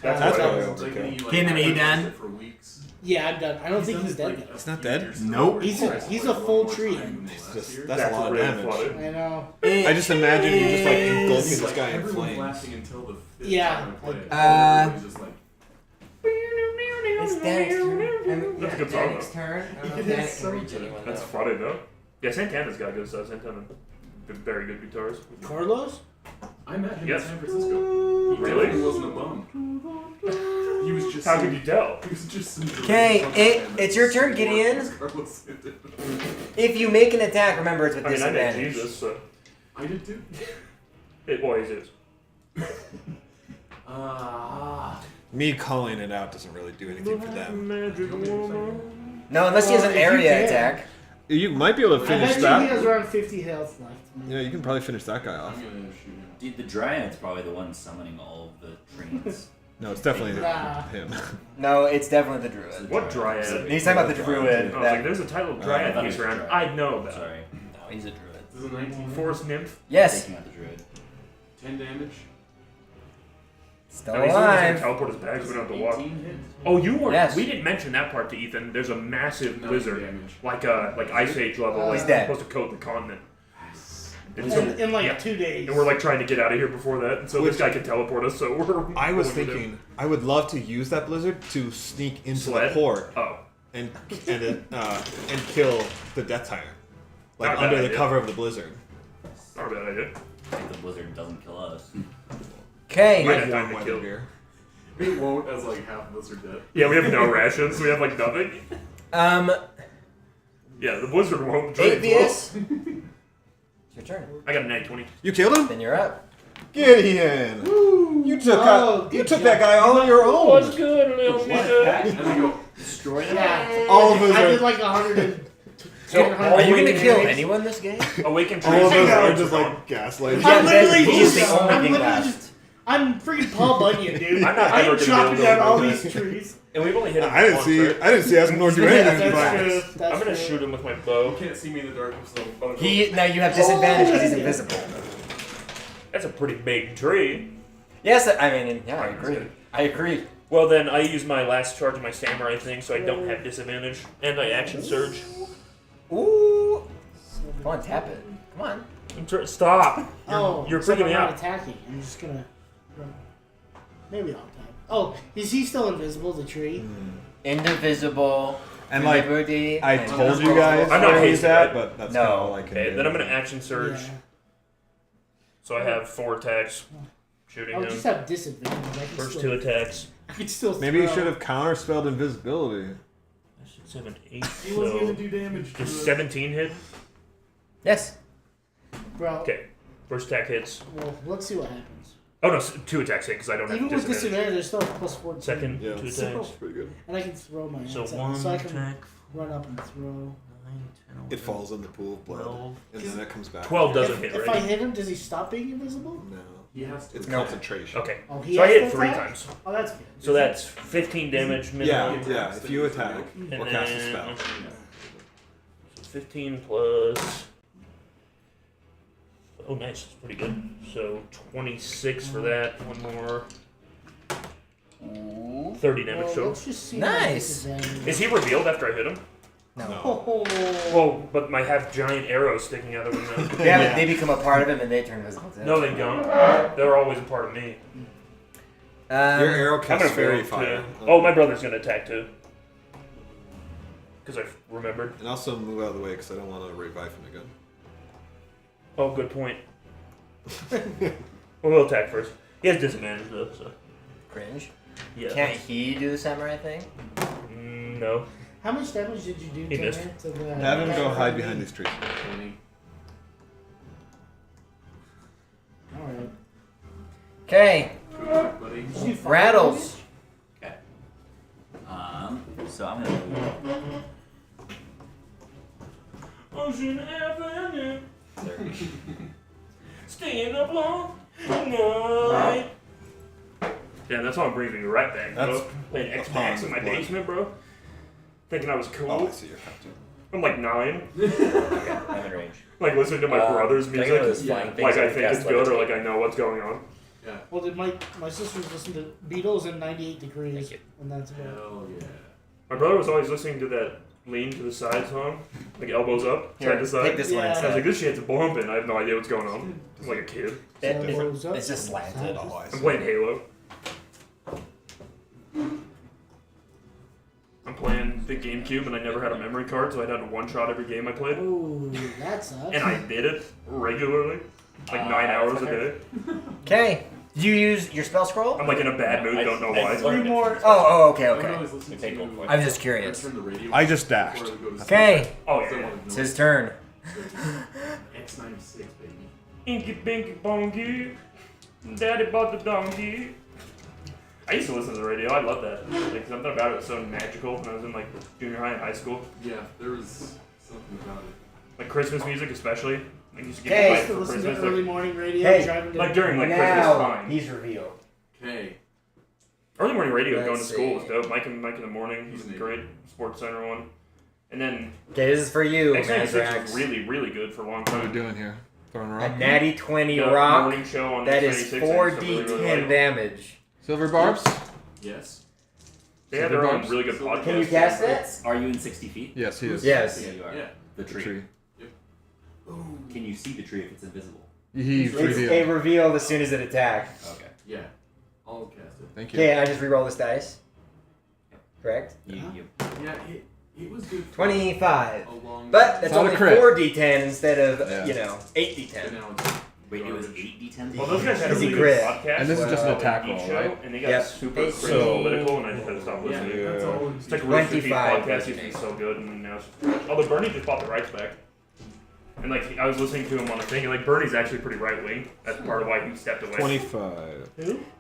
That's That's what I way was. It's like when you, like, Getting an E practice done? it for weeks. Yeah, I'm done. I don't think done he's it, dead like, though. a He's not few dead? years Nope. ago. He's a- Like, he's a one full more tree. time That's last year. a lot of really damage. flooded. I know. I just imagine you just like engulfing It's this like guy in everyone's flames. laughing until the fifth Yeah, time I play it. Everybody's just like, It's Danny's turn. That's a good song, Danny's though. turn. I don't know if It Danny is can so reach good. anyone. That's though. funny though. Yeah, Santana's got good stuff. Santana, very good guitars. Carlos? I met him Yes. in San Francisco. Really? He wasn't a bum. He was just. How could you tell? He was just. some Okay, drunk it's your turn, before Gideon. Carlos Santana. If you make an attack, remember it's with I mean, I met disadvantage. Jesus, so I did too. it always is. Me calling it out doesn't really do anything for them. Magic woman. No, unless he has an Well, if you area can. attack. You might be able to I finish bet you he has that. around 50 health left. Yeah, you can probably finish that guy I'm off. gonna shoot him. Dude, the Dryad's probably the one summoning all of the treants. No, it's definitely Nah. him. No, it's definitely the druid. What Dryad? He's talking about the druid. I was like, there's a title I Dryad thought it piece was around. Dryad. I'd know about. Sorry. No, he's a druid. This is a 19. Forest nymph. Yes, Taking out the druid. 10 damage. still I mean, he's gonna alive. teleport his bags. We don't have to walk. 18 hit. Oh, you weren't. Yes. We didn't mention that part to Ethan. There's a massive 9 blizzard, damage. like Ice Age level, like He's dead. supposed to coat the continent. And, In like yeah. 2 days. And we're like trying to get out of here before that, and so this guy can teleport us. So we're. I was going with him. thinking I would love to use that blizzard to sneak into Sled? the port Oh, and kill the Death Tyrant, like Not a bad under the idea. cover of the blizzard. not a bad idea. I think the blizzard doesn't kill us. Okay. Might Like have time warm to weather kill. beer. It won't, as like half of us are dead. Yeah, we have no rations. We have like nothing. Yeah, the blizzard won't. The drains Atheist. will. It's your turn. I got a nat 20. You killed him, Then you're up. Gideon. You took Oh, you good took job. that guy all on your own. good, little nigga? And they go, Destroy them? Yeah. All of us I are did like 100 and. So, Are you gonna Awaken kill trees. anyone this game? Awaken trees. all of us Yeah. are just like gaslighting. I'm literally he's just- the only I'm thing literally left. just- I'm freaking Paul Bunyan, dude. I'm not I ever am gonna chopping be able down to all do these that. trees. And we've only hit him I didn't once, see. right? I didn't see Asmore do Yeah, anything. that's but- true. I'm That's gonna true. shoot him with my you bow. can't see me in the darkness, so I'm gonna He now you have disadvantage because he's invisible. That's a pretty big tree. Yes, I mean, yeah, I agree. I agree. Well, then I use my last charge of my samurai thing, so I don't have disadvantage, and I action surge. Ooh. Come on, tap it. Come on. Stop! You're so freaking me I'm not out. attacking. I'm just gonna. Maybe I'll attack. Oh, is he still invisible? The tree? Indivisible. And like liberty, I and told you guys I'm not where he's hasted, at, right? but that's No. kind of all I can Okay, do. then I'm gonna action surge, Yeah. so I have 4 attacks shooting I'll him. just have disadvantage. I can First still, 2 attacks. I can still. Maybe you throw. should have counterspelled invisibility. 7, 8, He wasn't gonna so... do damage to Does us. 17 hit? Yes. Bro. Okay. First attack hits. Well, let's see what happens. Oh no, 2 attacks hit because I don't have Even with disadvantage. disadvantage, there's still a plus 14. Second, Yeah. 2 That's attacks. pretty good. And I can throw my So hands out, 1 so I can attack, run up and throw. 9, 10, 11, It falls in the pool of blood, 12. and then it comes back. 12 doesn't hit, If I right? hit him, does he stop being invisible? No, He has to. it's Nope. concentration. Okay. Oh, he So I has hit to 3 attack? times. Oh, that's good. So that's 15 damage Yeah, minimum. yeah. If you attack And or cast a then- spell, 15 plus. Oh, nice. That's pretty good. So 26 for that. One more. 30 damage Well, total. let's just see. Nice. my disadvantage. Is he revealed after I hit him? No. Oh. Well, but I have giant arrows sticking out of him now. Yeah, they become a part of him and they turn invisible too. No, they don't. They're always a part of me. your arrow I'm gonna casts fairy move fire. to. Oh, my brother's gonna attack too. Because I remembered. And also move out of the way because I don't want to revive him again. Oh, good point. Well, we'll attack first. He has disadvantage though, so. Cringe. Yeah. Can't he do the samurai thing? No. How much damage did you do He to missed. her? To the Have him go hide behind these trees. 20. Alright. Okay. Good luck, buddy. Did you do fire Rattles. Okay. So I'm gonna Ocean Avenue, 30. staying up long night. Yeah, that's how I'm bringing you right back, bro. That's Playing a Xbox pond in my of blood. basement, bro. Thinking I was cool. Oh, I see your captain. I'm like 9. Okay, I'm in range. Like listening to my brother's Can I go to this music. flying thing Like so I can think cast it's good, or levitate? like I know what's going on. Yeah. Well, did my sisters listen to Beatles in 98 degrees, Thank you. and that's about it. Hell yeah. My brother was always listening to that lean to the side song, like elbows up, Here, side to side. take this one Yeah. I was instead. like, this shit's bumping. I have no idea what's going on. I'm like a kid. Elbows up, It's just slanted. sides. I'm playing Halo. I'm playing the GameCube, and I never had a memory card, so I'd had to one-shot every game I played. Ooh, that sucks. And I did it regularly, like 9 hours a day. Okay. Did you use your spell scroll? I'm like in a bad mood, don't know why. Three more. Oh, okay, I would okay. always listen Take to, one point. I was just curious. turn the radio I just before dashed. I would go to sleep. Okay. Oh So I yeah. wanted to It's know. his turn. X96, baby. Inky binky bonky, daddy bought the donkey. I used to listen to the radio. I love that. Like something about it was so magical when I was in like junior high and high school. Yeah, there was something about it. Like Christmas music, especially. Like used to Okay. get I me used to for listen Christmas. to early Like, morning radio, Hey, driving to like during like Christmas Now time. he's revealed. Okay. Early morning radio going to Let's school was see. dope. Mike in the morning, he's great. Sports Center one. And then Okay, this is for you, X96 Mazrax. was really, really good for a long What are we time. doing here? Throwing a A rock? natty 20 The rock. morning show on That is X96, I used to 4d10 really, really like. damage. Silver barbs? Yes. They had their own Barbs? really good podcast. Can you cast it? Are you in 60 feet? Yes, he is. Yes. Yeah, you are. Yeah. The The tree. tree. Can you see the tree if it's invisible? He It's revealed. a revealed as soon as it attacked. Okay. Yeah. I'll cast it. Thank you. Okay, I just reroll this dice. Correct? You, you, Yeah, it was good. for 25. A long But that's It's not a only crit. 4d10 instead of, Yeah. 8d10. And now it's wait, it was garbage. 8d10? Well, those guys had a Is he really crit? good podcast. And this is just an Well, attack each roll, show, right? and they got Yep. super Eight, crazy so- political, and I just had to stop Yeah, listening. that's all. It's like Rooster Teeth 25 podcast used to be so good, and now it's just... Although Bernie just bought the rights back. And like, I was listening to him on the thing, and like, Bernie's actually pretty right-wing. That's part of why he stepped away. 25.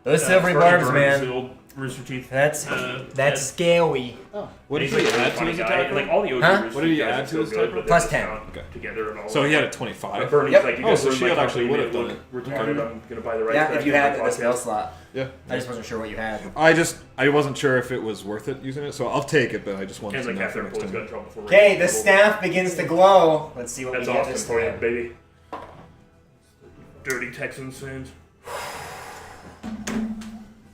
Those silvery Bernie barbs, Burns, man. The old Rooster Teeth. That's scary. What And did he's, he like, a really add to funny his guy, attack and roll? like all the OG Huh? Rooster What did he Teeth guys add are to so his good, attack but roll? they're Plus just 10. not Okay. together and all. So he had a But 25. Bernie's Yep. like, you Oh, guys so ruined my Shield actually company, would have look done it. retarded, I'm gonna buy the rights Yeah, back if you to my had the podcast. spell slot. Yeah. I just wasn't sure what you had. I wasn't sure if it was worth it using it, so I'll take it, but I just wanted Ken's to like know half for their next employees got in time. trouble for Okay, rape. the staff begins to glow. Let's see what That's we get awesome this for you, time. baby. Dirty Texans fans.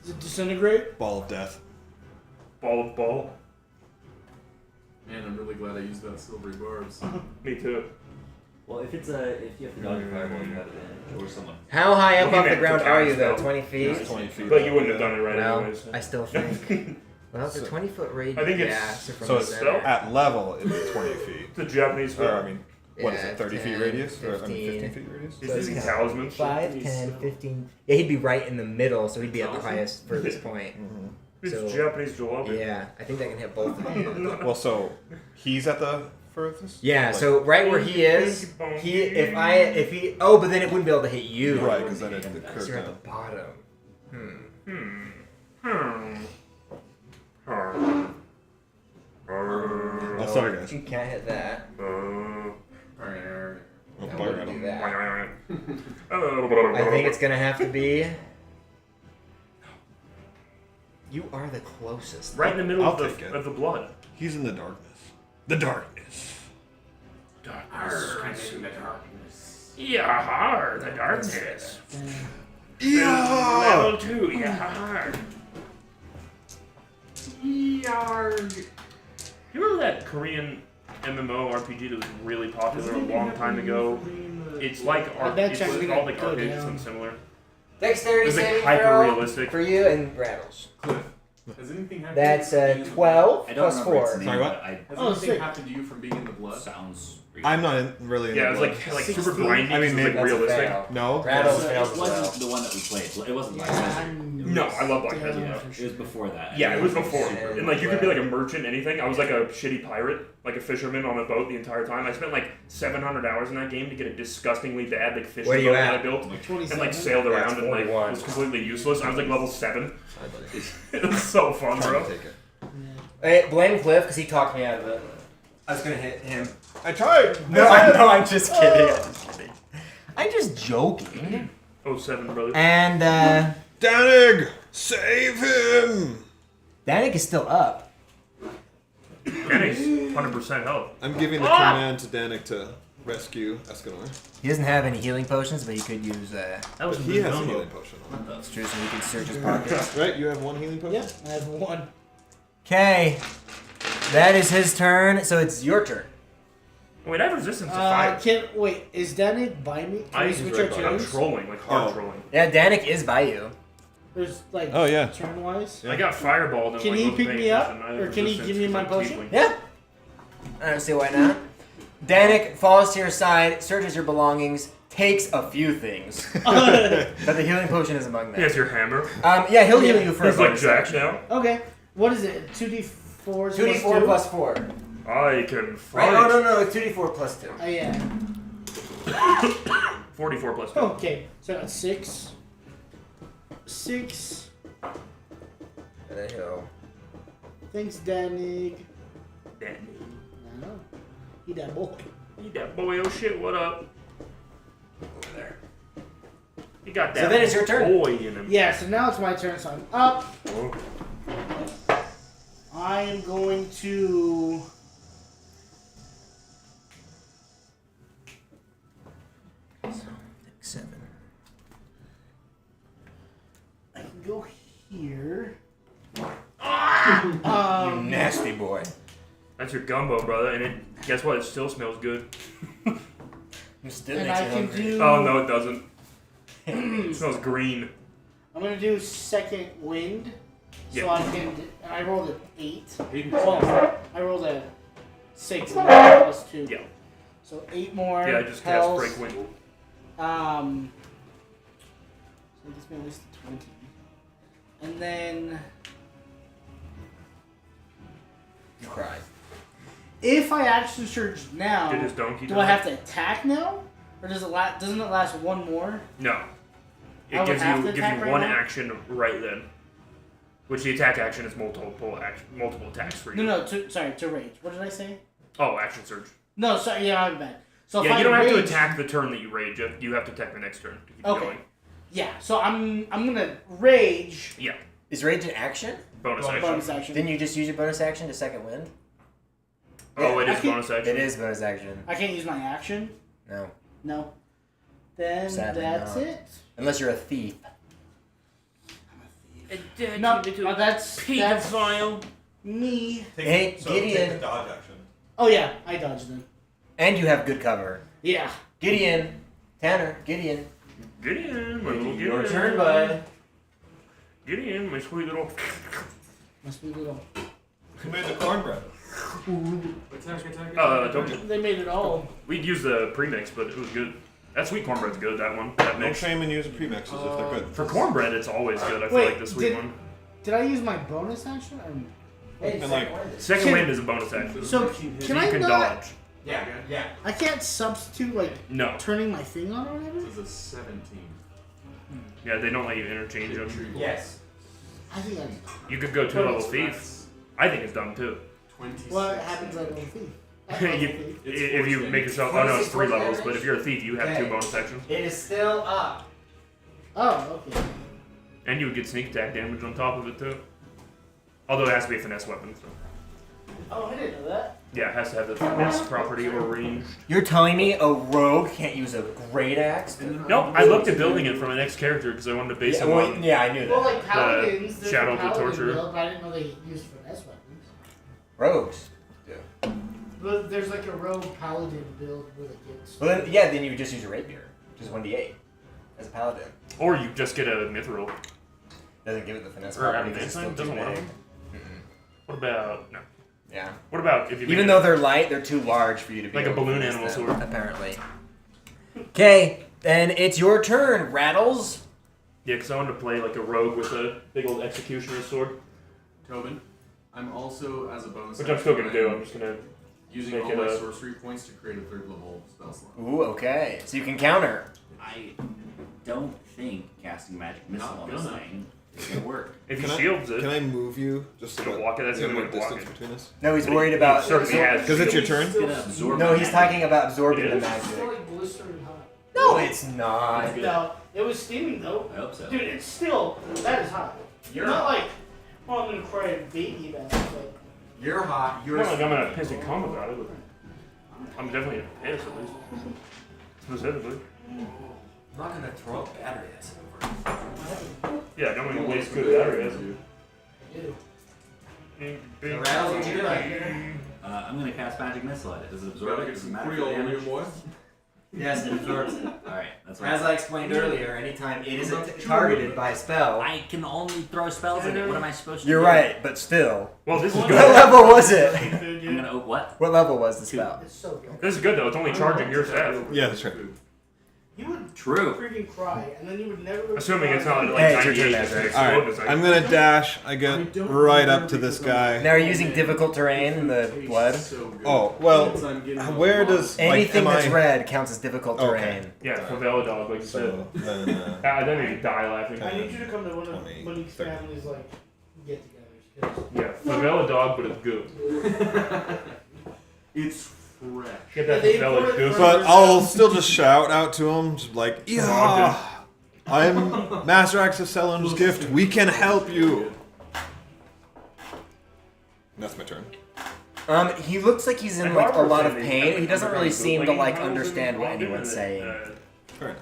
Does it disintegrate? Ball of death. Ball of ball. Man, I'm really glad I used that silvery barbs. Me too. Well, if you have to dodge a fireball, you have advantage. Or someone. How high up Well, off he the meant ground for are you times, though? though. 20 feet? It's 20 feet. But you wouldn't have done it right Well, anyways. I still think. Well, it's a 20-foot radius. I think it's- yeah, so from So the it's center. at level, it's 20 feet. The Japanese Or, I film. mean, what is Yeah, it, 30 feet 10, radius? Or, I 15. mean, 15 feet radius? He's So using it's talisman. 5, 10, 15. Yeah, he'd be right in the middle, so he'd be at the Talisman? highest furthest point. It's So- Japanese jalopy. Yeah, I think that can hit both of you. Well, so he's at the furthest? Yeah, Like- so right where he is, but then it wouldn't be able to hit you. Right, because then it So curves you're at down. the bottom. Oh, sorry, guys. You can't hit that. Oh, I fire wouldn't at do him. that. I I think it's gonna have to be. You are the closest. right in the middle I'll of take it. the blood. He's in the darkness. The darkness. Darkness. Yeah, the darkness. Yeah! Level 2, yeah. You remember that Korean MMO RPG that was really popular a long time ago? It's like I bet it's you I'm called gonna like go arcade, down. something similar. Dexterity It's like saving hyper throw realistic. for you and Rattles. Cliff, has anything happened That's to you from 12 I don't plus remember its 4. name, Sorry, what? but I Has Oh, anything sick. happened to you from being in the blood? sounds. I'm not really in Yeah, the it was blood. like super 16? grindy. I mean, it was maybe like That's a realistic. fail. No? Rattles It fails as well. wasn't the one that we played. It wasn't like No, I love Black Desert, Yeah, though. for It sure. was before that. Yeah, it was before. Super And like you could be like a merchant, anything. I was like a shitty pirate, like a fisherman on a boat the entire time. I spent like 700 hours in that game to get a disgustingly bad like fishing Where you boat that at? I built. Like, 27. And like sailed Yeah, around it's and like 41. was completely useless. I was like level 7. Sorry, buddy. It was so fun, Trying bro. to take it. Hey, blame Cliff because he talked me out of it. I was gonna hit him. I tried! No, I'm just kidding. I'm just joking. 07, brother. And Danig! Save him! Danik is still up. Danik's 100% health. I'm giving the command to Danik to rescue Escanor. He doesn't have any healing potions, but he could use. That was He has a gumbo. healing potion on. It's true, so he can search his pockets. Right? You have one healing potion? Yep, I have one. Okay, that is his turn. So it's your turn. Wait, I have resistance to fire. Wait, is Danik by me? Can we switch our I'm turns? trolling, like hard trolling. Yeah, Danik is by you. There's like Oh, yeah. turn wise. I got fireballed and Can like, he wasn't pick paying me up? attention. I have Or can he resistance give me 'cause my I'm potion? tiefling. Yeah. I don't see why not. Danik falls to your side, searches your belongings, takes a few things, but the healing potion is among He them. has your hammer. Yeah, he'll heal you for a He's like bonus Jack action. now. Okay. What is it? 2d4. 2d4 plus 4. I can fight. Right? Oh, no, it's 2d4 plus 2. Oh yeah. 44 plus 2. Okay. So I got 6. 6. The hill. Thanks, Danik. Danny. I know. He that boy. Eat that boy, oh shit, what up? Over there. You got that So then it's your turn. boy in him. Yeah. So now it's my turn. So I'm up. Oh. I am going to. Seven. I can go here. You nasty boy. That's your gumbo, brother, and guess what? It still smells good. Still And makes I you can hungry. do. Oh, no, it doesn't. It smells green. I'm gonna do second wind. So Yeah. I can. And I rolled an 8. Hayden, Well, I rolled a 6 and plus 2. Yeah. So 8 more. Yeah, I just cast hells. Break Wind. So it gets me at least 20. And then You cry. if I action surge now, Did his donkey do die? I have to attack now? Or does it doesn't it last one more? No. I It would gives have you to attack right one now? action right then. Which the attack action is multiple attacks for you. No, to rage. What did I say? Oh, action surge. No, sorry, yeah, I'm bad. So if Yeah, I you don't have to rage- attack the turn that you rage. You have to attack the next turn to keep Okay. going. Yeah, so I'm gonna rage. Yeah. Is rage an action? Bonus action. Bonus action. Didn't you just use your bonus action to second wind? Oh, it I is can- bonus action. It is bonus action. I can't use my action. No. No. Then Sadly that's not. it. Unless you're a thief. No, that's pedophile. me. Hey, Gideon. the dodge action. Oh yeah, I dodged then. And you have good cover. Yeah. Gideon. Tanner. Gideon. Gideon, my little Gideon. Your turn, bud. Gideon, my sweet little. Must be little. Who made the cornbread? Don't They made it all. we'd use the premix, but it was good. That sweet cornbread's good. That one. That No mix. shame in using premixes if they're good. For cornbread, it's always good. I feel Wait, like the sweet did- one. Did I use my bonus action? Hey, And like, Second Can- wind is a bonus action. So So can you I can not? dodge. Yeah. I can't substitute like No. turning my thing on or whatever. This is a 17. Yeah, they don't let you interchange them. Yes. I think I. You could go 2 level thief. I think it's dumb too. 26. What happens at level thief? At level You- thief. if you make yourself, oh no, it's 3 levels. But if you're a thief, you have 2 Okay. bonus actions, It is still up. Oh, okay. and you would get sneak attack damage on top of it too. Although it has to be a finesse weapon. So. Oh, I didn't know that. Yeah, it has to have the finesse property or ranged. You're telling me a rogue can't use a great axe? Nope, I looked at building it from an next character because I wanted to base Yeah, it well, on. yeah, I knew Well, that. like paladins, there's Shadow a of the paladin Torture. build, but I didn't know they used finesse weapons. Rogues. But there's like a rogue paladin build where it gets. Well, then you would just use a rapier, which is 1d8 as a paladin. Or you just get a mithril. Doesn't give it the finesse. Or property, 'cause it's advancement, still too doesn't want big. them. What about no? Yeah. What about if you Even make though they're light, they're too large for you to be Like a able to balloon finesse animal them, sword. apparently. Okay, then it's your turn, Rattles. Yeah, because I wanted to play like a rogue with a big old executioner's sword, Tobin, I'm also, as a bonus which I'm still gonna action, do. I'm just gonna using make all it my a- sorcery points to create a 3rd level spell slot. Ooh, okay. So you can counter. I don't think casting magic missile Not on this gonna. thing is gonna work. if he Can I- shields it. Can I move you just so To that walk it, that's we have the more only way to walk distance it. between us? No, he's But worried he about. certainly has. Because it's your turn? It's gonna absorb No, he's magic. talking about absorbing It the is? It's still magic. like blistering hot. No, it's not. No, it was steaming though. I hope so. Dude, it's still that is hot. You're not like, well, I'm gonna cry a baby about it, but You're hot. You're not like I'm gonna piss and cum about it, but I'm definitely gonna piss at least. Specifically. I'm not gonna throw up battery acid over. Yeah, don't want to waste good battery acid. Rattles, what you doing? I'm gonna cast Magic Missile at it. Does it absorb it? Does it matter for Creole damage? boy. Yes, it absorbs it. Alright, that's what As I explained earlier, anytime it is targeted by spell. I can only throw spells at it. What am I supposed to do? You're right, but still. Well, this is What good. level was it? I'm gonna what? What level was the spell? It's so good. This is good though. It's only charging your staff. Yeah, that's right. You would True. freaking cry, and then you would never. Assuming it's not like Hey, it's your 98 turn, just Ezra. explode. Alright, It's like, I'm gonna dash. I get right up to this guy. Now, are you using difficult terrain in the blood? Oh, well, where does Anything like, that's am I? red counts as difficult Okay. terrain. yeah, favela dog, like you said. So then, I don't need to die laughing. I need you to come to one of 20, Monique's 30. family's like get-togethers. Yeah, favela dog, but it's good. It's fresh. Get that Yeah, they favela put it goose. but I'll still just shout out to him, just like, Iaha! I'm Master Axe of Selen's gift. We can help you. That's my turn. He looks like he's in like a lot of pain. He doesn't really seem to like understand what anyone's saying.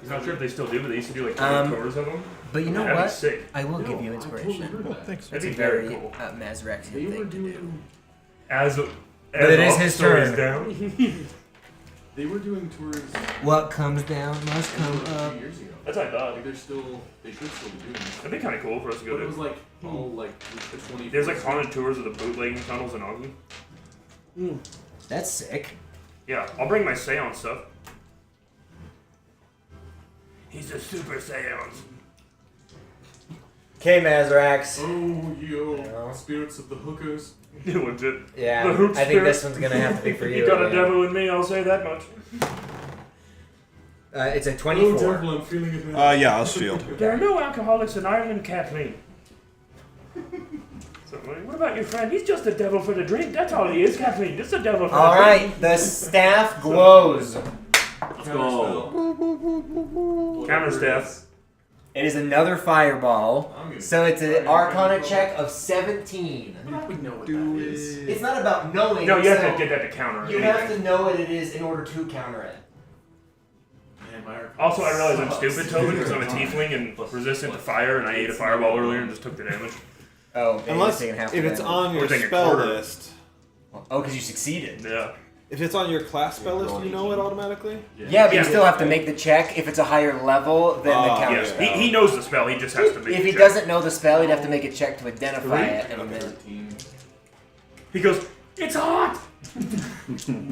He's not sure if they still do, but they used to do like 20 tours of them. But you know That'd be what? sick. I will give you inspiration. Oh, thanks. That'd It's be a very very cool. Mazraxian They were thing to do. doing. As But it is up, his so is turn. down. They were doing tours What comes down must come up. 2 years ago. That's what I thought. Like they're still, they should still be doing it. That'd be kind of cool for us to But go it was to. like all like the 20. There's like haunted tours of the bootlegging tunnels in Ogden. That's sick. Yeah, I'll bring my seance stuff. He's a super seance. Okay, Mazrax. Oh, yo, No. spirits of the hookers. Legit. Yeah, The hoop I think spirit. this one's gonna have to be for you. You got a again. devil in me, I'll say that much. It's a Oh, 24. devil, I'm feeling it now. Yeah, I'll shield. There are no alcoholics in Ireland, Kathleen. So, what about your friend? He's just a devil for the drink. That's all he is, Kathleen. Just a devil for All the drink. right, the staff glows. Let's go. Counter staff. It is another fireball. So it's an Arcana check of 17. We know what that is. It's not about knowing. No, you have so to get that to counter You anything. have to know what it is in order to counter it. Man, my Arcana Also, I realize I'm sucks. stupid, Tobin, because I'm a tiefling and resistant to fire, and I ate a fireball earlier and just took the damage. Oh, maybe Unless you're taking half if the it's damage. on your We're taking a spell quarter. list. Oh, because you succeeded. Yeah. If it's on your class spell list, you know it automatically. Yeah, but Yeah. you still have to make the check. If it's a higher level than the counter Yes, spell. he knows the spell, he just has to make If the he check. doesn't know the spell, he'd have to make a check to identify it. And then 13. He goes, it's hot!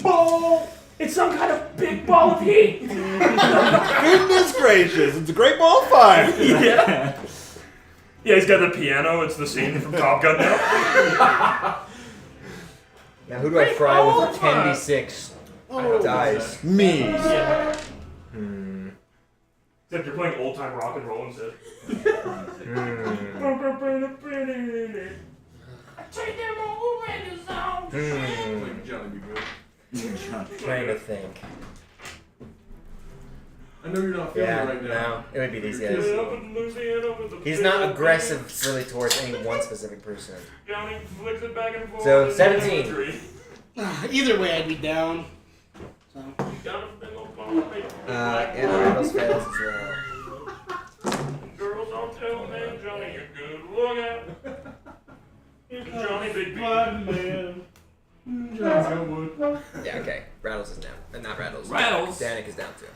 Ball! It's some kind of big ball of heat! Goodness gracious! It's a great ball of fire. Yeah. Yeah, he's got the piano, it's the scene from Top Gun now. now, who do I fry with a 10d6 dice? Me. Hmm. Except you're playing old time rock and roll instead. Like Johnny be good. Trying to think. I know you're not feeling Yeah, it right now. no, it would be these Yeah, guys. up in Louisiana with the He's big not old aggressive really towards any one specific person. Johnny flicks it back and forth. So, in the 17. imagery. Either way, I'd be down. So. He's got a big old ball of paper. And Randall's fails as well. Girls don't tell me, Johnny, you're good. Look out. Johnny Big man. John's Elwood. Yeah, okay. Rattles is down. Not Rattles. Rattles. Danik is down too.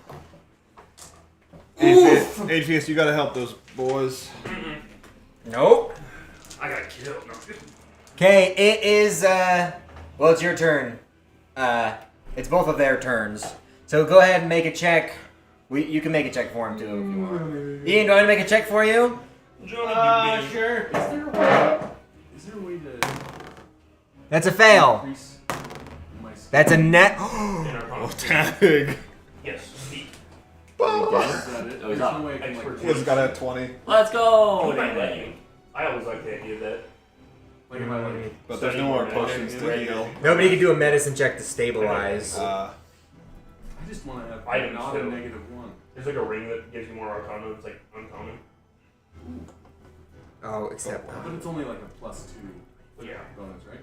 HVS, you gotta help those boys. Nope. I got killed. No. Okay, it is, well, it's your turn. It's both of their turns. So go ahead and make a check. You can make a check for him too if you want. Ian, do I make a check for you? Johnny Big Sure. Is there a way to That's a fail. increase my skill? That's a net. Oh, tag. Yes. Speak. Is that it? Oh, There's he's no way I can Expert. like, He's got a 20. Let's go! Keep my name. I always like the idea of that. like am I like But there's no more potions to heal. Nobody can do a medicine check to stabilize. I just want to have Items not too. a -1. There's like a ring that gives you more arcana. It's like uncommon. Oh, except. But it's only like a +2 Yeah. bonus, right?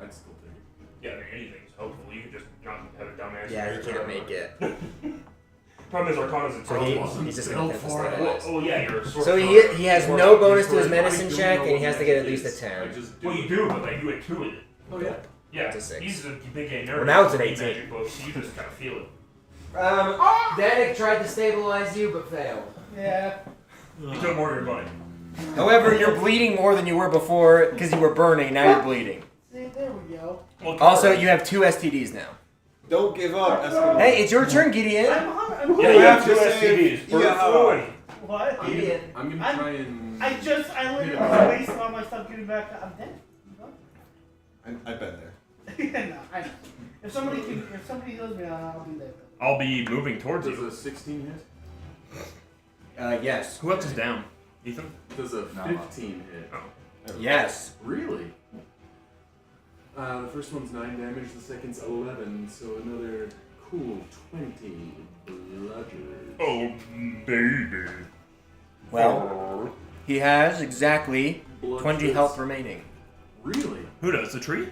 I'd still take it. Yeah, I mean, anything's helpful. You can just not have a dumbass. Yeah, he can't make it. Problem is, Arcana's So itself. he's just gonna Go get the for it. stabilize. Oh yeah, you're a sword. So he has no bonus to his medicine check, and he has to get at least a 10. Well, you do, but like you intuit it. Oh yeah. Yeah, It's a 6. he's a big gay nerd. Well, now it's an Read 18. Magic books, so you just kind of feel it. Danik tried to stabilize you, but failed. Yeah. You took more of your money. However, you're bleeding more than you were before because you were burning. Now you're bleeding. See, there we go. Also, you have 2 STDs now. Don't give up, Eskimo. Hey, it's your turn, Gideon. I'm Yeah, you have 2 STDs. Iaha. What? Gideon. I'm gonna try and. I literally wasted all my stuff getting back. I'm dead. I've been there. Yeah, no, I know. If somebody heals me, I'll be there. I'll be moving towards Does you. a 16 hit? Yes. Who else is down? Ethan? Does a Not 15 hit? Oh. Yes. Really? The first one's 9 damage, the second's 11, so another cool 20 bludgers. Oh, baby. Well, he has exactly 20 Bludgers. health remaining. Really? Who does? The tree?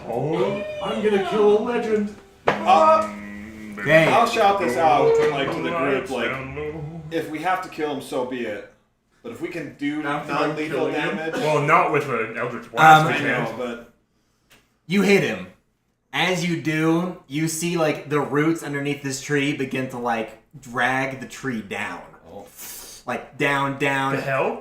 Oh. I'm gonna kill a legend! Okay. I'll shout this out like to the group, like, if we have to kill him, so be it. But if we can do After I'm non-lethal killing him? damage, Well, not with an Eldritch Blast. I we know, can't. but You hit him. As you do, you see like the roots underneath this tree begin to like drag the tree down. Like down. The hell?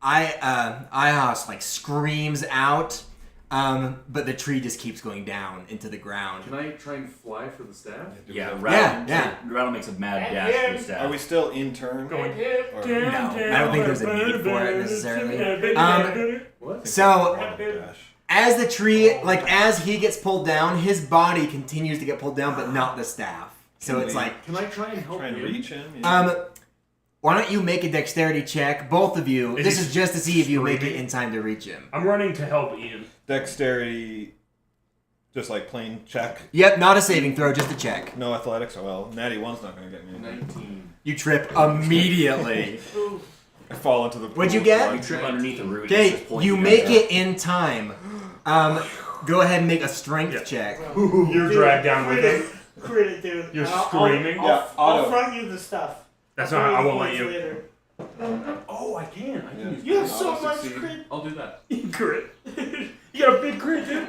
Iaha like screams out, but the tree just keeps going down into the ground. Can I try and fly for the staff? Yeah, Yeah. Rattle makes a mad dash for the staff. are we still in turn? Going Or- No, I don't think there's a need for it necessarily. What? So Oh, gosh. as the tree, like as he gets pulled down, his body continues to get pulled down, but not the staff. So it's like, Can I try and help Try and him? reach him. Yeah. why don't you make a dexterity check, both of you? Is This he is just to see if you make it screaming? in time to reach him. I'm running to help Ian. Dexterity, just like plain check. Yep, not a saving throw, just a check. No athletics. Oh well, natty one's not gonna get me. 19. You trip immediately. I fall into the. What'd you pool get? of You blood. trip underneath the root. it's Okay, just pulling you down. make it in time. Go ahead and make a strength check. You're dragged down with him. Crit it, dude. You're I'll- screaming? I'll, Yeah, I'll auto. front you the stuff. That's not. I won't let you. Later. Oh, I can. I can Yeah. use You have my so auto much succeed. crit. I'll do that. Crit. You got a big crit, dude.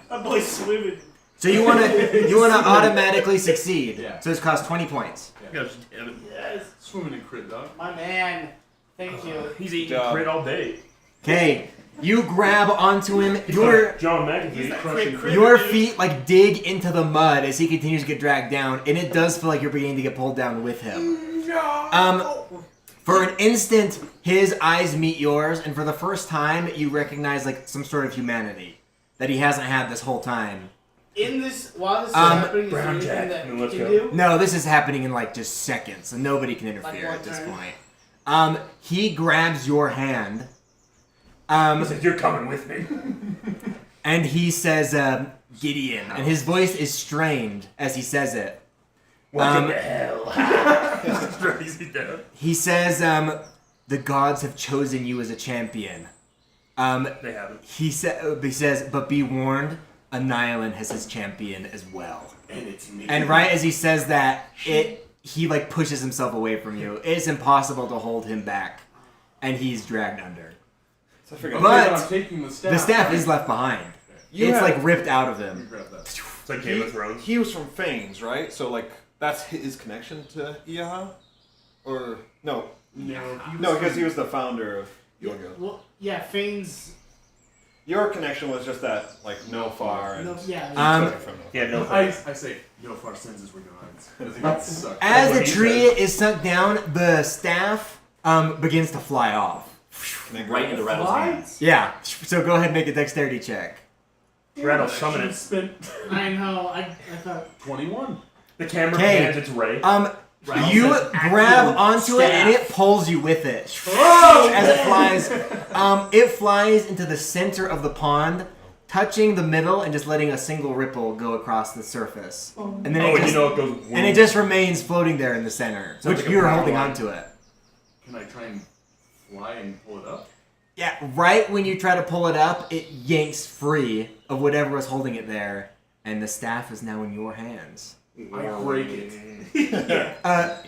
That boy's swimming. So you wanna automatically succeed. Yeah. So this costs 20 points. Yes. Yes. Swimming in crit, dog. My man. Thank you. He's eating job. crit all day. Okay, you grab onto him. Your John McAfee. Crit, crit, Your dude. feet like dig into the mud as he continues to get dragged down, and it does feel like you're beginning to get pulled down with him. No. For an instant, his eyes meet yours, and for the first time, you recognize like some sort of humanity that he hasn't had this whole time. In this, while this is Um, happening, is there Brown anything Jack. that No, you let's can go. do? No, this is happening in like just seconds, so nobody can interfere Like one at this turn? point. He grabs your hand, He said, "You're coming with me." and he says, "Gideon," and his voice is strained as he says it. Welcome to hell. That's crazy, dude. He says, "The gods have chosen you as a champion." They haven't. He says, "But be warned, Annihilan has his champion as well." And it's me. And right as he says that, he like pushes himself away from you. It's impossible to hold him back, and he's dragged under. So I figured. But- I'm taking the staff. The staff is left behind. You It's have- like ripped out of You him. grab that. It's like Game of Thrones. He was from Fanes, right? So like that's his connection to Iaha, or no? No, because he was the founder of Yoga. Well, yeah, Fane's. Your connection was just that like NoFar and. No, yeah. Um, from NoFar. Yeah, no. I say, NoFar sends his regards. That sucks. As what the he tree says. is sunk down, the staff begins to fly off. And then Right into Rattle's Fly? hands. Yeah. So go ahead and make a dexterity check. Rattle summon it. Spent I know. I thought. 21. The camera Okay. pans its ray. You grab onto it and it pulls you with it. As it flies, it flies into the center of the pond, touching the middle and just letting a single ripple go across the surface. And then Oh, it just, you know it goes. and it just remains floating there in the center. So Like a you're power holding line. onto it. Can I try and fly and pull it up? Yeah, right when you try to pull it up, it yanks free of whatever was holding it there, and the staff is now in your hands. I break it.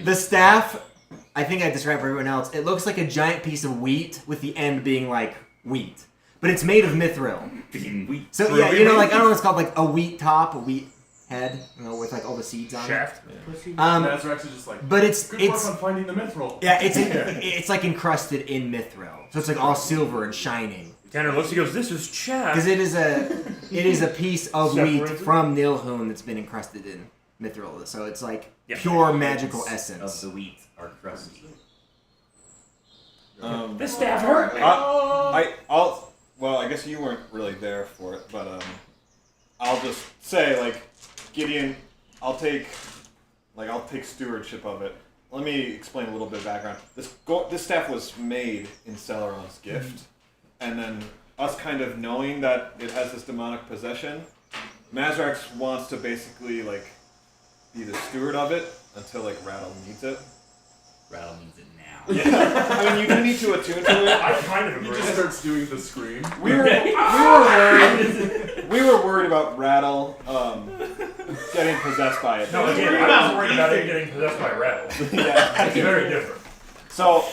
The staff, I think I described for everyone else, it looks like a giant piece of wheat with the end being like wheat. But it's made of mithril. Wheat. So yeah, you know, like, I don't know what it's called, like a wheat top, a wheat head, you know, with like all the seeds on Shaft. it. Nazarax is just like, But it's good work on finding the mithril. yeah, it's like encrusted in mithril, so it's like all silver and shining. Tanner looks, he goes, this is chaff. Because it is a piece of wheat from Nilhun that's been encrusted in mithril, so it's like pure magical essence. Of the wheat are crusty. This staff hurt me. Well, I guess you weren't really there for it, but I'll just say, like, Gideon, I'll take stewardship of it. Let me explain a little bit of background. This staff was made in Celeron's gift, and then us kind of knowing that it has this demonic possession, Mazrax wants to basically, like, be the steward of it until, like, Rattle needs it. Rattle needs it now. Yeah. I mean, you do need to attune to it. I kind of He agree. just starts doing the scream. We were worried about Rattle getting possessed by it. No, again, I was worried about it getting possessed by a rattle. Yeah. It's very different. So,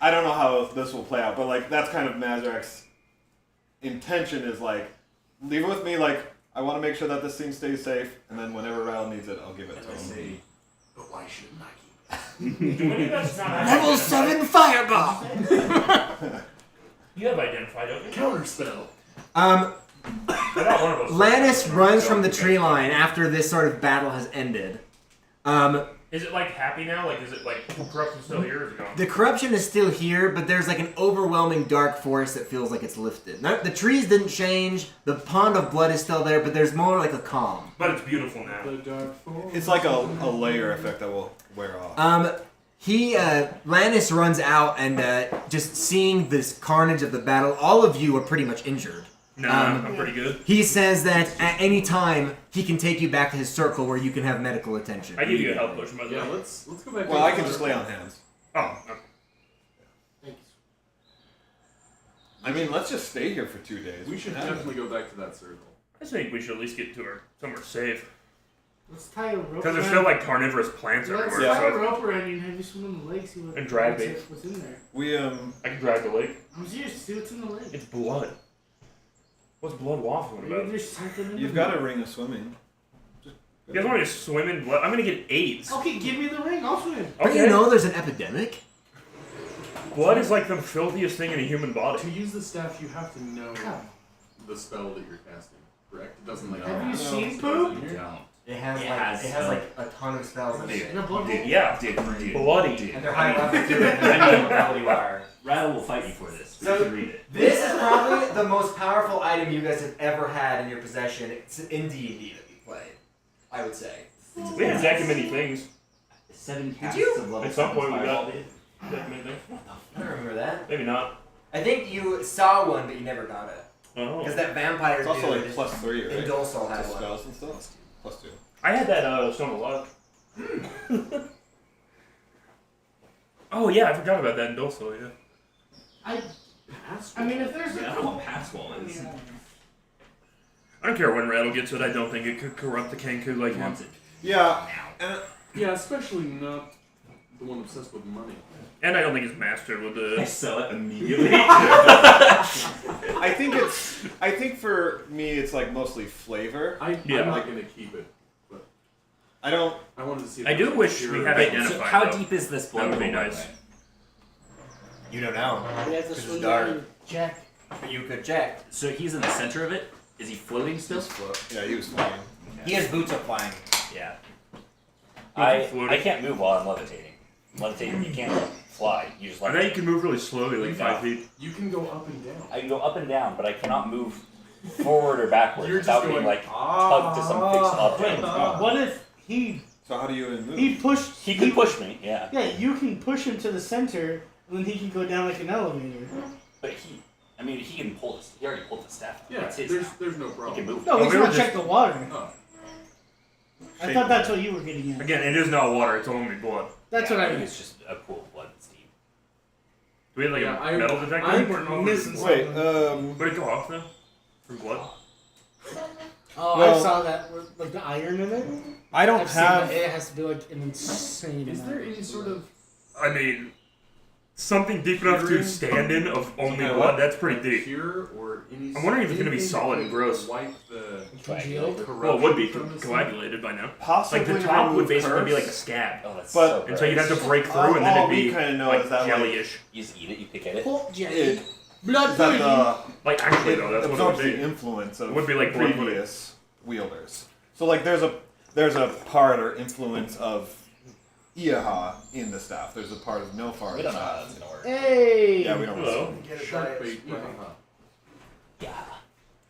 I don't know how this will play out, but like that's kind of Mazrak's intention is like, leave it with me. Like, I want to make sure that this thing stays safe, and then whenever Rattle needs it, I'll give it to him. But why shouldn't I keep it? Level 7 fireball! You have identified, don't you? Counterspell. I got one of those. Lannis runs from the tree line after this sort of battle has ended. Is it like happy now? Like, is it like corruption still here or is it gone? The corruption is still here, but there's like an overwhelming dark force that feels like it's lifted. The trees didn't change, the pond of blood is still there, but there's more like a calm. But it's beautiful now. The dark force. It's like a layer effect that will wear off. Lannis runs out and just seeing this carnage of the battle, all of you are pretty much injured. I'm pretty good. He says that at any time he can take you back to his circle where you can have medical attention. I give you a health potion, by the Yeah, way. let's go back. Well, I can just lay on hands. Oh, okay. Thanks. I mean, let's just stay here for 2 days. We should definitely go back to that circle. I think we should at least get to somewhere safe. Let's tie a rope. Because there's still like carnivorous plants Let's everywhere. tie a So rope around you and have you swim in the lake. See what And drag me. what's in there. We I can drag the lake. I'm serious. See what's in the lake. It's blood. What's blood waffling Maybe about? there's something in you've there. got a ring of swimming. You guys want me to swim in blood? I'm gonna get AIDS. Okay, give me the ring. I'll swim. But Okay. you know there's an epidemic? Blood is like the filthiest thing in a human body. To use the staff, you have to know Come. the spell that you're casting, correct? It doesn't like. Have you seen spells poop? in here. Don't. It has a ton of spells in it. In a blood bowl? Yeah. Bloody. And they're high level too. I know how you are. Rattle will fight you for this. So- You can read it. This is probably the most powerful item you guys have ever had in your possession. It's in D&D that we played, I would say. We had that many things. 7 casts you? of level At some point we 7 got fireball, dude. that many things. I don't remember that. Maybe not. I think you saw one, but you never got it. Oh. Because that vampire It's also dude like plus 3, right? in Dulcel To had one. spells and stuff. Plus 2. I had that Stone of Luck. Oh yeah, I forgot about that in Dulcel, yeah. I mean, if there's Yeah, I a don't know what pass wall is. I don't care when Rattle gets it, I don't think it could corrupt the Kenku like He him. wants it Yeah. now. Yeah, especially not the one obsessed with money. And I don't think it's mastered with I the... sell it immediately. I think for me it's like mostly flavor. I'm Yeah. not gonna keep it. I don't. I wanted to see. If I do there's wish pure- we had Wait, identified so how though. deep is this blood That would be pool, by the nice. way? You don't know. we have to This is swing dark. down and check. But you could check. So he's in the center of it? Is he floating still? Just float. Yeah, he was flying. He has boots up flying. Yeah. He's floating. I can't move while I'm levitating. Levitating, you can't fly. You just I know levitate. you can move really slowly, like 5 feet. You can go up and down. I can go up and down, but I cannot move forward or backwards You're just without being going, like tugged to some fixed object. What if he So how do you move? pushed? He could push me, yeah. Yeah, you can push him to the center, and then he can go down like an elevator. But he can pull this. He already pulled the staff. Yeah, It's his there's now. there's no He can problem. move. No, Well, we we just were want to check the water. Oh. I thought that's what you were getting at. Oh. Again, it is not water, it's only blood. That's Yeah, what I think mean. It's just a pool of blood, Steve. we have like Yeah, a metal detector? I'm missing Wait, something. Would it go off though? From blood? Oh, well- I saw that with like the iron in it. I don't I've seen have. that. It has to be like an insane. Is there amount. any sort of I mean, something deep enough to Curing? stand in of only Okay, blood, what? that's pretty deep. cure or any? I'm wondering if it's gonna be anything solid that and could gross. Wipe the Congealed? Well, it would be corruption from this coagulated by now. Possibly Like the top would remove basically be curse. like a scab. Oh, that's But- so And so you'd have to gross. break through and then all it'd be we kinda know like is that, like, jelly-ish. You just eat it, you pick at it. Pork jelly. It, Blood that pudding. Like actually it though, that's what it absorbs would the be. influence of It would be like blood pudding. previous wielders. So like there's a part or influence of Iaha in the staff. There's a part of NoFar We in don't the know how staff. that's gonna work. Hey. Yeah, we don't Hello. know. Get it shark by bait. its Yeah.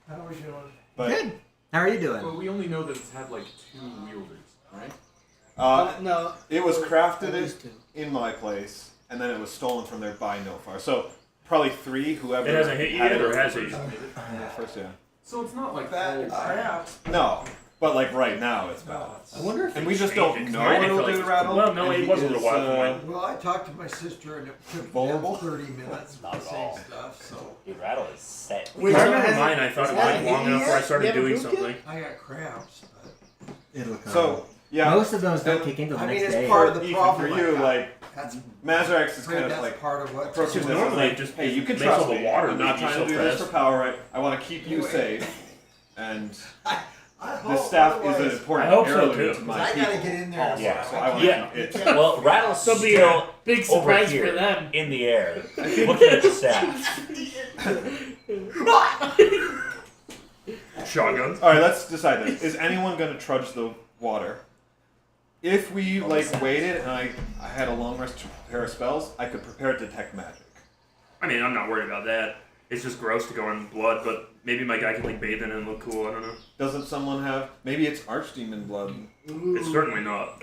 How are we doing? But Good. How are you doing? Well, we only know that it's had like 2 wielders, right? No. it was crafted At least two. in my place, and then it was stolen from there by NoFar. So probably 3. Whoever It hasn't hit you had yet, it or has it? Yeah, first, yeah. So it's not like That all crap. No, but like right now it's bad. I wonder if And we just changed don't it, 'cause know mine, I what feel it'll like do to it's- Rattle. well, no, and it was a he little while is, for mine. Well, I talked to my sister and it took Vulnerable? them 30 minutes Not for at the all. same stuff, so Dude, rattle is set. Wait, I so remember has it- mine, I thought it has went it long hit you enough where I yet? started You haven't doing pooped yet? something. I got cramps. But It'll come. So yeah, most of those don't kick in until the I mean, next it's day. part of the Ethan, problem. for you, I got. like That's Mazarax is afraid kind of that's like part of what. approaching Because this as normally like, it just hey, you can makes trust all the me. water I'm not leave trying you to do so this fast. for power. I want to keep you Anyway. safe, and I hope this staff is an otherwise- important I hope so, heirloom too. to 'cause my I people. gotta get in there. Yeah. So I want Yeah. to keep it. Well, rattle's There'll be still a big over surprise here for them. in the air, looking at the staff. Shotguns. All right, let's decide this. Is anyone going to trudge the water? If we like waited and I had a long rest to prepare spells, I could prepare detect magic. I mean, I'm not worried about that. It's just gross to go in blood, but maybe my guy can like bathe in it and look cool. I don't know. Doesn't someone have? Maybe it's archdemon blood. It's certainly not.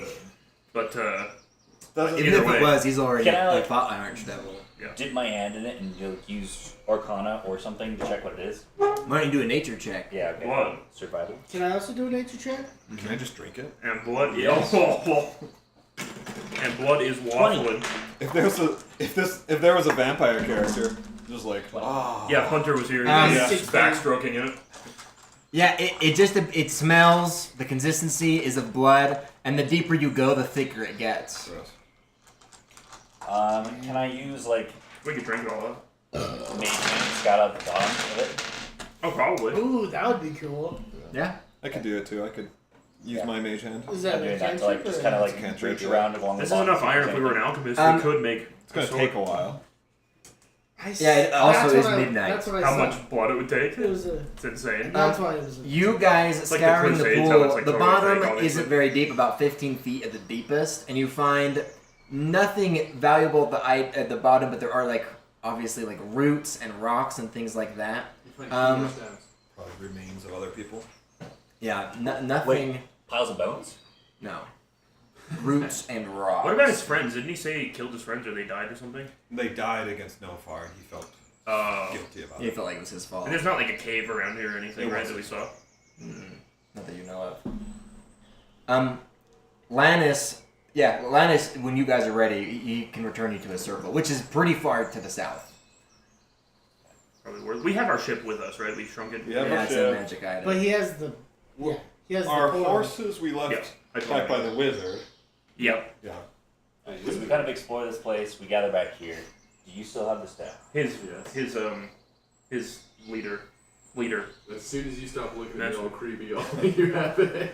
But Doesn't Either Even if way. it was, he's already Can I, like- fought an archdevil. Dip my hand in it and use Arcana or something to check what it is. Why don't you do a nature check? Yeah, okay. Blood. Survival. Can I also do a nature check? Can I just drink it? and blood, Yes. and blood is waffling. If there was a vampire character, just like Yeah, if Hunter was here, he'd Um, be yeah. backstroking in it. Yeah, it smells. The consistency is of blood, and the deeper you go, the thicker it gets. Gross. Can I use like We could drink it all up. mage hand scout out the bottom of it? Oh, probably. Ooh, that would be cool. Yeah. I could do it too. I could use Yeah. my mage hand. Is that I'm a doing that to cantrip like just or- kind of like Cantrip. reach around along This the is bottom. enough iron if we were an alchemist. Um, we could make It's gonna take a while. Yeah, it also That's is what midnight. That's what I how saw. much blood it would take. It was a. It's insane. That's why it was. A, You guys It's like the scouring the Crusades, how pool, it's, like, the totally bottom fake, obviously. isn't very deep, about 15 feet at the deepest, and you find nothing valuable at the bottom, but there are like obviously like roots and rocks and things like that. You find Um, more stabs. Probably remains of other people. Yeah, nothing. Piles of bones. No. Roots and rocks. What about his friends? Didn't he say he killed his friends or they died or something? They died against NoFar, and he felt guilty about He it. felt like it was his fault. And there's not like a cave around here or anything, It right? That wasn't. we saw. Not that you know of. Lannis. Yeah, Lannis. When you guys are ready, he can return you to a circle, which is pretty far to the south. Probably worth. We have our ship with us, right? We shrunk it. Yeah, Yeah, it's a ship. magic item. but he has the. Yeah, he has Our the portal. horses we left Yeah, I back by the wizard. Yep. Yeah. So we kind of explore this place. We gather back here. Do you still have the staff? His Yes. his leader. As soon as you stop looking at That's- me all creepy, I'll make you have it.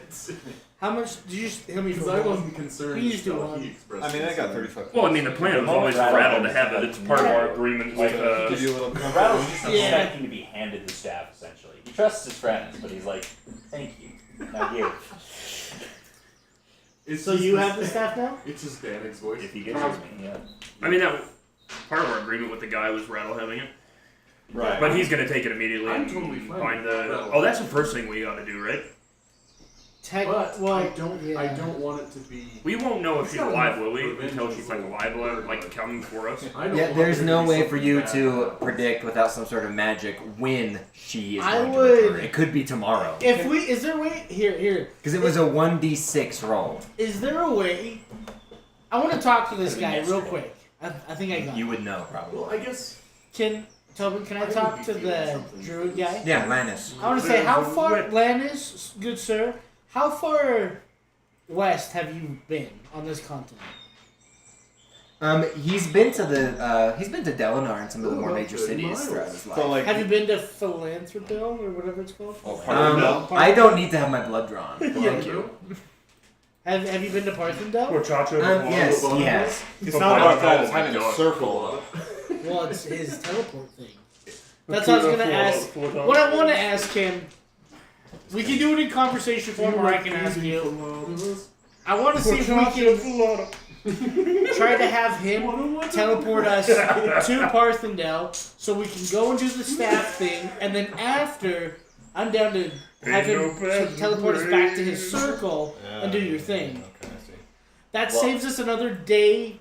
How much did you tell me Because for I one? wasn't concerned. We used to how one. he expressed I mean, I got concern. 35. Well, I mean, the plan was always for Rattle to have it. It's part of our agreement with. Give you a little Rattle's just Yeah. expecting to be handed the staff, essentially. He trusts his friends, but he's like, thank you. Now give. It's So just you this- have the staff now? It's just Bannock's voice. If he gives it to me, yeah. I mean, that part of our agreement with the guy was Rattle having it, Right. but he's gonna take it immediately. I'm and totally fine find with the. Rattle. Oh, that's the first thing we got to do, right? But Well, I don't. yeah. I don't want it to be. We won't know if It's she's got alive, enough will we? revenge Until as she's a like alive, word, like coming for us. I don't Yeah, want there's there no be way for something you bad to happen. predict without some sort of magic when she is I going would- to return. It could be tomorrow. if we is there a way here? Because it was a 1d6 roll. Is there a way? I want to talk to this Could've guy been real yesterday. quick. I think I got You it. would know probably. Well, I guess. Tobin, can I talk to the druid guy? Yeah, Lannis. I want to say, how far, Lannis, good sir, how far west have you been on this continent? He's been to Delinar and some of the more about major 30 cities miles. throughout his life. So like, Have you been to Philanthropille or whatever it's called? I don't need to have my blood drawn. Thank you. Have you been to Parthendale? Horchata. Yes, he has. it's not about that. It's Oh my having a God. circle. Well, it's his teleport thing. That's what I was gonna ask. What I want to ask him, we can do it in conversation form, or I can ask you. I want to see if we can try to have him teleport us to Parthendale, so we can go and do the staff thing, and then after, I'm down to have him teleport us back to his circle and do your thing. Okay, I see. That Well- saves us another day,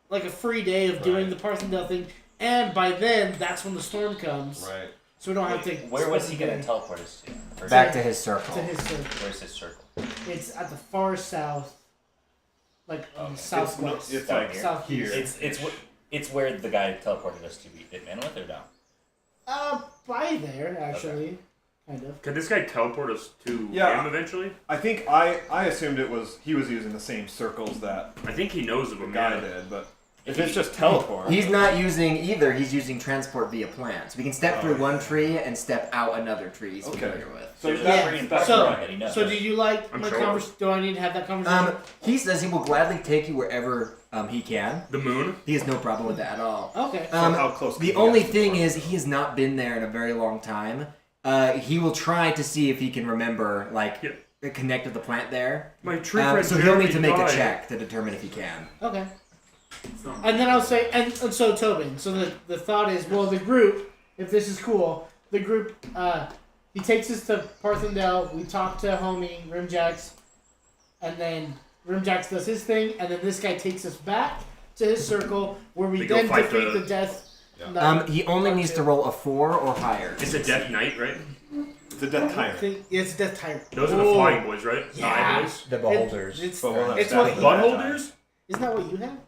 like a free day of doing the Parthendale thing, and by then, that's when the storm comes. Right. So we don't have to. Where was he spend the gonna day teleport us to? Or Back to his circle. to his circle. Where's his circle? It's at the far south, like southwest. It's Down like here. southeast. It's where the guy teleported us to be in with or no? By there actually, kind of. Could this guy teleport us to Yeah. him eventually? I think I assumed he was using the same circles that I think he knows of the him. guy Yeah. did, but if it's just teleport, He's not using either. He's using transport via plants. We can step through one tree and step out another tree he's Okay. familiar with. so There's that, a tree in front So- of him that he knows. So do you like I'm my sure. conversation? Do I need to have that conversation? He says he will gladly take you wherever he can. The moon? He has no problem with that at all. Okay. how close can The you only get to thing the is he has not been there in a very long time. He will try to see if he can remember, connect with the plant there. My tree friend So he'll need Jeremy to make died. a check to determine if he can. Okay. And then I'll say, and so Tobin. So the thought is, well, the group, if this is cool, the group, he takes us to Parthendale. We talk to homie Rimjax, and then Rimjax does his thing, and then this guy takes us back to his circle, where we We go then fight defeat the- the death. Yeah. Knight. He only Part needs two. to roll a 4 or higher. It's a Death Knight, right? It's a death tyrant. It's Death Tyrant. Those are the Whoa. flying boys, right? Yeah. Eye boys. The beholders. It's But we'll have it's staff. what he Butt has. holders? Isn't that what you have?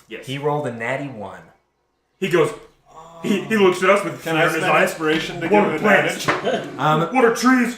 Yes. He rolled a natty 1. He goes. He looks at us with Can fear I in his spend eyes. inspiration to What give are an plants? advantage? What are trees?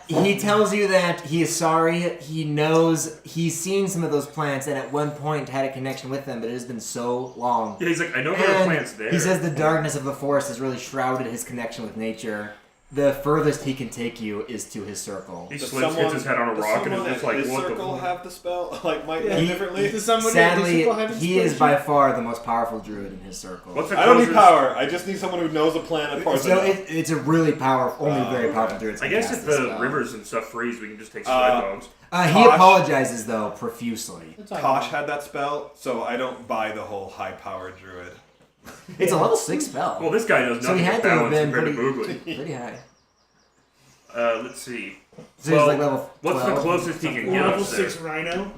He tells you that he is sorry. He knows he's seen some of those plants and at one point had a connection with them, but it has been so long. Yeah, he's like, I know there are And plants there. he says the darkness of the forest has really shrouded his connection with nature. The furthest he can take you is to his circle. He Does slits, hits his head on a does rock, and someone it's just at like, his what the circle fuck? have the spell? Like, might Yeah. be differently? Does someone Sadly, does have he is inspiration? by far the most powerful druid in his circle. What's the I don't need closest- power. I just need someone who knows a plan apart. So it's a really powerful, only very powerful druid. I guess if the rivers and stuff freeze, we can just take sled dogs. He Tosh- apologizes though profusely. That's all right. Kosh had that spell, so I don't buy the whole high-powered druid. It's a level 6 spell. Well, this guy knows So he nothing had but to have balance been compared to pretty, Boogly. pretty high. Let's see. So Well, he's like level 12. What's the closest he can get Level us there? 6 Rhino.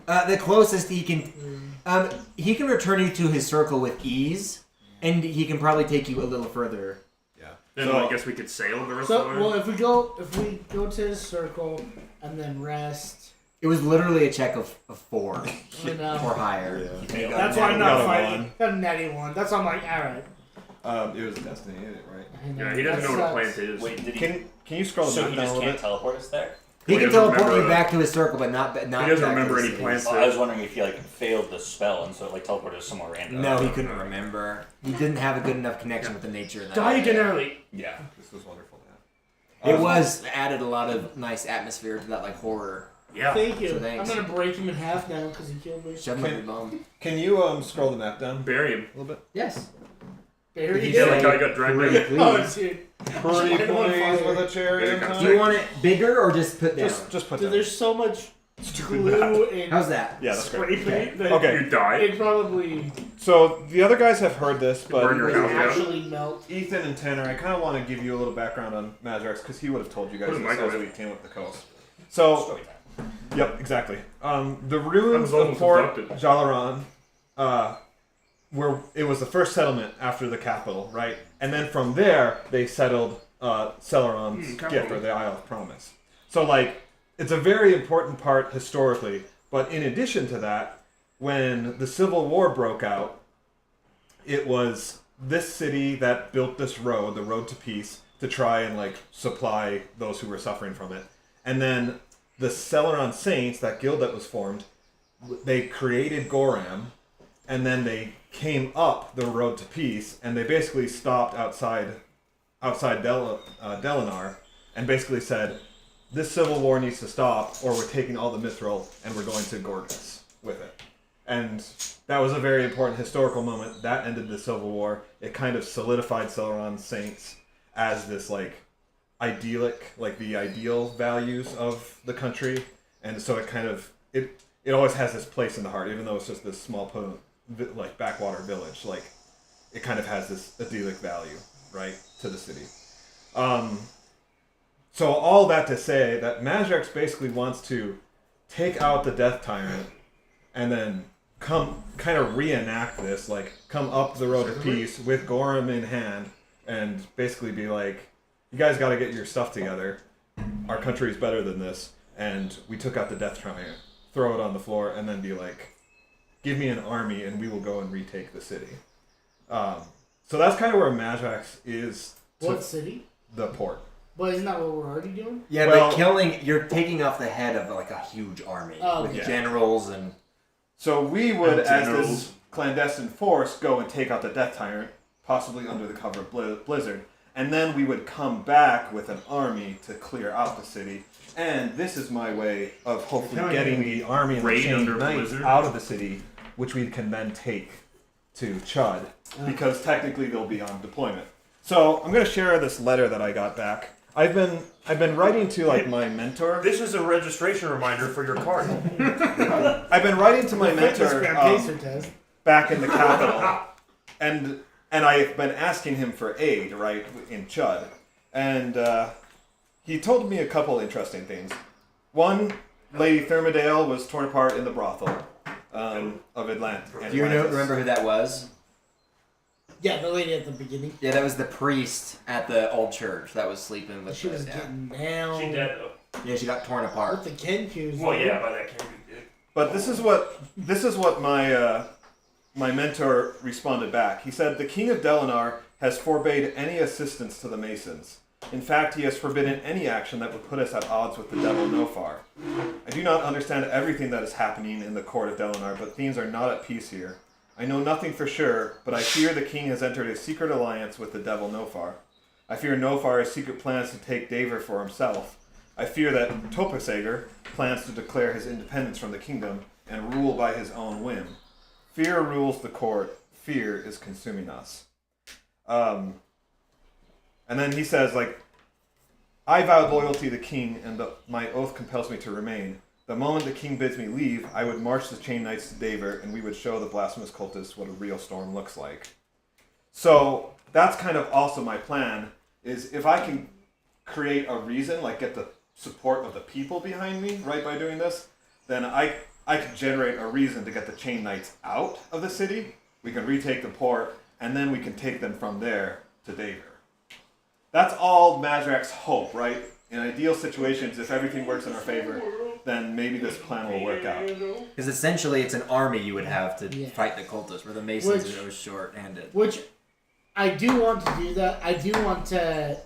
The closest he can return you to his circle with ease, and he can probably take you a little further. Yeah. Then So- I guess we could sail the rest So of the way. well, if we go to his circle and then rest, It was literally a check of 4 you know, or higher. Yeah. You can go that's down. why I'm not Got a fighting. one. Got a natty 1. That's why I'm like, all right. It was Destiny, right? I know, Yeah, he doesn't that know what a sucks. plant is. Wait, did he? Can you scroll the So map he down a just little can't bit? teleport us there? He He can doesn't teleport remember you back to his circle, but not He back doesn't to remember the any city. plants. Well, I was wondering if he failed the spell and so it teleported us somewhere random. No, he couldn't remember. He didn't have a good enough connection with the nature of that. Diagonally. Yeah. This was wonderful. Yeah. It was added a lot of nice atmosphere to that, like horror. Yeah. Thank you. So thanks. I'm gonna break him in half now because he killed me. Shove him Okay. up your bum. Can you scroll the map down Bury him. a little bit? Yes. Bury Yeah, him. like how he got dragged Pretty in. please. Oh, dude. Pretty Light him on please fire. with a cherry There on it comes. top. Do you want it bigger or just put down? Just put Dude, down. there's so much glue and How's that? Yeah, that's spray great. paint that Okay. You die. it probably So the other guys have heard this, but Burn your would house down. actually melt. Ethan and Tanner, I kind of want to give you a little background on Mazrax because he would have told you guys What is this as microwave? we came up the coast. So, Story time. yep, exactly. The I ruins was of almost Port abducted. Jalaran, it was the first settlement after the capital, right? And then from there they settled Celeron's capital. gift, or the Isle of Promise. So, like, it's a very important part historically. But in addition to that, when the Civil War broke out, it was this city that built this road, the Road to Peace, to try and like supply those who were suffering from it. And then the Celeron Saints, that guild that was formed, they created Goram, and then they came up the Road to Peace, and they basically stopped outside Delanar, and basically said, this civil war needs to stop, or we're taking all the mithril and we're going to Gorgas with it. And that was a very important historical moment. That ended the Civil War. It kind of solidified Celeron Saints as this like idyllic, like the ideal values of the country. And so it kind of it always has this place in the heart, even though it's just this small like backwater village. Like it kind of has this idyllic value, right, to the city. So all that to say that Magirex basically wants to take out the Death Tyrant and then come kind of reenact this, like come up the Road to Peace with Goram in hand and basically be like, you guys got to get your stuff together. Our country is better than this. And we took out the Death Tyrant, throw it on the floor, and then be like, give me an army and we will go and retake the city. So that's kind of where Magirex is. What city? The port. But isn't that what we're already doing? Yeah, Well- but you're taking off the head of like a huge army with yeah. generals and. So we would, And as generals. this clandestine force, go and take out the Death Tyrant, possibly under the cover of Blizzard, and then we would come back with an army to clear out the city. And this is my way of hopefully getting the army and the Raid Chained under Knights Blizzard? out of the city, which we can then take to Chud, because technically they'll be on deployment. So I'm going to share this letter that I got back. I've been writing to like my mentor. This is a registration reminder for your card. I've been writing to my mentor Pacer test. back in the capital, and I've been asking him for aid, right, in Chud, and he told me a couple interesting things. One, Lady Thermidale was torn apart in the brothel of Atlantis. Do you remember who that was? Yeah, the lady at the beginning. Yeah, that was the priest at the old church that was sleeping with She the, was yeah. getting down. She dead though. Yeah, she got torn apart. With the Kenkus. Well, yeah, by that can't be good. But this is what my my mentor responded back. He said, the King of Delanar has forbade any assistance to the Masons. In fact, he has forbidden any action that would put us at odds with the devil NoFar. I do not understand everything that is happening in the court of Delanar, but things are not at peace here. I know nothing for sure, but I fear the king has entered a secret alliance with the devil NoFar. I fear NoFar has secret plans to take Daver for himself. I fear that Topasager plans to declare his independence from the kingdom and rule by his own whim. Fear rules the court. Fear is consuming us. And then he says, like, I vowed loyalty to the king, and my oath compels me to remain. The moment the king bids me leave, I would march the Chain Knights to Daver, and we would show the blasphemous cultists what a real storm looks like. So that's kind of also my plan, is if I can create a reason, like get the support of the people behind me, right, by doing this, then I can generate a reason to get the Chain Knights out of the city, we can retake the port, and then we can take them from there to Daver. That's all Mazrak's hope, right? In ideal situations, if everything works in our favor, then maybe this plan will work out. Because essentially it's an army you would have to Yeah. fight the cultists, where the Masons are always short-handed. Which, I do want to do that. I do want to...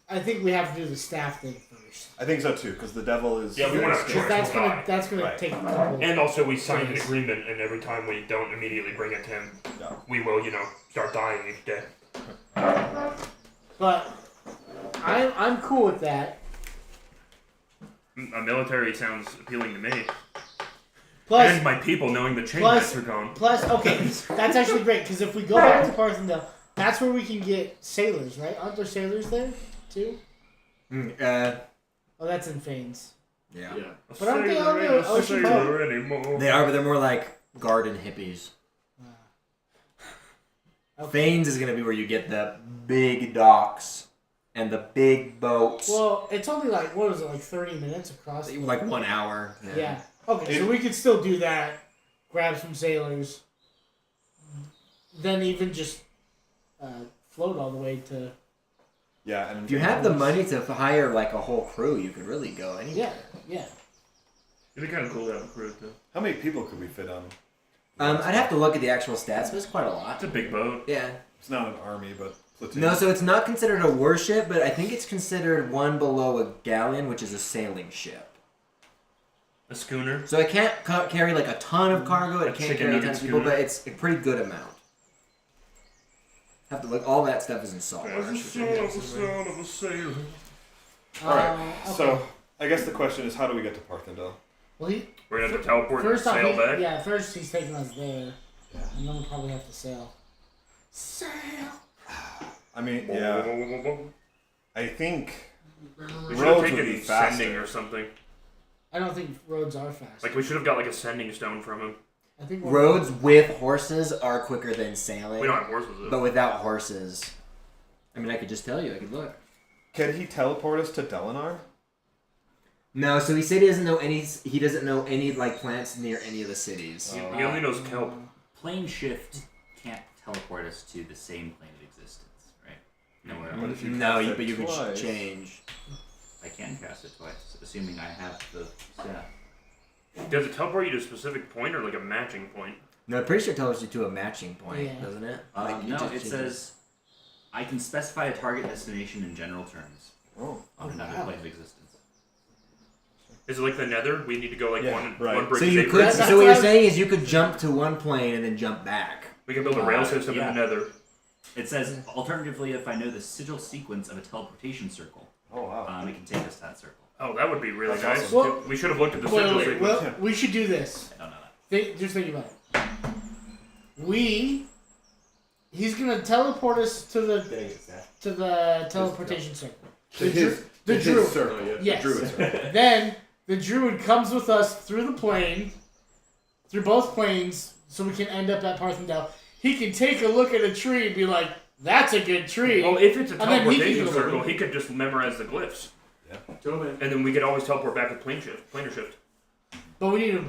I think we have to do the staff thing first. I think so too, because the devil is... Yeah, we want to scared. charge That's the gonna guy. that's gonna Right. take a couple. And also, we signed an days. agreement, and every time we don't immediately bring it to him, Yeah. we will, start dying each day. But I'm cool with that. A military sounds appealing to me. Plus, And my people knowing the chain plus- knights are gone. plus, okay, that's actually great because if we go back to Parthendale, that's where we can get sailors, right? Aren't there sailors there too? Oh, that's in Fanes. Yeah. But aren't they on the ocean boat? Anymore. They are, but they're more like garden hippies. Okay. Fanes is going to be where you get the big docks and the big boats. Well, it's only like, what is it, like 30 minutes across? Like 1 hour. Yeah. Okay, so we could still do that. Grab some sailors. Then even just float all the way to... Yeah, and If you have the money to hire like a whole crew, you could really go anywhere. Yeah, yeah. It'd be kind of cool to have a crew too. How many people could we fit on? I'd have to look at the actual stats, but it's quite a lot. It's a big boat. Yeah. It's not an army, but platoon. No, so it's not considered a warship, but I think it's considered one below a galleon, which is a sailing ship. A schooner. So it can't carry like a ton of cargo. It A can't chicken carry a ton nugget of people, schooner. but it's a pretty good amount. Have to look. All that stuff is in salt. Yeah, that's ridiculous. Son of a sailor. Alright, okay. so I guess the question is, how do we get to Parthendale? Well, We're gonna have to teleport and first off, sail back. yeah, first he's taking us there, and then we'll probably have to sail. Sail. I mean, yeah. I think We should roads have would be taken faster. sending or something. I don't think roads are fast. Like we should have got like a sending stone from him. I think Roads with horses are quicker than sailing. We don't have horses But though. without horses, I mean, I could just tell you. I could look. Can he teleport us to Delinar? No, so he said he doesn't know any. He doesn't know any like plants near any of the cities. He only knows kelp. Plane shift can't teleport us to the same plane of existence, right? Nowhere What else. if you No, cast it but you can twice? change. I can cast it twice, assuming I have the staff. Does it teleport you to a specific point or like a matching point? No, I'm pretty sure it tells you to a matching point, Yeah. doesn't it? No, just it changes. says I can specify a target destination in general terms Oh. on another plane of existence. Is it like the Nether? We need to go like Yeah, one right. bridge. So you deeper? could. That's So what what you're I- saying is you could jump to one plane and then jump back. We can build a rail system yeah. in the Nether. It says alternatively, if I know the sigil sequence of a teleportation circle, Oh wow. it can take us to that circle. Oh, that would be really That's nice. awesome. Well- We should have looked at the Wait, sigil wait, sequence. well, we should do this. I don't know that. Just think about it. He's gonna teleport us to the teleportation circle. To his druid. circle. Yeah, Yes. the druid circle. Then the druid comes with us through the plane, through both planes, so we can end up at Parthendale. He can take a look at a tree and be like, "That's a good tree." Well, if it's a And then he can teleportation go- circle, he could just memorize the glyphs, Tobin. and then we could always teleport back with planar shift. But we need a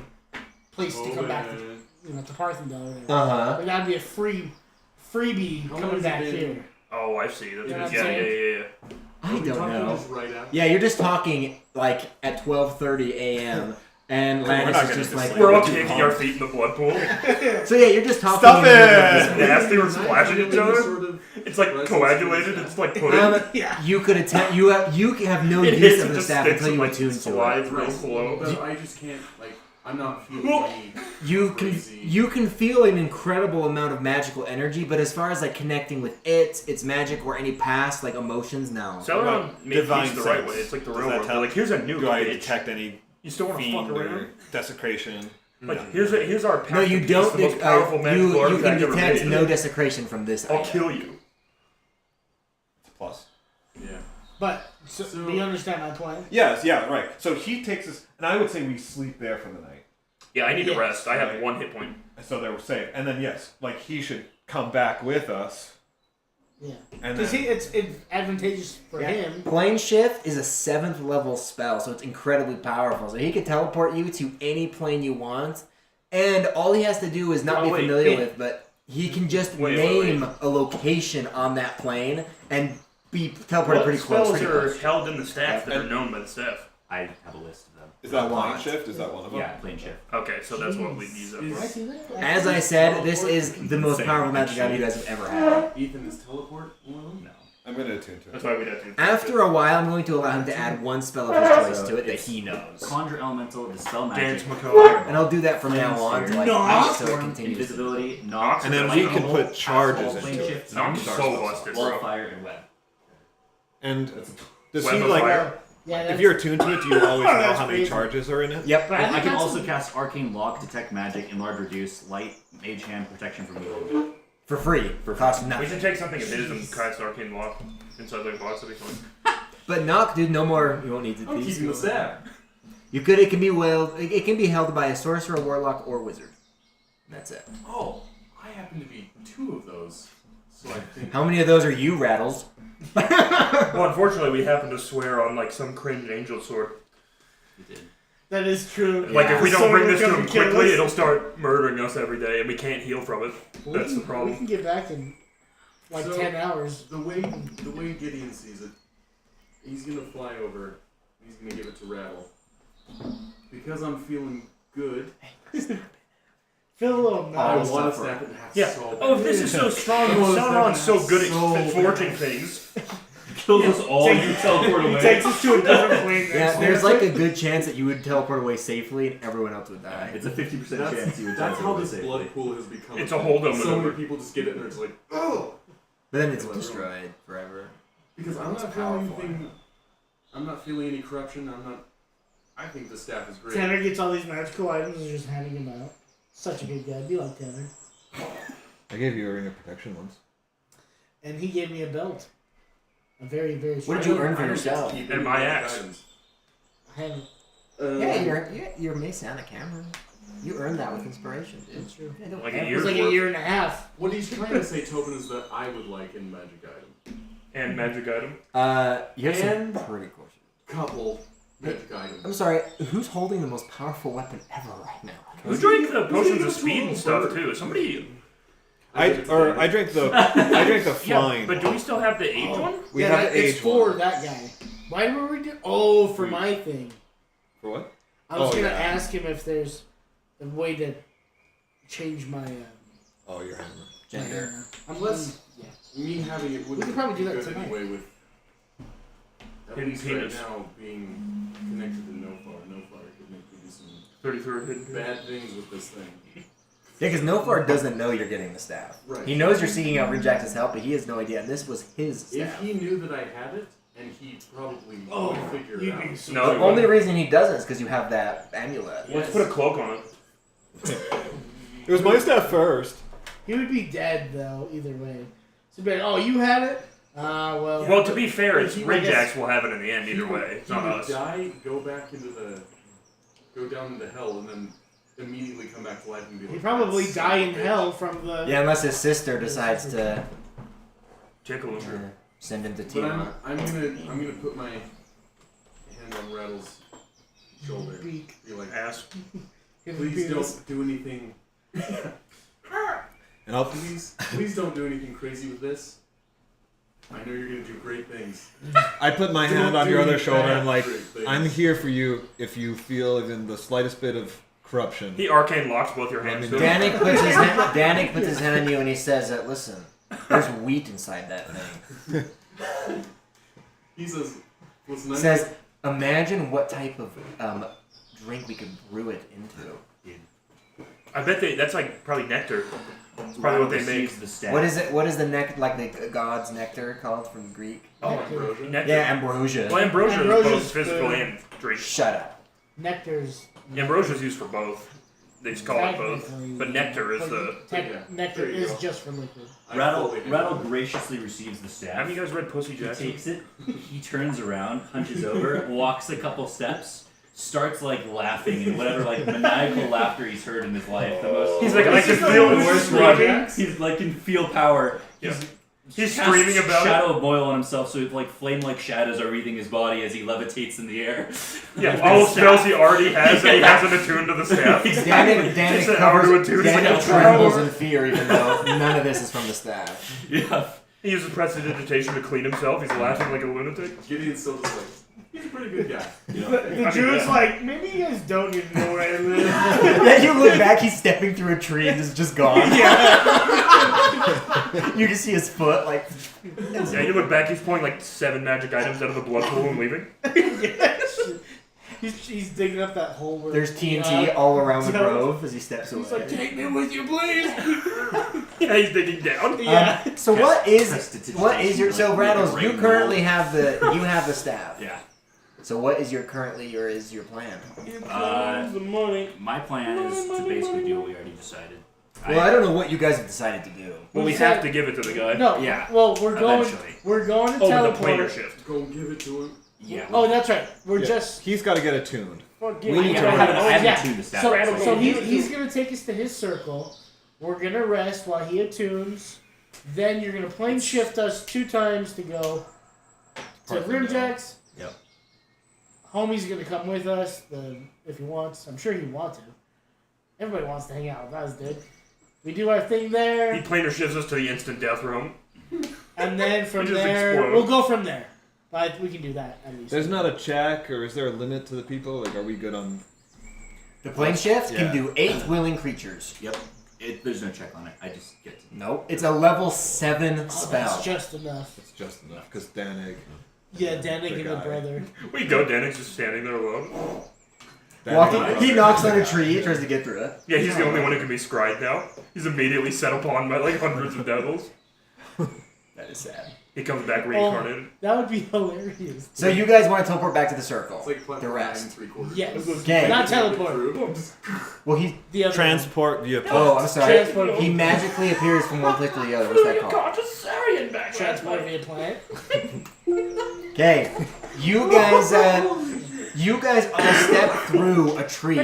place to come back to, to Parthendale. Uh-huh. But that'd be a freebie How long coming has it back been? here. Oh, I see. That's You know what I'm yeah. saying? I We don't talked know. about this right after. Yeah, you're just talking like at 12:30 a.m. and We're not Lannis gonna is just like. decide. We're all Too kicking pumped. our feet in the blood pool. So yeah, you're just talking. Stop in the middle of it! this- Nasty, we're Not splashing having each any other. sort of It's like presence coagulated. in It's like pudding. Yeah. You could attempt. You have no It use hits of and the just staff sticks until you and, like, attune to it. slides real slow. But I just can't, like, I'm not feeling any crazy. You can feel an incredible amount of magical energy, but as far as like connecting with its magic or any past like emotions, no. Celeron makes Divine things the right sense. way. It's like the Does real that world. tell- Like here's a new Do I bitch. detect any You still want to fuck fiend or around? desecration? Like here's our path No, you to peace, don't. the most powerful magical you can artifact ever detect made. no desecration from this. I'll item. kill you. It's a plus. Yeah. But do you understand my point? Yes, yeah, right. So he takes us, and I would say we sleep there for the night. Yeah, I need to Yes. rest. I have Right. 1 hit point. So they were safe. And then yes, like he should come back with us. Yeah. And Because then, it's advantageous for him. Plane shift is a 7th level spell, so it's incredibly powerful. So he can teleport you to any plane you want, and all he has to do is not Oh, be wait, familiar wait. with, but he can just Wait, name a location on that plane and be teleported What pretty close. spells Pretty are close. held in the staff that are And- known by the staff? I have a list of them. is that a plane lot. shift? Is that one of them? Yeah, plane shift. Okay, so that's what we'd use that I for. see that. As I said, this is the most powerful magic item you guys have ever had. Ethan is teleport one of them? No. I'm going to attune to it. That's why we'd have to. After a while, I'm going to allow him to add one spell of his choice to it that he knows. Conjure elemental, dispel magic. Dance Macabre. And I'll do that from now on to like No. so it continues. Invisibility, knock, And then we can put charges plane into shift, I'm zombie, so busted, wall bro. of fire, and web. And does Web he of like, fire. Yeah, if that's, you're attuned to it, do you always know That's how many crazy. charges are in it? Yep. But I think can that's also a- cast Arcane Lock, Detect Magic, Enlarge, Reduce, Light, Mage Hand, Protection from Evil. For free. Cost We nothing. should take something of his and cast Arcane Lock inside the box. That'd be fun. But knock, dude, no more. You won't need to. I'm these. keeping the staff. You could. It can be It can be held by a sorcerer, warlock, or wizard. That's it. Oh, I happen to be 2 of those. So I think. How many of those are you, Rattles? Well, unfortunately, we happen to swear on like some cringe angel sword. You did. that is true. Like if we don't Someone bring this will to come him and kill quickly, us. it'll start murdering us every day, and we can't heal from it. That's the We problem. can get back in like So- 10 hours. The way Gideon sees it, he's gonna fly over. He's gonna give it to Rattle. because I'm feeling good, Feel a little I nice. want to snap it in half Yeah. so bad. Oh, if this is so strong, and Sauron's so good at forging things. Kills us all. You teleport He away. takes us to a different plane. Yeah, there's like a good chance that you would teleport away safely and everyone else would die. It's a 50% That's, chance you would that's how teleport this safely. blood pool has become. It's a hold-up So many maneuver. people just get it and they're just like, oh! But then it's destroyed forever. Because I'm It's not feeling powerful. anything. I'm not feeling any corruption. I think the staff is great. Tanner gets all these magical items and is just handing them out. Such a good guy. Be like Tanner. I gave you a ring of protection once. And he gave me a belt. A very, very What strong did you earn I for don't yourself? keep And any my magic axe. items. I haven't. You're Mace on the camera. You earned that with inspiration, dude. That's true. Yeah, don't Like a ever- It year. was like a year and a half. What he's trying to say, Tobin, is that I would like in magic item. And magic item. You have some And- pretty cool shit. Couple magic items. I'm sorry, who's holding the most powerful weapon ever right now? Who drank the potions of speed and stuff too? Somebody. I drank the flying. Yeah, but do we still have the aged one? We yeah, have that, the it's age for one. that guy. Why were we doing? Oh, for my thing. For what? I was Oh, gonna yeah. ask him if there's a way to change my. Oh, your hammer. Gender. Unless Yeah. me having it wouldn't We could probably do be that good tonight. anyway with at Hidden least penis. right now being connected to NoFar. NoFar could make me do some 33 hidden. bad things with this thing. Yeah, because NoFar doesn't know you're getting the staff. Right. He knows you're seeking out Rinjax's help, but he has no idea. And this was his If staff. he knew that I had it, and he probably Oh, would figure you'd it be out. so- No, The only reason he doesn't is because you have that amulet. Let's put a cloak on it. It was my staff first. He would be dead though, either way. So, but oh, you had it. Well. Well, to be fair, it's He would- Rinjax will have it in the end either way. It's He not would us. die, go down into hell, and then immediately come back to life and be like, He'd probably "That's die son in of a bitch." hell from the. Yeah, unless his sister decides to Tickle him. send him to But Tiamat. I'm gonna put my hand on Rattle's shoulder. Beak. Be like, Ass. please don't do anything. And I'll Please don't do anything crazy with this. I know you're gonna do great things. I put my Don't hand on do your other any shoulder bad and like, great things. I'm here for you if you feel even the slightest bit of corruption. He arcane locks both your hands. too. Danik puts his hand on you and he says that, listen, there's wheat inside that thing. He says, listen, He says, imagine what type of drink we could brew it into. I bet that's like probably nectar. It's probably what they make. The staff. What is it? What is the like the god's nectar called from Greek? Oh, Ambrosia. nectar. Yeah, ambrosia. Well, ambrosia is Ambrosia's both physical food. and drink. Shut up. Nectar's. Ambrosia is used for both. They just call it both. Technically, But nectar is the. Yeah, nectar there you is go. just for liquid. I Rattle fully Rattle agree. graciously receives the staff. Have you guys read Pussy He Jackson? takes it, he turns around, hunches over, walks a couple steps, starts like laughing and whatever like maniacal laughter he's heard in his life. The most He's like, I This can is the feel worst this one. screaming. He's like can feel power. Yeah. He's casts screaming about it. shadow of boil on himself, so like flame-like shadows are wreathing his body as he levitates in the air. Yeah, all the spells he already has that he hasn't attuned to the staff. Danik Takes an covers. hour to attune. It's like Danik a trembles power. in fear, even though none of this is from the staff. Yeah. He uses prestidigitation to clean himself. He's laughing like a lunatic. Gideon's still just like, he's a pretty good guy. The Druid's like, maybe you guys don't need to know where I live. Then you look back, he's stepping through a tree and is just gone. You just see his foot like. Yeah, you look back, he's pulling like 7 magic items out of the blood pool and leaving. He's digging up that hole where There's TNT all around the grove as he steps away. He's like, take me with you, please. Yeah, he's digging down. Yeah. So what is your so Rattles? You currently have the staff. Yeah. So what is your plan? The money. My plan is to basically do what we already decided. Well, I don't know what you guys have decided to do. Well, we have to give it to the guy. No. Yeah. Well, we're going to Oh, with the planar teleport. shift. Go give it to him. Yeah. Oh, that's right. We're Yeah. just. He's got to get attuned. Forget We need it. to I haven't, I yeah. haven't tuned the staff. So he's gonna take us to his circle. We're gonna rest while he attunes. Then you're gonna plane shift us 2 times to go to Rimjax. Yep. Homie's gonna come with us. If he wants, I'm sure he wants to. Everybody wants to hang out with us, dude. We do our thing He there, planar shifts us to the instant death room. and then from We just there explode. we'll go from there. But we can do that at least. There's not a check, or is there a limit to the people? Like, are we good on? The plane shift Yeah. can do 8 willing creatures. Yep. There's no check on it. I just get to. Nope. It's a level 7 Oh, spell. that's just enough. It's just enough because Danig. Yeah, Danik and the guy. brother. We go, Danik's just standing there alone. He knocks on a tree, tries to get through it. Yeah, he's the only one who can be scryed now. He's immediately set upon by like hundreds of devils. That is sad. He comes back reincarnated. That would be hilarious. So you guys want to teleport back to the circle. It's like The rest. 3/4. Yes. Okay. Not teleport. Well, he. The other Transport via Oh, I'm sorry. Transport. He magically appears from one place to the other. What's that called? Cartosarian back Transport via plant. Okay. You guys all step through a tree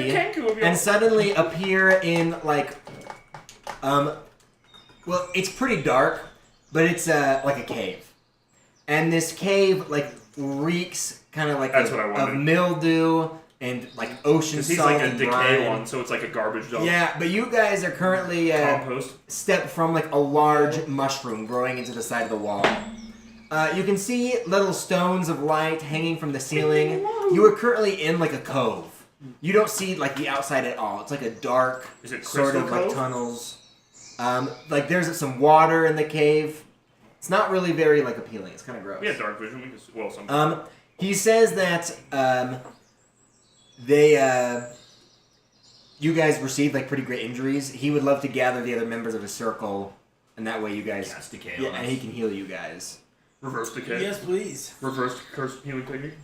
and suddenly appear in like, well, it's pretty dark, but it's like a cave, and this cave like reeks kind of like That's what I of wanted. mildew and like ocean Because he's salt like a and decay brine. one, so it's like a garbage dump. Yeah, but you guys are currently Compost. step from like a large mushroom growing into the side of the wall. You can see little stones of light hanging from the ceiling. You are currently in like a cove. You don't see like the outside at all. It's like a dark Is it sort of Crystal like Cove? tunnels. Like there's some water in the cave. It's not really very like appealing. It's kind of gross. We have dark vision. We can, well, some. He says that you guys received like pretty great injuries. He would love to gather the other members of his circle, and that way you guys, Cast decay yeah, on and us. he can heal you guys. Reverse decay. Yes, please. Reverse curse healing technique.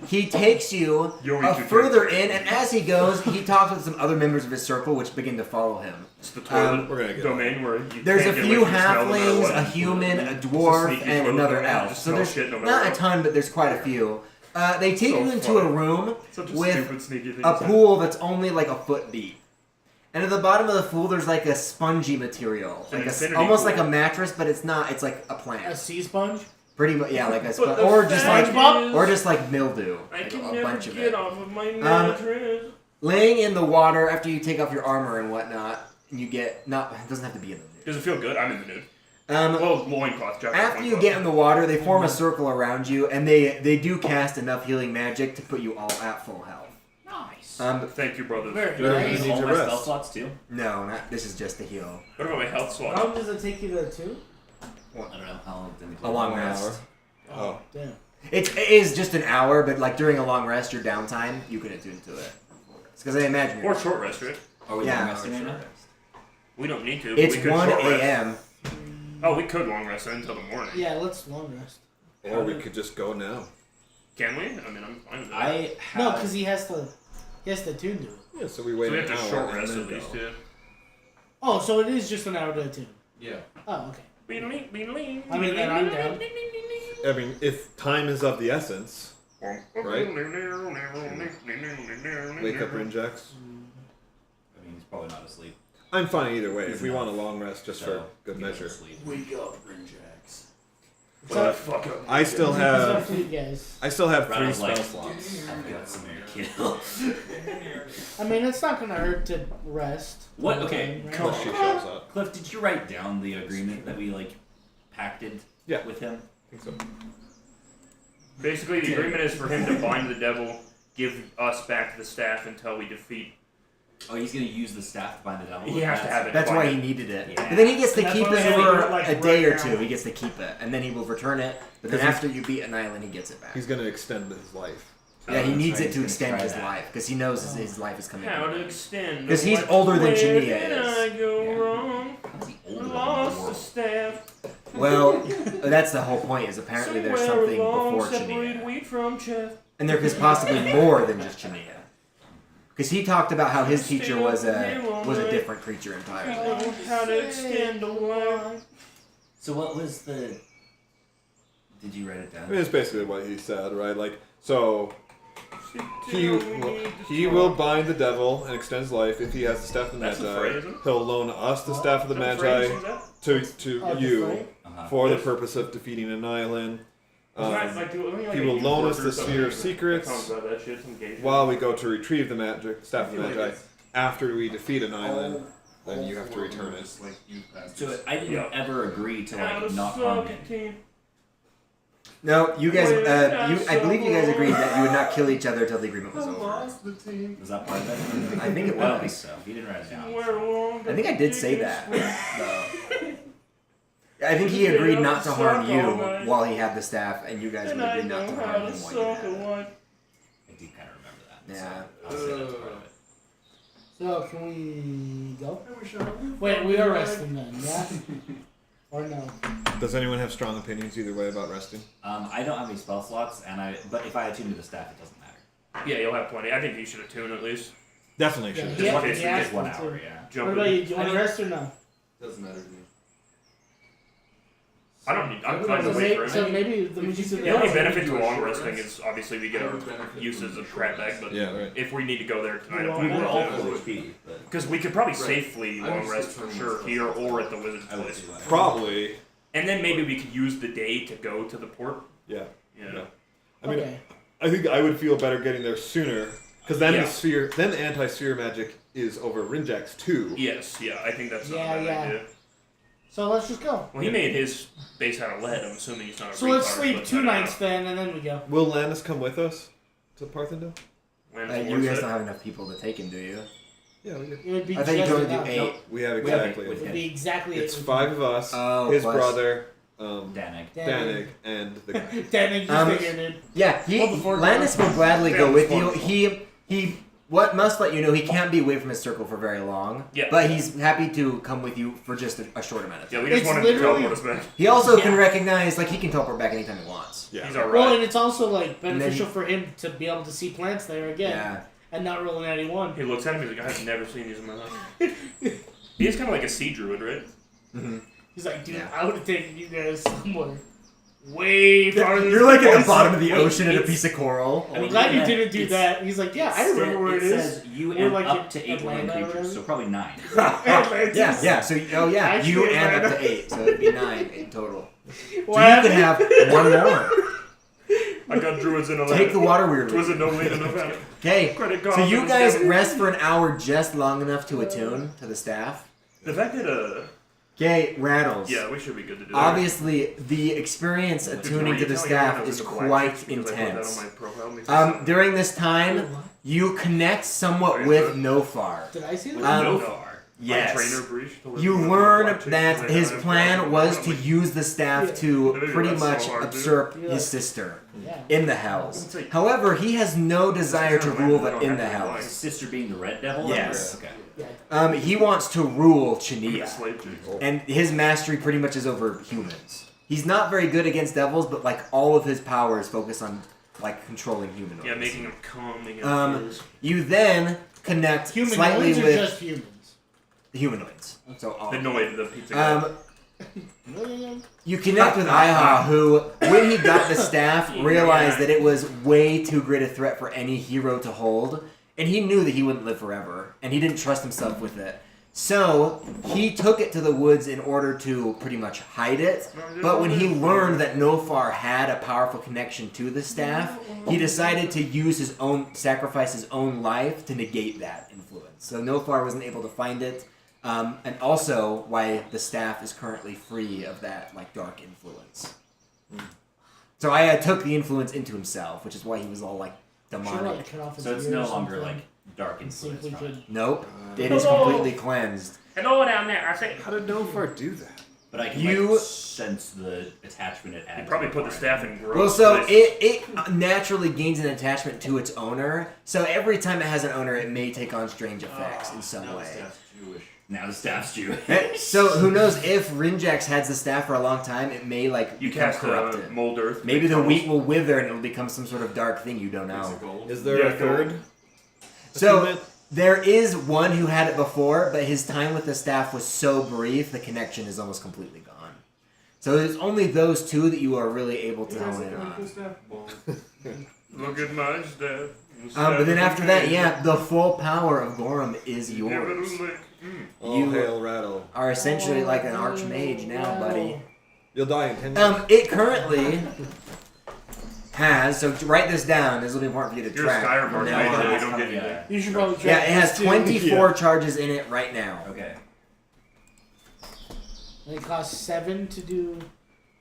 He takes you Yo, he further in, and as he goes, he talks with some other members of his circle, which begin to follow him. It's the toilet We're gonna get domain where you There's a can't get few away from smell no matter halflings, what. a human, a It's a dwarf, sneaky and toilet another domain. elf. Just So smell there's shit no matter not a what. ton, but there's quite a few. They take So you into a funny. room Such a with stupid sneaky thing a to say. pool that's only like a foot deep. And at the bottom of the pool, there's like a spongy material, An like infinity almost pool. like a mattress, but it's not. It's like a A plant, sea sponge. pretty much. Yeah, like a But sponge, the or just like, fact is, or just like mildew, I like can a never bunch of get it. off of my mattress. Laying in the water after you take off your armor and whatnot, you get not. It doesn't have to be in the nude. Does it feel good? I'm in the nude. Um, Well, loincloth, jacket. After you get in the water, they form a circle around you, and they do cast enough healing magic to put you all at full health. Nice. Thank you, brothers. Very Yeah. nice. You need all to my rest. spell slots too. No, not this is just to heal. What about my health How swatch? long does it take you to 2? I don't know how long did A long 1 rest. hour. Oh. Damn. It is just an hour, but like during a long rest, your downtime, you can attune to it. Because I imagine Or short rest, right? Are we Yeah. long resting right now? We don't need to. But it's we could 1 short rest. a.m. Oh, we could long rest until the morning. Yeah, let's long rest. Or we could just go now. Can we? I mean, I'm fine with that. I have. No, because he has to tune to it. Yeah, so we so wait we an have to hour short and rest then at least, go. yeah. Oh, so it is just an hour to attune. Yeah. Oh, okay. I I mean, then I'm down. I mean, if time is of the essence, right? Wake up, Rinjax. I mean, he's probably not asleep. I'm fine either way. He's If we not. want a long rest, just for So, good he goes measure. to sleep. Wake up, Rinjax. What fuck up. I still It's up have. to you guys. I still have 3 Rattle's spell like, slots. I've got some air kills. I mean, it's not gonna hurt to rest. What? Okay, Right? Until she shows up. Cliff, did you write down the agreement that we like pacted Yeah. with him? I think so. Basically, the agreement is for him to bind the devil, give us back the staff until we defeat. Oh, he's gonna use the staff to bind the devil. He has to have it. That's why he binded. needed it. Yeah. But then he gets to That's keep why it they do for it, like, a day or right two. now. He gets to keep it, and then he will return it. But then Because after you beat an island, he gets it back. He's gonna extend his life. Yeah, he that's needs right, it he's to gonna extend try his that. life because he knows his life is coming. How to to an end. extend? 'Cause he's what- older than where Chainyia did is. I go Yeah. wrong? How's he older than the Lost the world? staff. Well, that's the whole point. Is apparently there's Somewhere something along before separated Chainyia, wheat from chaff. and there is possibly more than just Chainyia. Because he talked about how his teacher was a different creature entirely. Know how to extend a life. So what was the? Did you write it I down? mean, it's basically what he said, right? Like, so he Till we will, need to he talk. will bind the devil and extend his life if he has the staff of the That's the Magi. phrase, isn't it? He'll loan us the staff of the Is that phrase, Magi is that? to Oh, the you frame? Uh-huh. for the Yes. purpose of defeating an island. It's not like, he will loan us the Sphere of Secrets while we go to retrieve the magic staff of the Magi. After we defeat an island, then you have to return it. Like you So I didn't Yeah. ever agree to How like to not suck harm a him. team. No, you guys. I believe you guys agreed that you would not kill each other until the agreement was over. Was that part of it? I think it I don't think was. so. He didn't write it down. I think I did say that. Though. I think he agreed not to harm you while he had the staff, and you guys would agree not to harm him while you had it. I do kind of remember that. Yeah. So I'll say that's part of it. So can we go? Wait, we are resting then, yeah? Or no? Does anyone have strong opinions either way about resting? I don't have any spell slots, but if I attune to the staff, it doesn't matter. Yeah, you'll have plenty. I think you should attune at least. Definitely Yeah, should. yeah, one- it's yeah, Just 1 me too. hour, yeah. What Jump about in. you? Do you want to rest or no? Doesn't matter to me. I don't need. I'm fine to So, wait for so it. maybe the Magi's The only benefit to long resting is obviously we get our uses of crap back, but Yeah, right. if we need to go there tonight, You I mean, we're all I'm full HP, but because we could probably Right. safely long rest for sure here or at the wizard's I would place, do that. Probably. and then maybe we could use the day to go to the port. Yeah. Yeah. Yeah. I mean, Okay. I think I would feel better getting there sooner, because then Yeah. then the anti-sphere magic is over Rinjax too. Yes. Yeah. I think that's not Yeah, a bad yeah. idea. So let's just go. Well, he made his base out of lead. I'm assuming he's not a So let's retard, sleep but 2 I don't nights know. then, and then we go. Will Landis come with us to Parthendale? When You towards guys it. don't have enough people to take him, do you? Yeah, we do. It would be I think you just can only do enough. 8. We have We have exactly. it with It would be exactly It's 8. 5 of us, Oh, his plus- brother, Danik. Danik, and the guy. Danik, you Um, stay here, dude. Yeah, Well, before Landis will gladly Yeah, go with you. before- He what must let you know he can't be away from his circle for very long. Yeah. But he's happy to come with you for just a short amount of Yeah, time. we just It's want him to literally- teleport us back. He also Yeah. can recognize, like, he can teleport back anytime he wants. Yeah. He's alright. Well, and it's also like And then- beneficial for him to be able to see plants there again Yeah. and not roll an 81. He looks at him. He's like, I've never seen these in my life. He is kind of like a sea druid, right? Mm-hmm. He's like, dude, Yeah. I would have taken you guys somewhere way farther. You're like at the than bottom of the Wait, ocean at a it's- piece of coral. I'm glad you Yeah, didn't do it's- that. He's like, yeah, I remember where it is. says you We're and like up in to 8 land Atlanta or creatures, so whatever. probably 9. Atlantis. Yeah. So you Actually, and up Atlanta. to 8, so it'd be 9 in total. So What you can happened? have one more. I got druids in a Take the water weird. Was it no lead in the Okay. Credit So card you and guys stuff. rest for an hour, just long enough to attune to the staff. The fact that Okay, Rattles. yeah, we should be good to do that. Obviously, the experience attuning to the staff is quite intense. During this time, you connect somewhat with NoFar. Did I see that? Um, Yes. Trainer breach You learn that his plan was to use the staff to pretty much usurp his sister Yeah. in the Hells. However, he has no desire to rule in the His Hells. sister being the red devil? Yes. Okay. He wants to rule Chainyia. Slave chicks. And his mastery pretty much is over humans. He's not very good against devils, but like all of his powers focus on like controlling humanoids. Yeah, making them come. Making Um, them You then connect slightly Humanoids or with just humans? humanoids. So all. the Noid, the pizza guy. You connect with Iaha, who, when he got the staff, realized that it was way too great a threat for any hero to hold, and he knew that he wouldn't live forever, and he didn't trust himself with it. So, he took it to the woods in order to pretty much hide it, but when he learned that NoFar had a powerful connection to the staff, he decided to sacrifice his own life to negate that influence. So NoFar wasn't able to find it, and also why the staff is currently free of that like dark influence. So I took the influence into himself, which is why he was all like demonic. So it's no longer like dark and see if influence we from it. could. Nope, it is completely cleansed. Hello down there. I say. How did NoFar do that? But I can You- sense the attachment it adds. You probably to put the staff in growth. Well, so place. it naturally gains an attachment to its owner. So every time it has an owner, it may take on strange effects in some way. Now the staff's Jewish. So who knows if Rinjax has the staff for a long time, it may like you become cast corrupted. mold earth. Maybe the tunnels. wheat will wither and it'll become some sort of dark thing you don't know. Is there Yeah, a third? So attunement? there is one who had it before, but his time with the staff was so brief, the connection is almost completely gone. So it's only those two that you are really able to hone in on. Look at my staff. But then after that, yeah, the full power of Goram is Give it yours. a lick. All You- hail Rattle. Are essentially like an archmage now, buddy. You'll die in 10 years. It currently has, so write this down, this will be important for you to You're a track. Skyrim from archmage, now on. so you don't get anything. You should probably try Yeah, it has this too. 24 charges in it right now. Okay. And it costs 7 to do.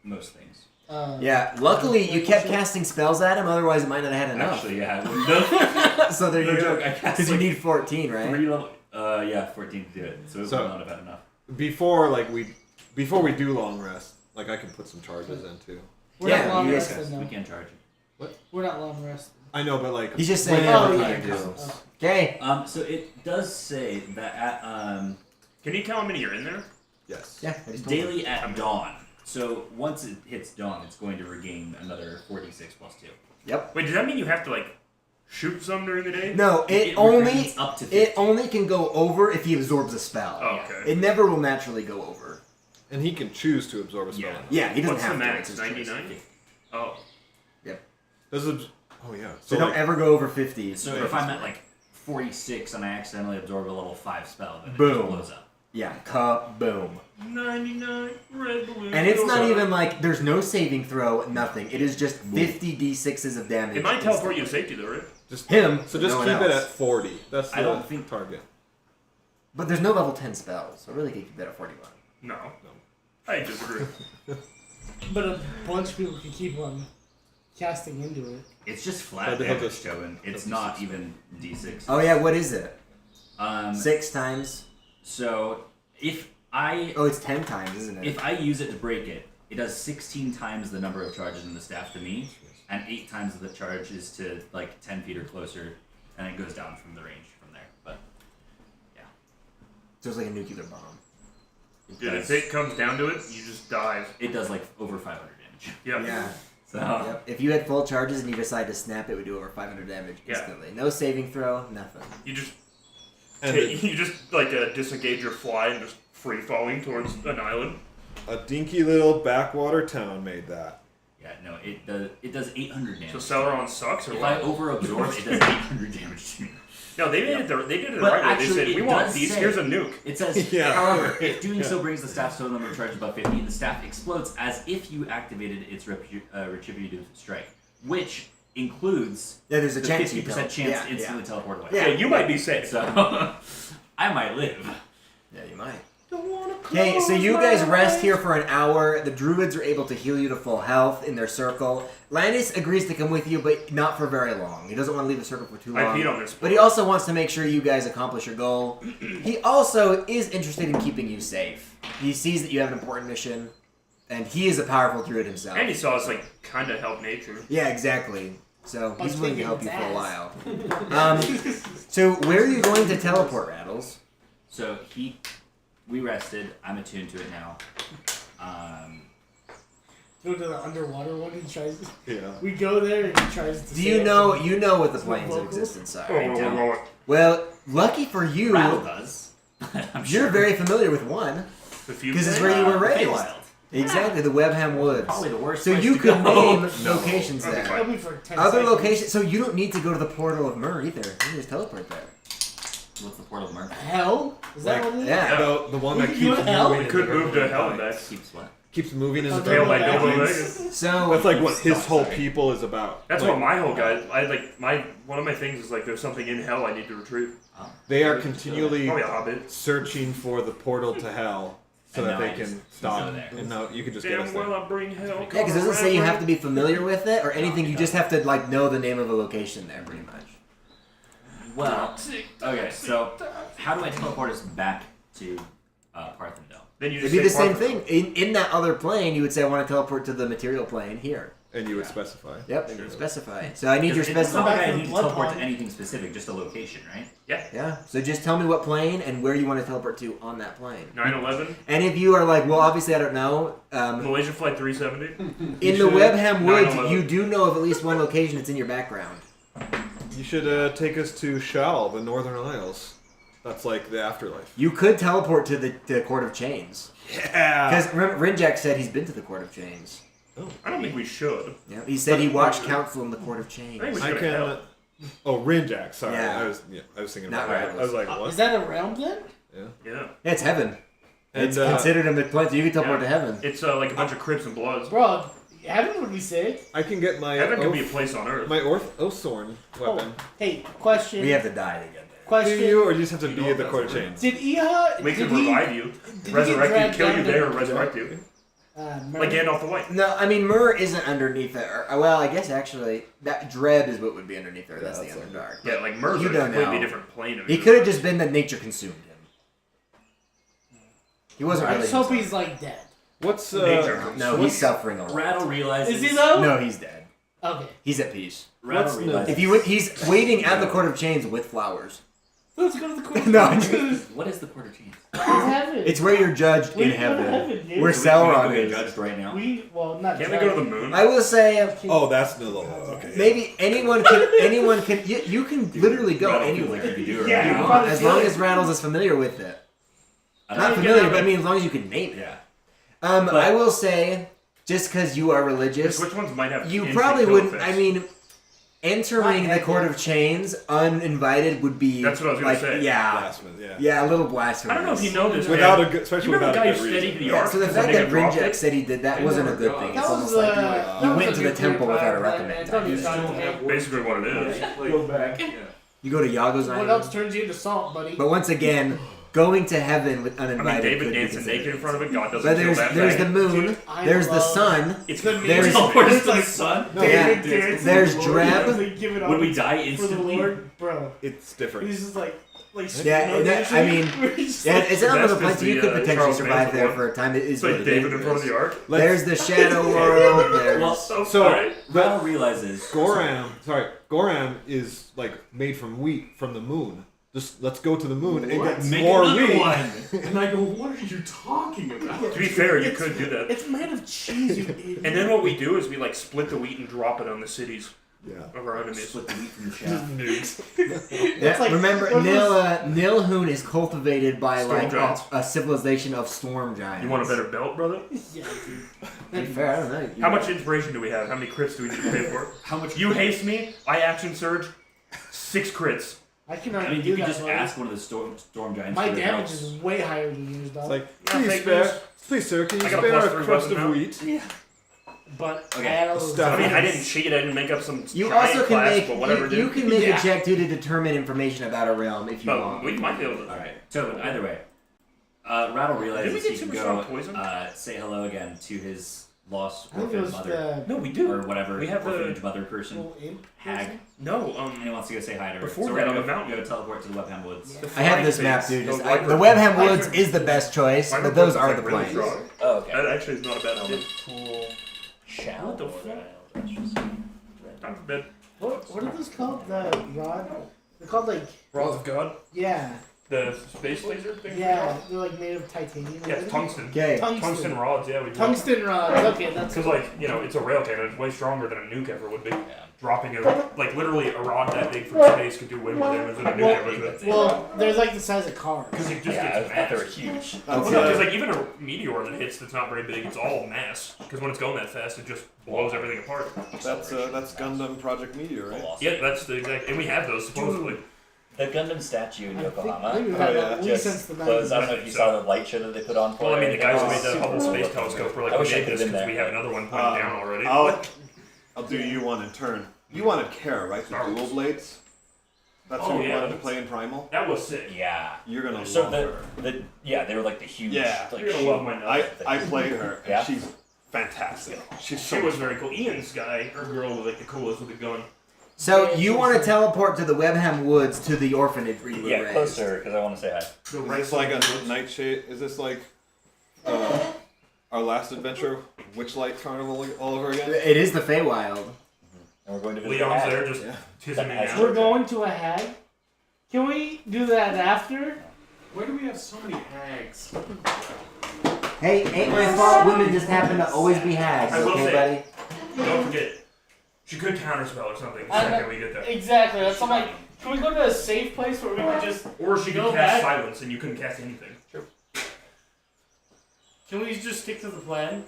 Most things. Yeah, luckily you kept casting spells at him, otherwise it might not have had enough. Actually, yeah, I wouldn't have. So there No you go. joke, I cast Because like you need 14, right? 3 level. Yeah, 14 to do it. So it would not have had enough. Before we do long rest, like I can put some charges in too. We're Yeah, not long you guys- resting We though. can charge you. We're not long resting. I know, but like He's just saying Oh, everything yeah. you do. Okay. So it does say that at Can you tell how many are in there? yes. Yeah, I just told him. daily at dawn. So once it hits dawn, it's going to regain another 46 plus 2. Yep. Wait, does that mean you have to like shoot some during the day? No, It it only regains up to 50. it only can go over if he absorbs a spell. Oh, okay. It never will naturally go over. And he can choose to absorb a spell. Yeah. Yeah, he doesn't What's have the to. max? It's his choice. 99? Oh. Oh yeah. So So don't like, ever go over 50. So if I'm at like 46 and I accidentally absorb a level 5 spell, then it Boom. just blows up. Yeah, kaboom. 99 red balloons. And it's not even like there's no saving throw, nothing. It is just 50 d6s of damage. It might teleport you to instantly. safety though, right? just Him. So just no one keep it else. at 40. That's the I don't think- target. But there's no level 10 spells, so really could keep that at 41. No. I disagree. But a bunch of people can keep on casting into it. It's just flat But they'll damage, just- Tobin. It's they'll not just- even d6. Oh yeah, what is it? 6 times? So if I Oh, it's 10 times, isn't it? if I use it to break it, it does 16 times the number of charges in the staff to me, and 8 times the charge is to like 10 feet or closer, and it goes down from the range from there. But So it's like a nuclear bomb. Dude, if it comes down to it, you just dive. it does like over 500 damage. Yep. Yeah. So Yep. If you had full charges and you decide to snap, it would do over 500 damage Yeah. instantly. No saving throw, nothing. You just And you just like disengage your fly and just free falling towards an island. a dinky little backwater town made that. yeah, no, it does 800 damage. So Celeron sucks or if what? I over absorb, it does 800 damage to me. No, they did it. They did it the But right way. They actually, said, it "We want does these. say- Here's a nuke." It says, Yeah. however, if doing so Yeah. brings the staff's total number of charges above 50, the staff explodes as if you activated its retributive strike, which includes Yeah, there's a the chance you 50% don't. chance Yeah, to instantly teleport away. Yeah. Yeah, you might be safe. So, I might live. Yeah, you might. Okay, so you guys rest here for an hour. The druids are able to heal you to full health in their circle. Landis agrees to come with you, but not for very long. He doesn't want to leave the circle for too I long. peed on this. But he also wants to make sure you guys accomplish your goal. He also is interested in keeping you safe. He sees that you have an important mission, and he is a powerful druid himself. And he saw us like kind of help nature. Yeah, exactly. So By he's willing to kicking help you its for a ass. while. So where are you going to teleport, Rattles? So we rested. I'm attuned to it now. Go to the underwater one and tries. Yeah. We go there and he tries to. Do you say know it. you know what the It's planes of local? existence are? Oh, Well, lucky for you, Rattle does. I'm you're sure. very familiar with one. the few Because it's things? where you were raised. Feywild. Exactly, the Webham Woods. Probably the worst. So place you to could go. name locations Okay, there. fine. Probably for 10 Other seconds. locations, so you don't need to go to the portal of Mur either. You can just teleport there. What's the portal mark? Hell? Is that what it is? Yeah. The one that We keeps could do hell. moving. We could move to hell and back. Keeps what? Keeps moving in the Okay. Tail direction. by Bilbo Bilbo Baggins. Baggins. So That's like what his Stop, whole sorry. people is about. That's Like, what my whole guy. I like one of my things is like there's something in hell I need to retrieve. They are continually Probably a hobbit. searching for the portal to hell so And that now they I can just stop. go there. And now you can just get us Damn there. well, I bring hell. yeah, because it doesn't say you have to be familiar with it or anything. You just have to like know the name of a location there, pretty much. Well, okay, so how do I teleport us back to Parthendale? Then you It'd just be the say same Parthos. thing. In that other plane, you would say, I want to teleport to the material plane here. And you would specify. Yep, and you specify. So I need your It's not specific. like back I to need the to blood teleport pond. to anything specific, just a location, right? Yeah, so just tell me what plane and where you want to teleport to on that plane. 9/11, And if you are like, well, obviously I don't know, Malaysia Flight 370. in the should- Webham Woods, 9/11. you do know of at least one location that's in your background. You should take us to Shal, the Northern Isles. That's like the afterlife. You could teleport to the Court of Chains. Yeah. Because remember, Rinjak said he's been to the Court of Chains. I don't think we should. Yeah, he said he watched council in the Court of I Chains. think we I should can. hell. Oh, Rinjak. Sorry, Yeah. I was thinking Not about that. Rattles. I was like, Is what? that a realm then? Yeah. Yeah, it's heaven. And It's considered a midpoint, so you can teleport to heaven. It's like a bunch of Crips and Bloods. Bro, heaven would be sick. I can get my Heaven could be a oath, place on Earth. my Oathsorn weapon. Oh, hey, question. We have to die to get there. Question. Do you, or you just have to You be know at the that's Court of real. Chains? Did Iaha? We did could he, revive you, did he get resurrect you, dragged kill you down there, to- or resurrect you. Like Gandalf the White. No, I mean Myrrh isn't underneath it. Well, I guess actually that Dreb is what would be underneath there. That's the Underdark. Yeah, like Myrrh's You a don't completely know. different plane of He it. could have just been that nature consumed him. He wasn't I really. just hope himself. he's like dead. What's Nature. No, he's suffering a lot. Rattle realizes. Is he though? No, he's dead. Okay. He's at peace. Rattle What's realizes. If you he's waiting at the Court of Chains with flowers. Let's go to the court. No, What is the Quarter Chains? It's heaven. it's where you're judged We in go to heaven. heaven, dude. Where So we can Sauron go get is. judged right now. Not. Can't we go to the moon? I will say, Oh, that's Nilolo. Okay. maybe anyone can. You can literally go Rattle feels anywhere. like you could do it Yeah, right you now. probably As long as Rattles is familiar with it. I Not don't familiar, but I mean as long as you can name it. Yeah. I will say, just because you are religious, Which ones might have you instant probably kill wouldn't. effects? I mean, entering the Court of Chains uninvited would be. That's what I was gonna like, say. Yeah, Blasphemous, yeah. yeah, a little blasphemous. I don't know if you know this. Without man. a good, especially You remember without the a guy good who steadied reason. the ark? So the because fact they that dropped Grinjack it? said he did that wasn't a good thing. It's That almost was, like that you was went a to the good temple clear without a fire, recommend. I thought he was talking Basically what it is. Go back. You go to Yago's What Island. else turns you into salt, buddy? But once again, going to heaven with I mean, uninvited. David could be dancing considered naked in front of it. God doesn't But feel that there's the bad. moon, I there's the love- sun, It's the there's- Where's the sun? No, Yeah. Dancing There's for the Lord, Dreb. like, give it Would up we die for the instantly? Lord, bro. it's different. He's just like Yeah, I mean, yeah, it's an Best unlimited is planet, so you the, could potentially Charles survive Manson there one. for a time. It is It's like what it David in is. front of the ark. There's the Shadow World. There's Well, So- alright. Rattle realizes. Goram is like made from wheat from the moon. Just let's go to the moon and What? get Make more another wheat. one. And I go, what are you talking about? To be fair, you could do that. It's made of cheese, you idiot. And then what we do is we like split the wheat and drop it on the cities Yeah. of our enemies. Split the wheat from the chaff. Nukes. Yeah, like- remember, what Nilhoon is cultivated by Storm like giants. a civilization of storm giants. You want a better belt, brother? Yeah, To be fair, I don't know. How much inspiration do we have? How many crits do we need to pay for? How much? You haste me, I action surge, 6 crits. I can I already mean, do you could that. just buddy. ask one of the storm giants. My for their damage help. is way higher than yours, dog. It's like, Yeah, please fake spare, news. please sir, can you I got a spare plus a 3 crust weapon of now. wheat? but Okay, I had all those stuff. I mean, I diamonds. didn't cheat, I didn't make up some You giant also can class, make but whatever, you dude. can make Yeah. a check too to determine information about a realm if you But want. we might be able to. All right. So either way, Rattle Did we realizes get he super can strong go poison? say hello again to his lost I think it orphan was mother No, we do. or whatever We have the- orphanage mother person, little imp. hag, No, and he wants to go say hi to her. Before so that, we're on gonna the mountain. go teleport to the Webham Woods. Yeah. I have this map, dude. Just, the Webham Woods is the best choice, but those are the plains. Oh, okay. That actually is not a bad idea. Cool. Shall. What the fuck? Time for bed. What are those called? The rod? They're called like Rods of God. yeah, The space laser thing? yeah. They're like made of titanium. Yeah, it's tungsten. Okay. Tungsten rods, yeah, we do. Tungsten rods. Okay, that's Because, like, you know, it's a rail cannon. It's way stronger than a nuke ever would be. Yeah. Dropping it, like, literally a rod that big from space could do way more damage than a nuke ever could. well, they're like the size of cars. Because it just Yeah, I gets thought they were mass. huge. Well, no, because, like, even a meteor that hits that's not very big, it's all mass. Because when it's going that fast, it just blows everything apart. That's Gundam Project Meteor, right? Awesome. Yeah, that's the exact. And we have those, supposedly. The Gundam statue in I think Yokohama we've Oh, had yeah. that at least since just the closed. I don't 90s. know if you saw the light show that they put on for Well, I mean, it. the guys who Oh, made the super Hubble cool. Space Telescope were like, I we wish I made could've this been because there. we have another one pointed down already. I'll do you one in turn. You wanted Kara, right? The Star dual Wars. blades? That's Oh, who you yeah. wanted to play in Primal? That was sick. Yeah. You're gonna So love her. they were like the huge. Yeah. Like, You're gonna love my nuts. I played her, and Yeah? she's fantastic. She's She so was very cool. Ian's guy, her girl was like the coolest with a gun. So you want to teleport to the Webham Woods to the orphanage where you were Yeah, raised. closer because I want to say hi. The Is this like a nightshade? Is this like our last adventure, Witchlight Carnival all over again? It is the Feywild. And we're going to visit Leon's the there hag. just Yeah. kissing me That now. We're going to a hag. Can we do that after? Why do we have so many hags? Hey, ain't my fault. Women just happen to always be hags, I will okay, say- buddy? Don't forget, she could counterspell or something the I second know- we get there. Exactly. That's I'm like. Can we go to a safe place where we can just? Or she could Go cast back. silence and you couldn't cast anything. Can we just stick to the plan?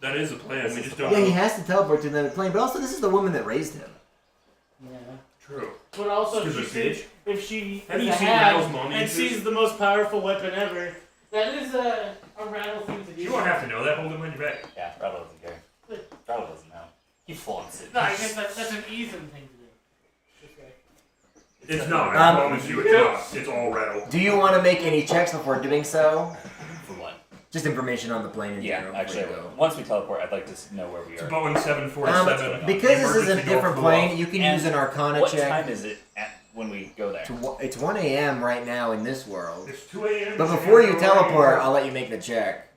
That is a plan. We just don't Yeah, know. he has to teleport to another plane, but also this is the woman that raised him. Yeah. True. But also, Stupid if she bitch. sees, if she Have is you a seen hag Rattle's mommy and issues? sees the most powerful weapon ever, that is a rattle thing to do. You don't have to know that. Hold him on your back. Yeah, Rattle doesn't care. Rattle doesn't know. He flaunts it. No, I guess that's an Ethan thing to do. Okay. It's not. I Um, promise you, it's not. It's all rattle. Do you want to make any checks before doing so? For what? Just information on the plane in Yeah, general. actually, before you go. once we teleport, I'd like to know where we It's are. Boeing 747. Because this is a Emergency door different flew plane, off. you can And use an Arcana What check. time is it when we go there? It's 1 a.m. right now in this world. It's 2 a.m. But before you teleport, I'll let you make the check.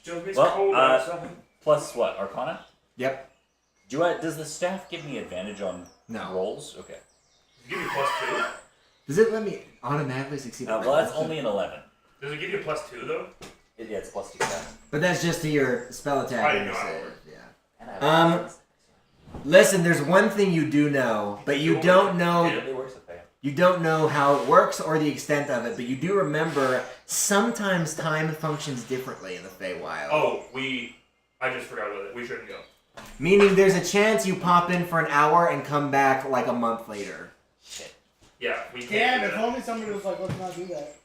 It's Well, cold outside. Plus what? Arcana? Yep. Does the staff give me advantage on No. rolls? Okay. Does it give you +2? Does it let me automatically succeed? Well, that's only an 11. Does it give you a +2 though? Yeah, it's +2 staff. But that's just to your spell attack. I didn't and know your how it save, worked. Yeah. And I have Listen, there's one thing you do know, but you don't know. It really works with that. You don't know how it works or the extent of it, but you do remember sometimes time functions differently in the Feywild. Oh, I just forgot about it. We shouldn't go. Meaning there's a chance you pop in for an hour and come back like a month later. Yeah, we can't. Damn, do if that. only somebody was like, let's not do that.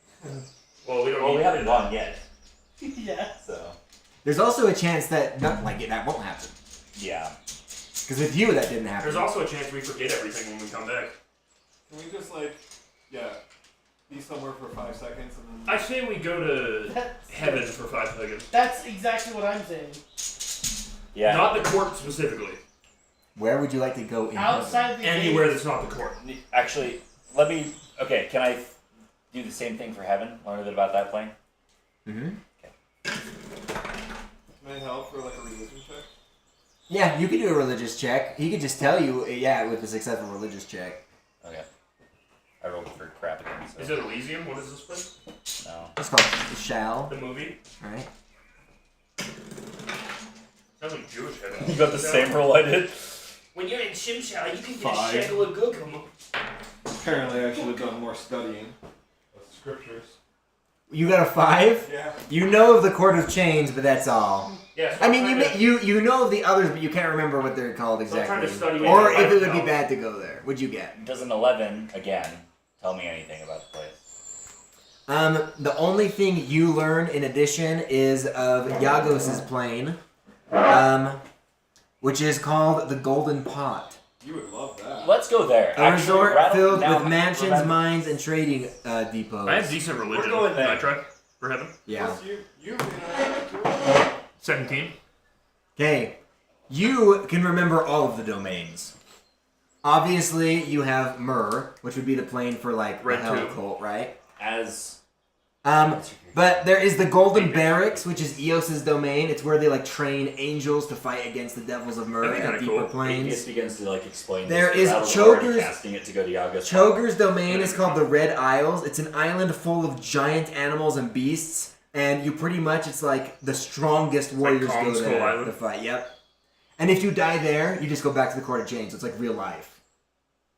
Well, we don't. Well, need we to haven't do gone yet, Yeah. so There's also a chance that that won't happen. yeah. Because with you that didn't happen. There's also a chance we forget everything when we come back. Can we just be somewhere for 5 seconds and then? I say we go to That's, heaven for 5 seconds. that's exactly what I'm saying. Yeah. Not the court specifically. Where would you like to go in Outside the Anywhere gate, that's not the court. Actually, let me. Okay, can I do the same thing for heaven? Learn a bit about that plane. Mm-hmm. Can I help for like a religion check? Yeah, you could do a religious check. He could just tell you, with a successful religious check. Okay. I rolled for crap again. So. Is it Elysium? What is this place? No. It's called the Shall. The movie? Right? Sounds like Jewish heaven. You got the same roll I did. When you're in Shimshal, you can get 5. a shekel of gookum. Apparently, I should have done more studying of scriptures. You got a 5? Yeah. You know of the Court of Chains, but that's all. Yeah, so I mean, I'm trying you know of the others, but you can't remember what they're called So I'm trying exactly. to study Or it. if it would be No. bad to go there. What'd you get? Does an 11 again tell me anything about the place? The only thing you learn in addition is of Yagos' plane, which is called the Golden Pot. You would love that. Let's go there. A Actually, resort rattle- filled now, with mansions, remember- mines, and trading depots. I have decent religion. We're going Can I there. try for heaven? Yeah. Plus, you 17. Okay. You can remember all of the domains. Obviously, you have Myrrh, which would be the plane for like Red the Hell Tube. Cult, right? As But there is the Golden Barracks, which is Eos's domain. It's where they like train angels to fight against the devils of Myrrh That'd be at kinda deeper cool. planes. Atheist begins to like explain. There this is Rattle's Choker's- already casting it to go to Yaga's. Choger's domain is called the Red Isles. It's an island full of giant animals and beasts, and you pretty much, it's like the strongest warriors Calm go Skull there Island? to fight. Yep. And if you die there, you just go back to the Court of Chains. So it's like real life.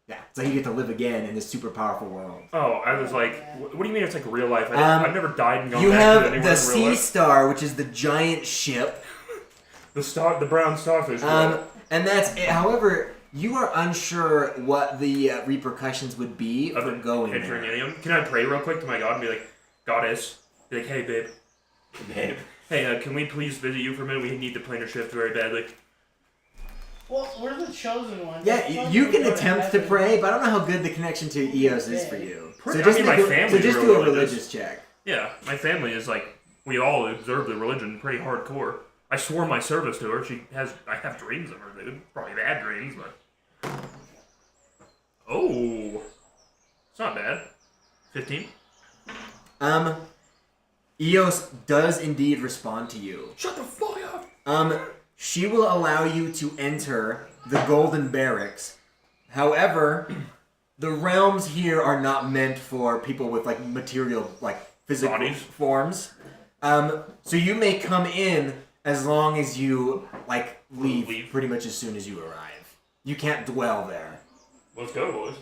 Yeah, it's like you get to live again in this super powerful world. Oh, I was like, what do you mean it's like real life? I've never died and gone You back to have anywhere the in real Sea life. Star, which is the giant ship. The brown starfish. And that's it. However, you are unsure what the repercussions would be Of for going entering there. any of them. Can I pray real quick to my God and be like, Goddess? Be like, hey, babe. Babe. Hey, can we please visit you for a minute? We need the planar shift very badly. Well, we're the chosen ones. Yeah, That's you fine. can We're attempt to heaven. pray, but I don't know how good the connection to Eos is for you. Pray- So I just, mean, my make family's just real do a religious. religious check. Yeah, my family is like, we all observe the religion pretty hardcore. I swore my service to her. I have dreams of her, dude. Probably bad dreams, but. Oh. It's not bad. 15? Eos does indeed respond to you. Shut the fuck up! She will allow you to enter the Golden Barracks. However, the realms here are not meant for people with like material, like physical Bodies. forms. So you may come in as long as you like leave pretty much as soon as you arrive. You can't dwell there. Let's go, boys.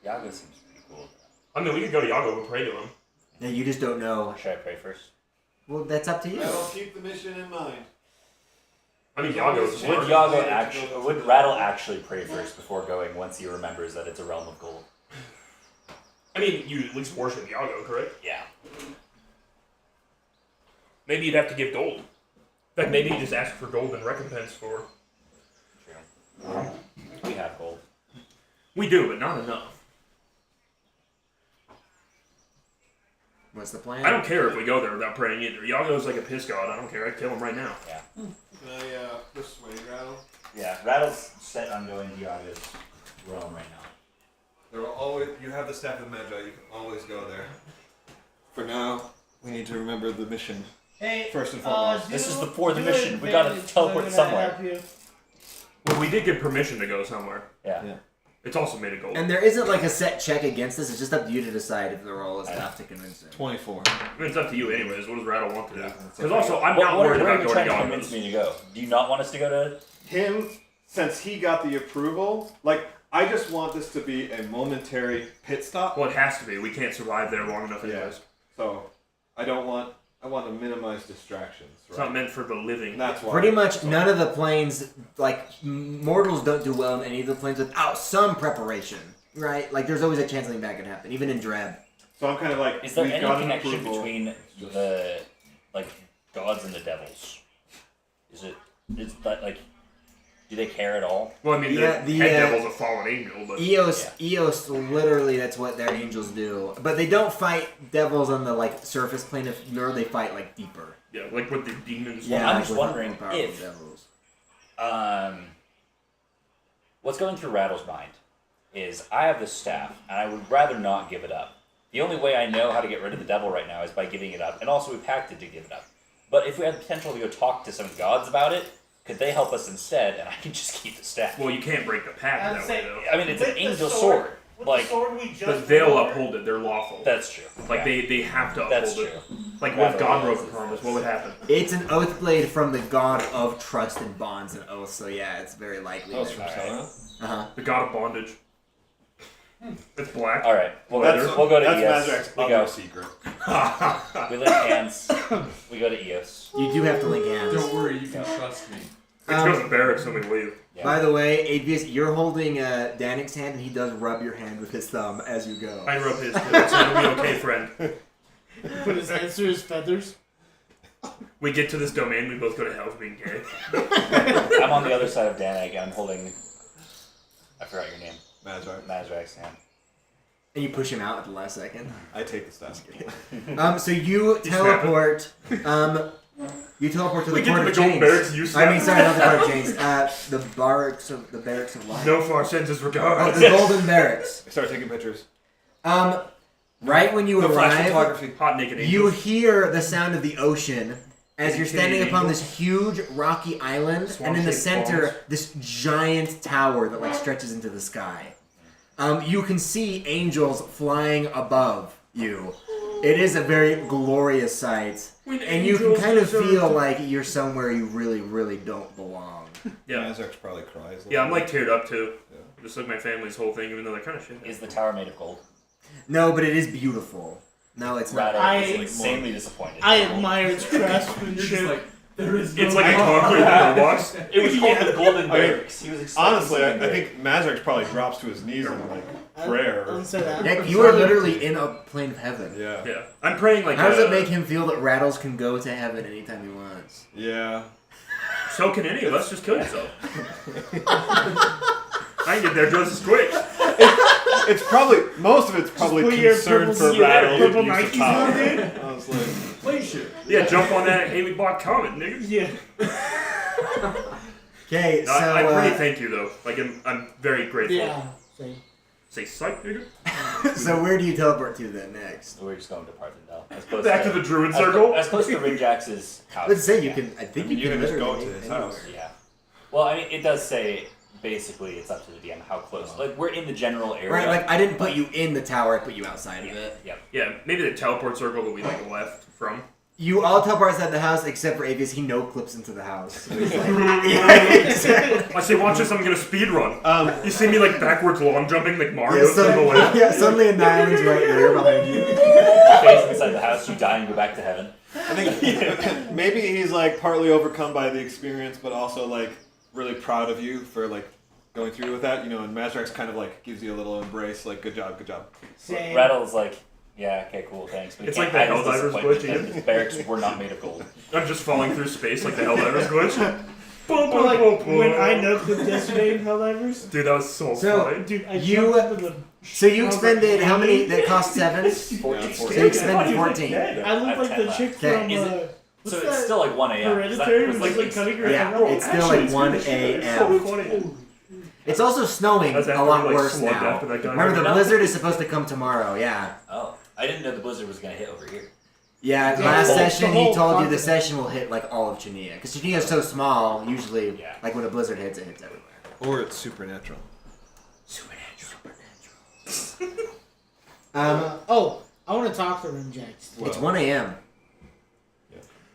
Yaga seems pretty cool. I mean, we could go to Yago and pray to him. Yeah, you just don't know. Should I pray first? Well, that's up to you. I will keep the mission in mind. I mean, Yago's Would Yago actually? Would Rattle actually pray first before going? Once he remembers that it's a realm of gold. I mean, you at least worship Yago, correct? Yeah. Maybe you'd have to give gold. In fact, maybe you just ask for gold in recompense for. True. We have gold. We do, but not enough. What's the plan? I don't care if we go there without praying either. Iago's like a piss god. I don't care. I'd kill him right now. Yeah. Can I persuade Rattle? Yeah, Rattle's set on going to Iago's realm right now. There will always. You have the staff of Magi. You can always go there. For now, we need to remember the mission. Hey, First and foremost. This is before the mission. We gotta teleport somewhere. Well, we did get permission to go somewhere. Yeah. It's also made of gold. And there isn't like a set check against this. It's just up to you to decide if the roll is enough to convince him. 24. I mean, it's up to you anyways. What does Rattle want to do? Yeah, Because also, I'm not Where worried are about you going trying to to convince Iago's. me to go? Do you not want us to go to... Him, since he got the approval, like, I just want this to be a momentary pit stop. Well, it has to be. We can't survive there long enough anyways. So, I want to minimize distractions. Right? It's not meant for the living. That's why. Pretty much none of the planes, like, mortals don't do well in any of the planes without some preparation, right? Like, there's always a chance something bad could happen, even in Dreb. So I'm kind of like, Is there we've any got an connection approval. between the, like, gods and the devils? Is that, like, do they care at all? Well, I mean, Yeah, the the, head devil's a fallen angel, but Eos, literally, that's what their angels do. But they don't fight devils on the, like, surface plane of Ur, they fight, like, deeper. yeah, like with the demons. Yeah, I'm like, just with wondering more powerful if- devils. What's going through Rattle's mind is I have this staff, and I would rather not give it up. The only way I know how to get rid of the devil right now is by giving it up, and also we pacted to give it up. But if we had the potential to go talk to some gods about it, could they help us instead, and I can just keep the staff? Well, you can't break the pact I'd that say- way, though. I mean, it's an With the angel sword- sword. With Like, the sword we just But they'll won, uphold it. They're lawful. that's true. Like, Yeah. they have to That's uphold true. it. Like, Rattle what God is- broke a promise, what would happen? It's an oath blade from the god of trust and bonds and oaths, so yeah, it's very likely. That was from Alright. Sarah? Uh-huh. The God of bondage. It's black. All right, we'll go to That's Eos. Mazrak's We other go. secret. We link hands. We go to Eos. You do have to link hands. Don't worry, you can trust me. Let's go to the barracks and we leave. Yeah. By the way, Avius, you're holding Danik's hand, and he does rub your hand with his thumb as you go. I rub his too, so it'll be okay, friend. put his hands through his feathers. We get to this domain, we both go to hell for being gay. I'm on the other side of Danik. I'm holding. I forgot your name. Mazrak's hand. And you push him out at the last second. I take the staff. So you teleport. You teleport to the We get port to of the gold James. barracks, you I snap. mean, sorry, not the port of James. The barracks of life. NoFar sends his Oh, regards. the golden barracks. Start taking pictures. Right when you No flash arrive, photography. Hot naked you angels. hear the sound of the ocean as you're standing Intimidating upon angels. this huge rocky island, and in the Swamp-shaped center, bombs. this giant tower that like stretches into the sky. You can see angels flying above you. It is a very glorious sight, When and you can angels kind of deserve feel to- like you're somewhere you really, really don't belong. Yeah. Mazrak probably cries. Yeah, I'm like teared up too. Yeah. Just like my family's whole thing, even though they're kind of shit. Is the tower made of gold? No, but it is beautiful. No, it's not. Rattle I- is insanely disappointed. I admire its You're just craftsmanship. like, there is It's no like a God. concrete mailbox. It was called the Golden I mean, Barracks. He was expecting Honestly, I something great. think Mazrak probably drops to his knees in like prayer. I don't say that. Yeah, you are literally in a plane of heaven. Yeah. Yeah. I'm praying like How does it make him feel that Rattles can go to heaven anytime he wants? Yeah. So can any of us. Just kill yourself. I can get there just as quick. It's probably most of it's probably put your concern purple- for yeah, Rattle purple and use of Nikes top. on it. Honestly. Play shit. Yeah, jump on that Haley bought comet, nigga. Yeah. Okay, No, so I really thank you though. Like I'm very grateful. Yeah. Same. Say psych, nigga. so where do you teleport to then next? We're just going to Parthendale. As close Back to the druid circle. As close to Rinjax's house. Let's say you Yeah. can. I think I mean, you you can can just go literally to his anywhere. house. Yeah. Well, I mean, it does say basically it's up to the DM how close. Like we're in the general area. Right, like I didn't put you in the tower. I put you outside of it. Yep. Yeah, maybe the teleport circle that we like left from. You all teleport outside the house except for Avius. He no clips into the house. So he's like, yeah, exactly. I say, watch this. I'm gonna speed run. You see me like backwards long jumping like Mario Yeah, to the left. yeah, suddenly an island's right there behind you. Face inside the house, you die and go back to heaven. I think maybe he's like partly overcome by the experience, but also like really proud of you for like going through with that. You know, and Mazrak's kind of like gives you a little embrace, like good job, good job. Same. Rattle's like, yeah, okay, cool, thanks. But It's he like can't the hide his Helldivers disappointment glitch that his barracks were not made of gold. I'm just falling through space like the Helldivers glitch. Or like when I nuked them yesterday in Helldivers. Dude, that was so So, funny. Dude, I You- jumped into the. So you expended how many? That cost 7. 14. So you expended 14. I look I've like the 10 chick Okay. from. Is it- What's So that? it's still like 1 a.m. Is that- Hereditary it's was like cutting her Yeah, hair. it's still like 1 So a.m. funny. It's also snowing That's a after lot we, like, worse slugged now. after that guy. Remember, the No. blizzard is supposed to come tomorrow. Yeah. Oh, I didn't know the blizzard was gonna hit over here. Yeah, Yeah, last the whole- session the he whole told you the continent. session will hit like all of Chainyia. Because Chainyia is so small, usually, Yeah. like when a blizzard hits, it hits everywhere. Or it's supernatural. Supernatural. Oh, I want to talk to Rimjax. It's 1 a.m.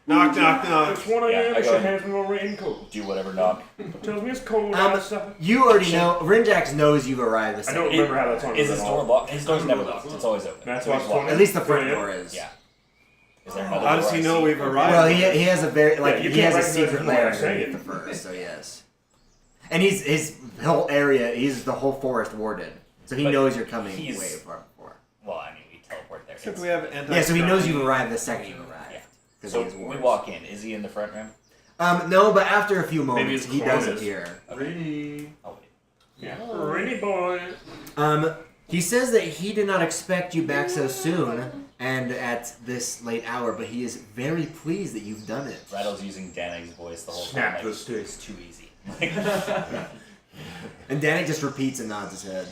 Knock, knock, knock. It's 1 Yeah, a.m. I She go- has me on raincoat. Do whatever, knock. Tells me it's cold Um, outside. You already know, Rinjax knows you've arrived the I don't second. remember how that song Is was his at door all. locked? His door's never locked. It's always open. That's It's always what's locked. funny. At least the front Yeah. door is. Yeah. Is there another How does door he I know see? we've arrived? Well, he has a very, like, Yeah, you he can't has a recognize secret him when I lair say underneath it. the first, so yes. And his whole area, he's the whole forest warded. So he But knows you're coming he's- way far before. Well, I mean, we teleport there. Except It's- we have anti. Yeah, so he knows you've arrived the second you arrived. Yeah. 'Cause So he has we wards. walk in. Is he in the front room? No, but after a few moments, his he clone does is. appear. Rainy. Oh wait. Yeah. Rainy boy. He says that he did not expect you back so soon and at this late hour, but he is very pleased that you've done it. Rattle's using Danig's voice the whole Snap time. the Like, stick. it's too easy. And Danik just repeats and nods his head.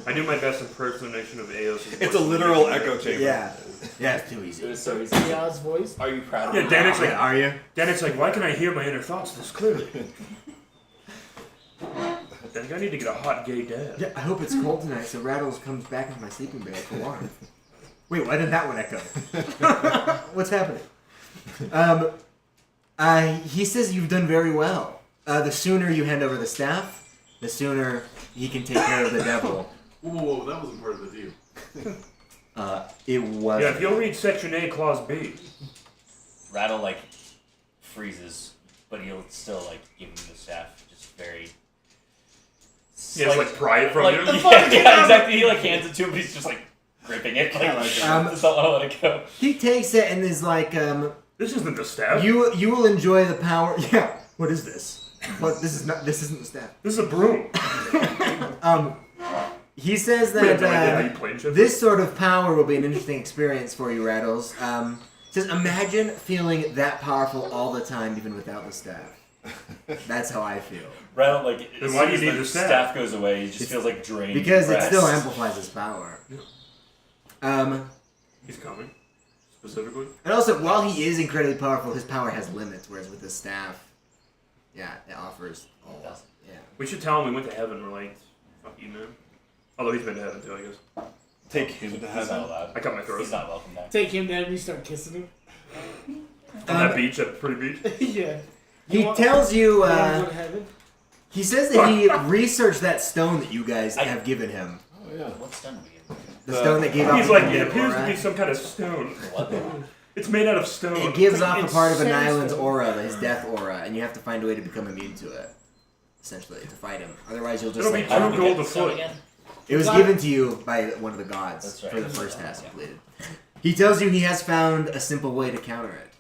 I do my best impersonation of Eos. It's a literal echo chamber. Yeah. Yeah, it's too It easy. was so easy. Yaz voice. Are you proud of Yeah, me? Danik's like, Are you? Danik's like, why can I hear my inner thoughts this clearly? Danik, I need to get a hot gay dad. Yeah, I hope it's cold tonight so Rattles comes back into my sleeping bag for warmth. Wait, why did that one echo? What's happening? He says you've done very well. The sooner you hand over the staff, the sooner he can take care of the devil. Whoa, that wasn't part of the deal. It was. Yeah, if you'll read Section A, Clause B. Rattle like freezes, but he'll still like give him the staff. Just very. Yeah, it's like pry it from like, you. yeah, exactly. He like hands it to him, but he's just like gripping it. Like, just don't want to let it go. He takes it and is like, This isn't the staff. you will enjoy the power. Yeah. What is this? What? This isn't the staff. This is a broom. He says We have that no idea how you plane shift. this sort of power will be an interesting experience for you, Rattles. Says, imagine feeling that powerful all the time, even without the staff. That's how I feel. Rattle like. Then as why soon do you as need the the staff? staff goes away, he just feels like drained. Because it depressed. still amplifies his power. He's coming. Specifically. And also, while he is incredibly powerful, his power has limits, whereas with the staff, yeah, it offers all. Yeah. We should tell him we went to heaven. We're like, fuck you, man. Although he's been to heaven too, I guess. Take him to He's not heaven. allowed. I cut my throat. He's not welcome there. Take him down and you start kissing him. On that beach, that pretty beach. Yeah. He want- tells you, You wanna go to heaven? he says that he researched that stone that you guys have given him. Oh yeah. What stone do we get? The stone that gave off He's the like, it undead appears to aura. be some kind of stone. What? It's made out of stone. It gives off a It's part of an sandstone. island's aura, his death aura, and you have to find a way to become immune to it. Essentially, to fight him. Otherwise, you'll just It'll be like. How did we gold get a the stone foot. again? It was given to you by one of the gods That's right. for the first task Yeah. completed. He tells you he has found a simple way to counter it.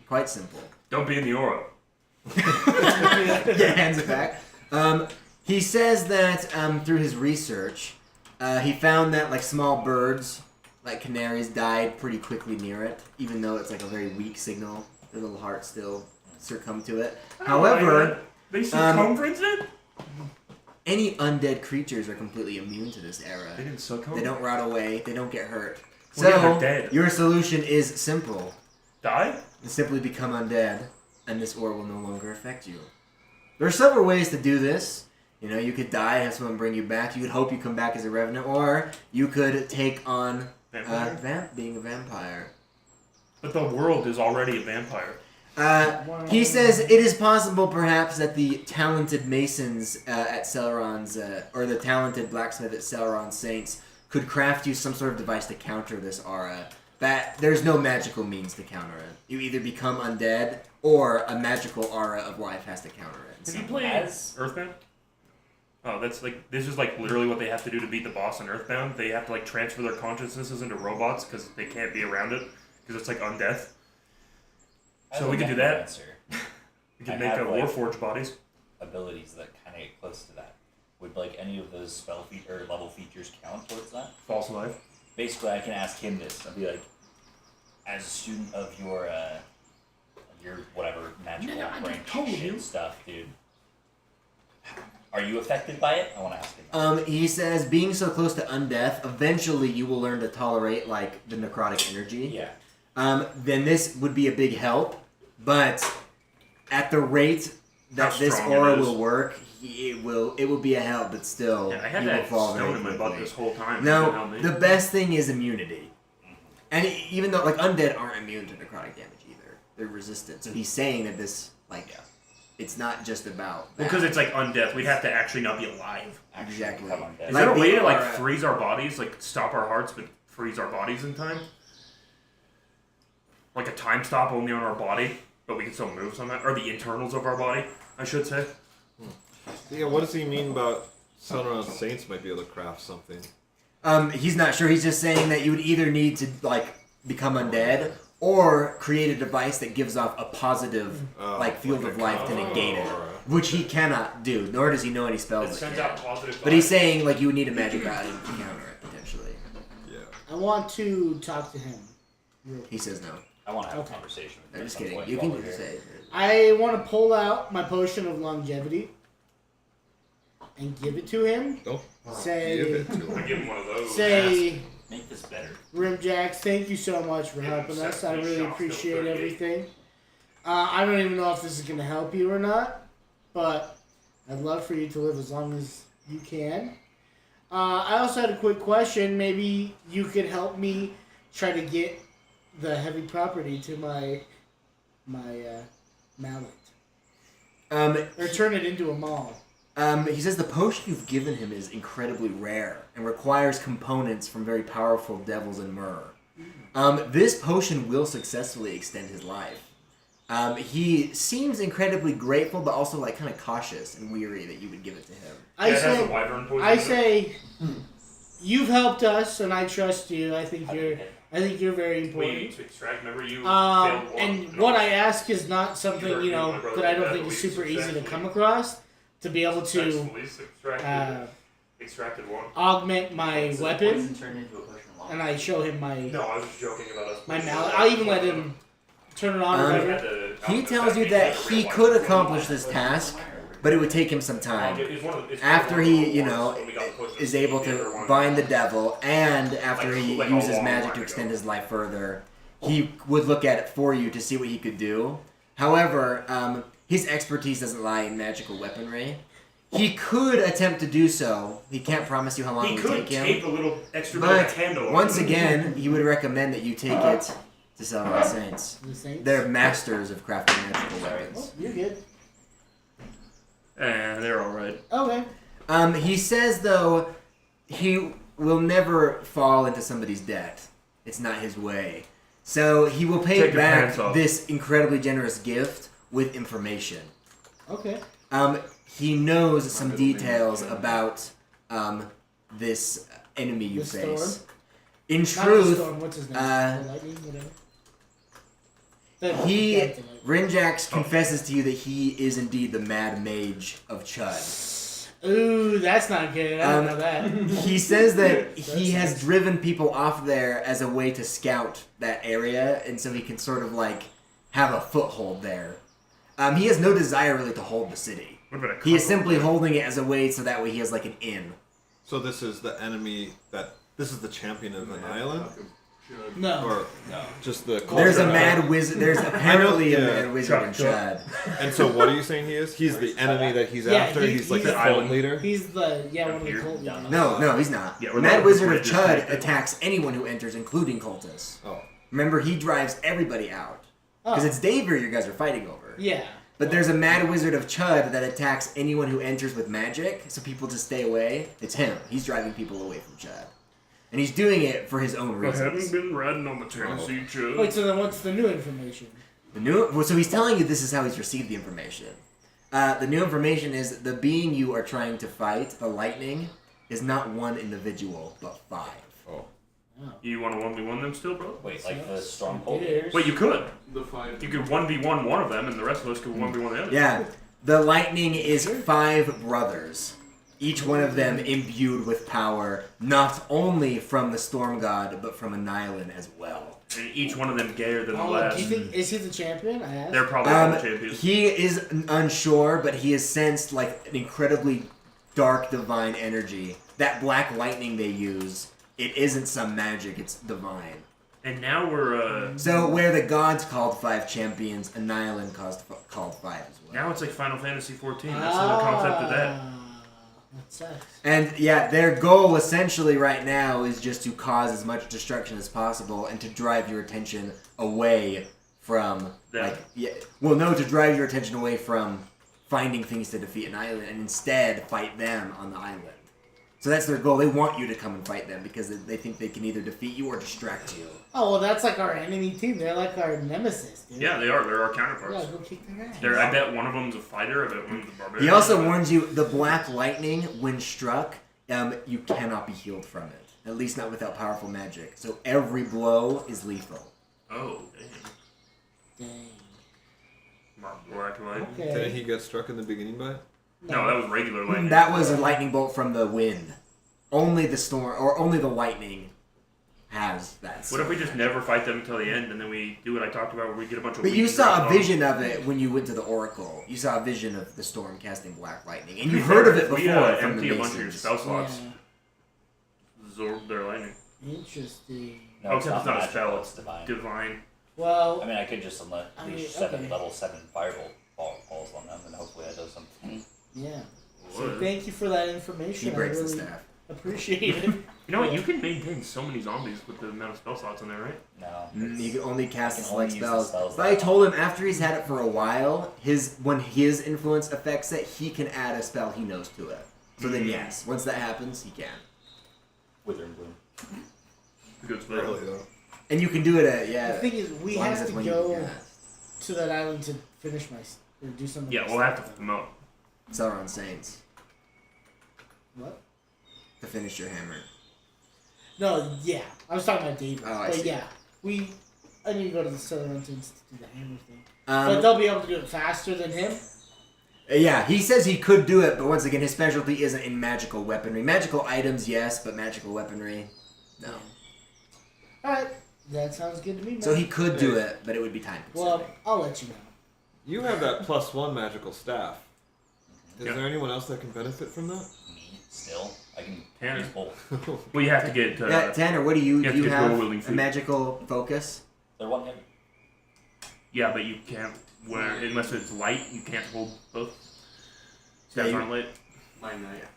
Quite simple. Don't be in the aura. Yeah, hands it back. He says that through his research, he found that like small birds, like canaries, died pretty quickly near it, even though it's like a very weak signal. Their little hearts still succumb to it. However, They circumference it? any undead creatures are completely immune to this era. They didn't succumb? They don't rot away. They don't get hurt. Well, yeah, So they're dead. your solution is simple. Die? Simply become undead, and this aura will no longer affect you. There are several ways to do this. You know, you could die, have someone bring you back. You could hope you come back as a revenant, or you could take on Vampire? being a vampire. But the world is already a vampire. He says it is possible, perhaps, that the talented masons at Celeron's, or the talented blacksmith at Celeron's Saints, could craft you some sort of device to counter this aura. That there's no magical means to counter it. You either become undead, or a magical aura of life has to counter it. Have you played As- Earthbound? Oh, this is like literally what they have to do to beat the boss in Earthbound. They have to like transfer their consciousnesses into robots because they can't be around it because it's like undeath. So we could do that. Answer. You can I make have, a like, Warforged bodies. abilities that kind of get close to that. Would like any of those spell or level features count towards that? False life. Basically, I can ask him this. I'll be like, as a student of your whatever magical brain shit stuff, dude. Are you affected by it? I want to ask him. He says, being so close to undeath, eventually you will learn to tolerate like the necrotic energy. Yeah. Then this would be a big help, but at the rate that How this strong aura it is. will work, it will be a help, but still, Yeah, I had you will that fall very stone in my butt quickly. this whole time. It didn't help No, me. the best thing is immunity. And even though, like, undead aren't immune to necrotic damage either. They're resistant. So he's saying that this, like, it's not just about that. Because it's like undeath. We'd have to actually not be alive. Exactly. Become undead. Is there a way to like aura- freeze our bodies, like stop our hearts, but freeze our bodies in time? Like a time stop only on our body, but we can still move somehow, or the internals of our body, I should say. Yeah, what does he mean about Sunrise Saints might be able to craft something? He's not sure. He's just saying that you would either need to, like, become undead or create a device that gives off a positive, like, field of life to negate it. Which he cannot do, nor does he know any spells It that sends can. out positive. But he's saying, like, you would need a magic item to counter it, potentially. Yeah. I want to talk to him. He says no. I want to have Okay. a conversation with I'm him. just at some kidding. point You while can we're just here. say I want to pull out my potion of longevity and give it to him. Don't Say, give it to I him. give him one of those. say, Make this better. Rimjacks, thank you so much for helping us. I really appreciate 38. everything. I don't even know if this is going to help you or not, but I'd love for you to live as long as you can. I also had a quick question. Maybe you could help me try to get the heavy property to my mallet. Or turn it into a maul. He says the potion you've given him is incredibly rare and requires components from very powerful devils and myrrh. This potion will successfully extend his life. He seems incredibly grateful, but also like kind of cautious and weary that you would give it to him. It has a wyvern poison I in it. say, you've helped us, and I trust you. I think you're very We important. need to extract. Remember you failed one. And what I ask is not something Either you you or know my brother that I did don't that, think but is we super easy to successfully- come across. To be able to Successfully extracted, uh, extracted one. augment my weapon, Poison turned into a potion of lava. and I show him my No, I was just joking about us. my mallet. I'll even let him turn it on or Um, whatever. He tells you that he could accomplish this task, but it would take him some time. After he, you know, is able to bind the devil, and after he uses magic to extend his life further, he would look at it for you to see what he could do. However, his expertise doesn't lie in magical weaponry. He could attempt to do so. He can't promise you how long He it would could take tape him. a little extra bit of But handle. on once it. again, he would recommend that you take it to Southern Saints. The Saints? They're masters of crafting magical Oh, weapons. you're good. They're alright. Okay. He says, though, he will never fall into somebody's debt. It's not his way. So he will pay Take your back pants off. this incredibly generous gift with information. Okay. He knows some details about this enemy you The face. storm? In Not the truth, storm. What's his name? uh, The lightning, whatever. he, That's the lightning. Rinjax confesses to you that he is indeed the Mad Mage of Chud. Ooh, that's not good. I don't know that. He says that he That's has driven people off there as a way to scout that area, and so he can sort of like have a foothold there. He has no desire really to hold the city. What about a He is couple? simply holding it as a way so that way he has like an inn. So this is the enemy this is the champion of an island? No. Or just the There's a culture? mad wizard. There's apparently a Yeah. mad wizard in Chad. And so what are you saying he is? He's the enemy that he's Yeah, after? he- He's like he's the the cult island. leader? He's the one of the Here. cult leaders. No, he's not. Yeah, the we're Mad not- Wizard we're of just Chud naked. attacks anyone who enters, including cultists. Oh. Remember, he drives everybody out. Because Oh. it's Daver you guys are fighting over. Yeah. But there's a Mad Wizard of Chud that attacks anyone who enters with magic, so people just stay away. It's him. He's driving people away from Chud. And he's doing it for his own I haven't reasons. been riding on the Tennessee Chud. Wait, so then what's the new information? So he's telling you this is how he's received the information. The new information is the being you are trying to fight, the lightning, is not one individual, but 5. Oh. Oh. You want to 1v1 them still, bro? Wait, like the Stormcold? Wait, you could. The 5. You could 1v1 one of them, and the rest of us could 1v1 the other. Yeah, the lightning is 5 brothers. Each one of them imbued with power, not only from the storm god, but from an island as well. And each one of them gayer than the Oh, last. do you think is he the champion? I asked. They're probably all the champions. He is unsure, but he has sensed like an incredibly dark divine energy. That black lightning they use, it isn't some magic, it's divine. And now we're So where the gods called 5 champions, an island called 5 as well. now it's like Final Fantasy 14. That's the concept of that. That sucks. And yeah, their goal essentially right now is just to cause as much destruction as possible and to drive your attention away from to drive your attention away from finding things to defeat an island and instead fight them on the island. So that's their goal. They want you to come and fight them because they think they can either defeat you or distract you. Oh, well, that's like our enemy team. They're like our nemesis, dude. Yeah, they are. They're our counterparts. Yeah, go kick their ass. I bet one of them's a fighter. I bet one's a barbarian. He also warns you, the black lightning, when struck, you cannot be healed from it. At least not without powerful magic. So every blow is lethal. Oh, Dang. Miraculous. Okay. Didn't he get struck in the beginning by it? No, that was regular lightning. That was a lightning bolt from the wind. Only the storm, or only the lightning has that. What if we just never fight them until the end, and then we do what I talked about, where we get a bunch of... But you weeds saw and a stuff? vision of it when you went to the Oracle. You saw a vision of the storm casting black lightning. And you've heard of it before We from the empty a bunch of your Masons. spell slots. Yeah. Absorb their lightning. Interesting. No, Except it's not a magical, spell, it's divine. Divine. Well, I mean, I could just unleash level 7 firebolt balls on them, and hopefully that does something. yeah. So What? thank you for that information. He breaks I the really staff. appreciate it. You know what? You can maintain so many zombies with the amount of spell slots in there, right? No. You can only cast You can select only use the spells. spells But I that told him after he's had it for a while, when his influence affects it, he can add a spell he knows to it. So then yes, once that happens, he can. Wither and Bloom. Good spell. Really though. And you can do it at, yeah. The thing is, we as long as have that's to when you go can cast. to that island to finish or do something. Yeah, we'll have to promote. Sauron Saints. What? To finish your hammer. No, yeah. I was talking about David. Oh, I but see. yeah, I need to go to the Southern Mountains to do the hammer thing. But they'll be able to do it faster than him. Yeah, he says he could do it, but once again, his specialty isn't in magical weaponry. Magical items, yes, but magical weaponry, no. Alright, that sounds good to me, man. So he could do it, but it would be time consuming. Well, I'll let you know. You have that +1 magical staff. Is Yeah. there anyone else that can benefit from that? Me, still. I can Tanner. use both. Well, you have to get... Yeah, Tanner, what do you have do? to You get have dual-wielding a feet. magical focus? They're one hit. Yeah, but you can't... unless it's light, you can't hold both. Staffs aren't lit. My knife.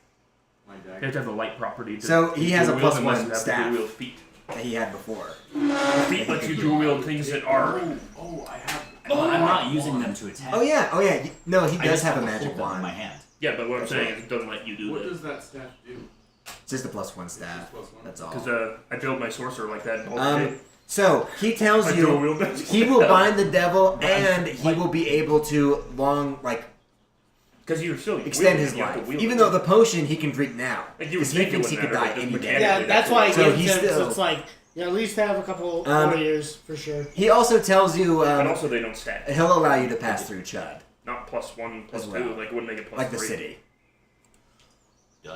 My You dagger. have to have the light property. To So he has a dual wield unless +1 you have staff. dual wield feet. That he had before. Feet lets you dual wield things that are... Oh, I have. I'm not using them to attack. Oh yeah, no, he I does just have a to magic hold them in wand. my hand. Yeah, but what I'm That's saying right. is it doesn't let you do What that. does that staff do? It's just a +1 staff. Just +1? That's all. Because I build my sorcerer like that. And So he tells I dual you wield that. he will bind the devil and he will be able to Because you're still extend his wielding it, you have to life. wield Even it. though the potion he can drink now. Like, you would Because he think it thinks he wouldn't could die matter, but any day. mechanically Yeah, that's why I So gave he's him. still- So it's like, you at least have a couple warriors for sure. He also tells you And also they don't stack. he'll allow you to pass through Chud, Not +1, As +2. well. Like, it wouldn't make it +3. like the city.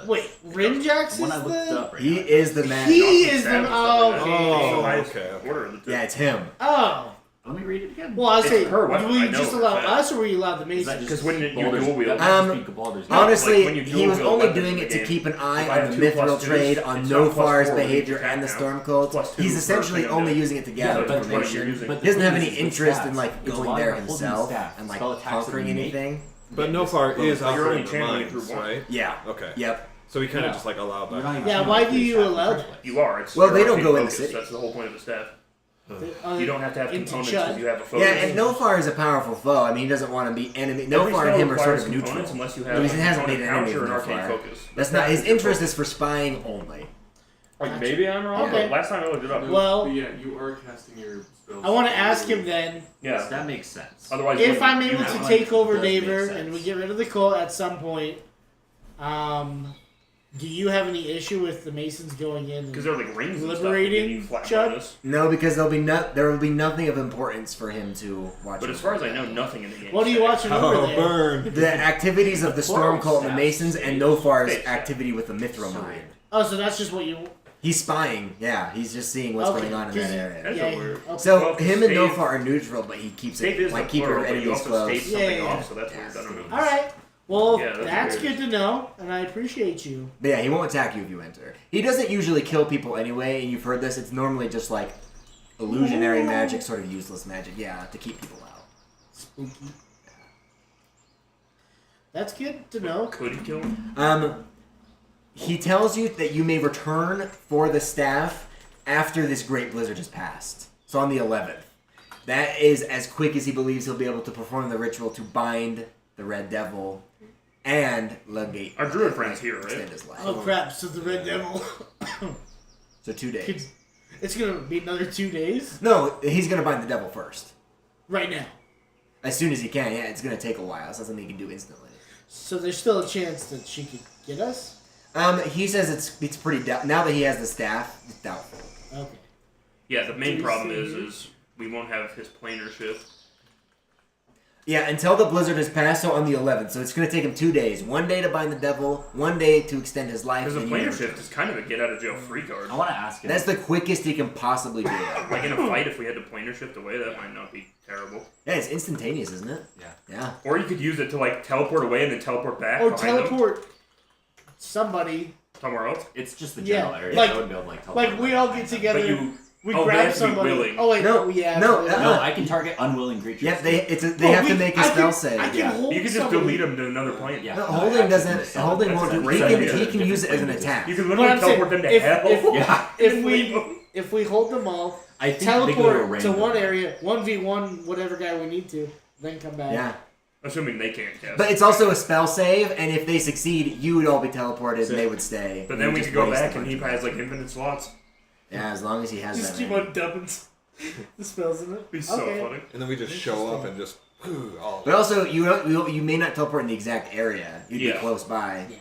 Wait, Rimjax When I is looked the... up right He now, is the man. He Johnson is the... Savage, Oh, stuff like that. okay. He's the Oh, highest okay. order of the two. Yeah, it's him. Oh. Let me read it again. Well, I was It's saying, per do weapon, we I know just for allow a fact. us or we allow the Is that Masons? Because when you Baldur's- dual wield... that must just be Baldur's Gate. Honestly, when you he dual was wield only weapons doing in it the to game, keep an if eye I on have the 2 mithril +2s, trade, on it's not NoFar's +4 behavior, attack and the now. storm cults. +2 He's for essentially everything only I'm using it to gather Yeah, that's what you're information. using. But He doesn't have the any thing is, interest with in stats, like it's going while there you're holding the himself staff, and like spell attacks that conquering you make. anything. But NoFar is But you're only operating the channeling mines, through one. right? Yeah. Okay. Yep. So we kind of Yeah. just like allow You're that. not even Yeah, trying why to do you staff in the allow first that? place. You are. It's Well, they your don't go in the focus. city. That's the whole point of the staff. Uh, You don't have to have into components Chud. because you have a focus. Yeah, and NoFar is a powerful foe. I mean, he doesn't want to be enemy. Every NoFar spell and him are sort requires of neutral. components unless you No, have he hasn't made an enemy counter of and arcane NoFar. focus. That's not his interest is for spying only. Like, maybe I'm wrong, Okay. but last time I looked it up. Well- But yeah, you are casting your spells. I want to ask him then, Yeah. That makes sense. Otherwise, if I'm you able have to one. take over does make Naver sense. and we get rid of the cult at some point, Do you have any issue with the Masons going in? Because they're like rings and liberating stuff. Chuck? No, because there will be nothing of importance for him to watch. But as far as I know, nothing in the game. What are you watching over there? Burn! The activities of the Storm Cult and the Masons and NoFar's Fake. activity with the Mithril Mine. Oh, so that's just what you. He's spying. Yeah, he's just seeing what's Okay, going on in that area. That's Yeah, a weird. okay. So Well, him and Stave- NoFar are neutral, but he keeps Stave it is like the keep your plural, but you enemies also close. stave something Yeah. off, so that's weird. I don't know. All right. Well, Yeah, that's weird. good to know, and I appreciate you. But yeah, he won't attack you if you enter. He doesn't usually kill people anyway, and you've heard this. It's normally just like illusionary magic, sort of useless magic. Yeah, to keep people out. Spooky. That's good to know. Could he kill him? He tells you that you may return for the staff after this great blizzard has passed. So on the 11th. That is as quick as he believes he'll be able to perform the ritual to bind the Red Devil and Ludgate. Our druid friend's here, right? Extend his life. Oh crap! So the Red Devil. So 2 days. It's gonna be another 2 days. No, he's gonna bind the devil first. Right now. As soon as he can. Yeah, it's gonna take a while. It's not something he can do instantly. So there's still a chance that she could get us. He says it's pretty now that he has the staff, it's doubtful. Okay. Yeah, the main Do you problem see- is we won't have his planar shift. Yeah, until the blizzard has passed, so on the 11th. So it's going to take him 2 days. 1 day to bind the devil, 1 day to extend his life. Because the and you planar return. shift is kind of a get out of jail free card. I want to ask him. That's the quickest he can possibly do it. Like in a fight, if we had to planar shift away, that might not be terrible. Yeah, it's instantaneous, isn't it? Yeah. Yeah. Or you could use it to like teleport away and then teleport back. Or behind them teleport somebody. somewhere else. It's just the Yeah, general area. like- I would build like Like we all get together. But you, We Oh, they grab have to be somebody. willing. Oh wait, No, yeah. no, absolutely. No, I can target unwilling creatures. Yeah, they Well, have to make a I spell can- save. I can Yeah. hold you could just somebody. delete him to another plane. Yeah. No, No, holding actually, doesn't. that's Holding that's won't a do. great He idea. can use it as an Different attack. You can But literally I'm saying, teleport them to if, hell. Yeah. if we hold them all, I think they go to a teleport to random. one area, 1v1, whatever guy we need to, then come back. Yeah, Assuming they can't cast. but it's also a spell save, and if they succeed, you would all be teleported, and they would stay. But And then you we just could go waste a back and bunch he of has time. like infinite slots. Yeah, as long as he has Just that. keep many. on dumping the spells in it. It'd be so Okay. funny. And then we just show up and just all. But also, you may not teleport in the exact area. You'd Yeah. be close by. Yeah.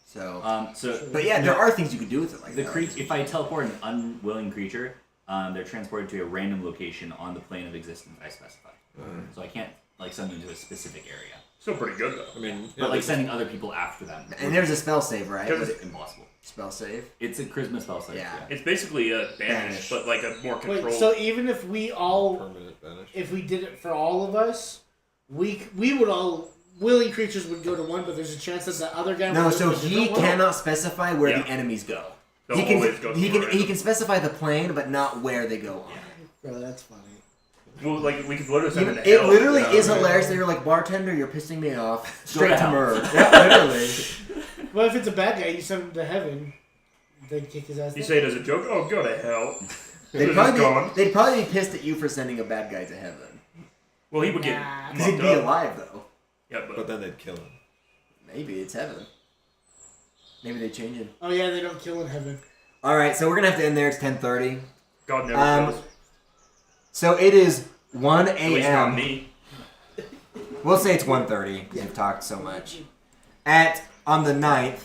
So, So but yeah, there are things you could do with it like the that. if I teleport an unwilling creature, they're transported to a random location on the plane of existence I specify. So I can't like send them to a specific area. Still pretty good though. I mean, yeah, But like sending other people after them. And there's a spell save, right? Because- It's impossible. Spell save. It's a charisma spell save. Yeah. It's basically a Banish. banish, but like a more controlled. Wait, so even if we all, permanent banish. if we did it for all of us, we would all, willing creatures would go to one, but there's a chance that the other guy No, would go so to a he different one? cannot specify where Yeah. the enemies go. They'll He can always go he somewhere can random. specify the plane, but not where they go on. Bro, that's funny. Well, like we could literally send him to It hell. literally Yeah. is hilarious that you're like, bartender, you're pissing me off. Straight to to hell. murder. Yeah, literally. Well, if it's a bad guy, you send him to heaven. They kick his ass. You down. say it as a joke. Oh, go to hell. They'd This probably, is gone. they'd probably be pissed at you for sending a bad guy to heaven. Well, he would get Nah. Because he'd mucked be up. alive, though. Yeah, But but then they'd kill him. Maybe it's heaven. Maybe they change it. Oh yeah, they don't kill in heaven. Alright, so we're going to have to end there. It's 10:30. God never kills. So it is 1 At least not a.m. me. We'll say it's 1:30 because we've talked so much. On the 9th,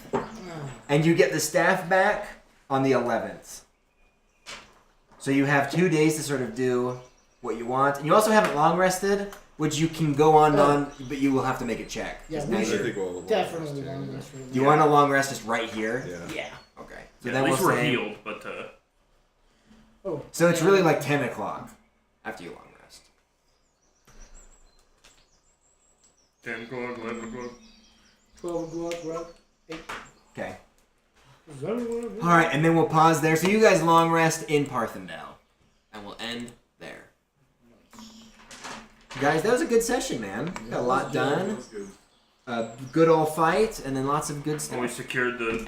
and you get the staff back on the 11th. So you have 2 days to sort of do what you want. And you also haven't long rested, which you can go on, but you will have to make a check. Yeah, 'Cause we now I should you're- think we'll definitely yeah. long rest for Do you want a long rest just right here? Yeah. Yeah. Okay. So Yeah, then at least we'll we're say. healed, but Oh. So it's really like 10 o'clock after you long rest. 10 o'clock, 11 o'clock. 12 o'clock, right? 8. Okay. Is that what- Alright, and then we'll pause there. So you guys long rest in Parthendale. And we'll end there. Guys, that was a good session, man. Got a lot done. That's good. A good old fight, and then lots of good Well, we stuff. secured the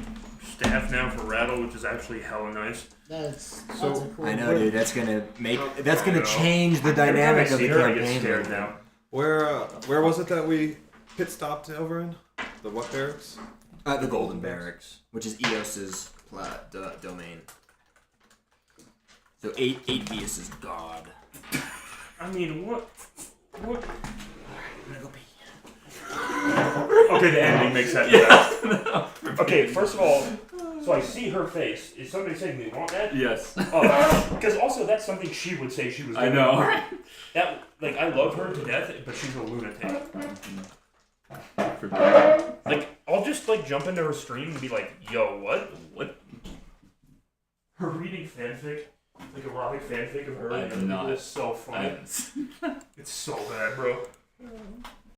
staff now for Rattle, which is actually hella nice. That's So- a cool I know, word. dude. That's gonna I know. change the Every time I dynamic of see the her, I get campaign. scared now. Where was it that we pit stopped over in? The what barracks? The Golden Barracks, which is Eos's domain. So Eos is God. I mean, what? I'm gonna go pee. Okay, the ending makes sense. No. Okay, first of all, so I see her face. Is somebody saying they want that? Yes. Oh, because also that's something she would say she was doing. I know, right? That, like, I love her to death, but she's a lunatic. Like, I'll just, like, jump into her stream and be like, yo, what? What? Her reading fanfic, like, erotic fanfic of her I and am not. people is so funny. It's so bad, bro.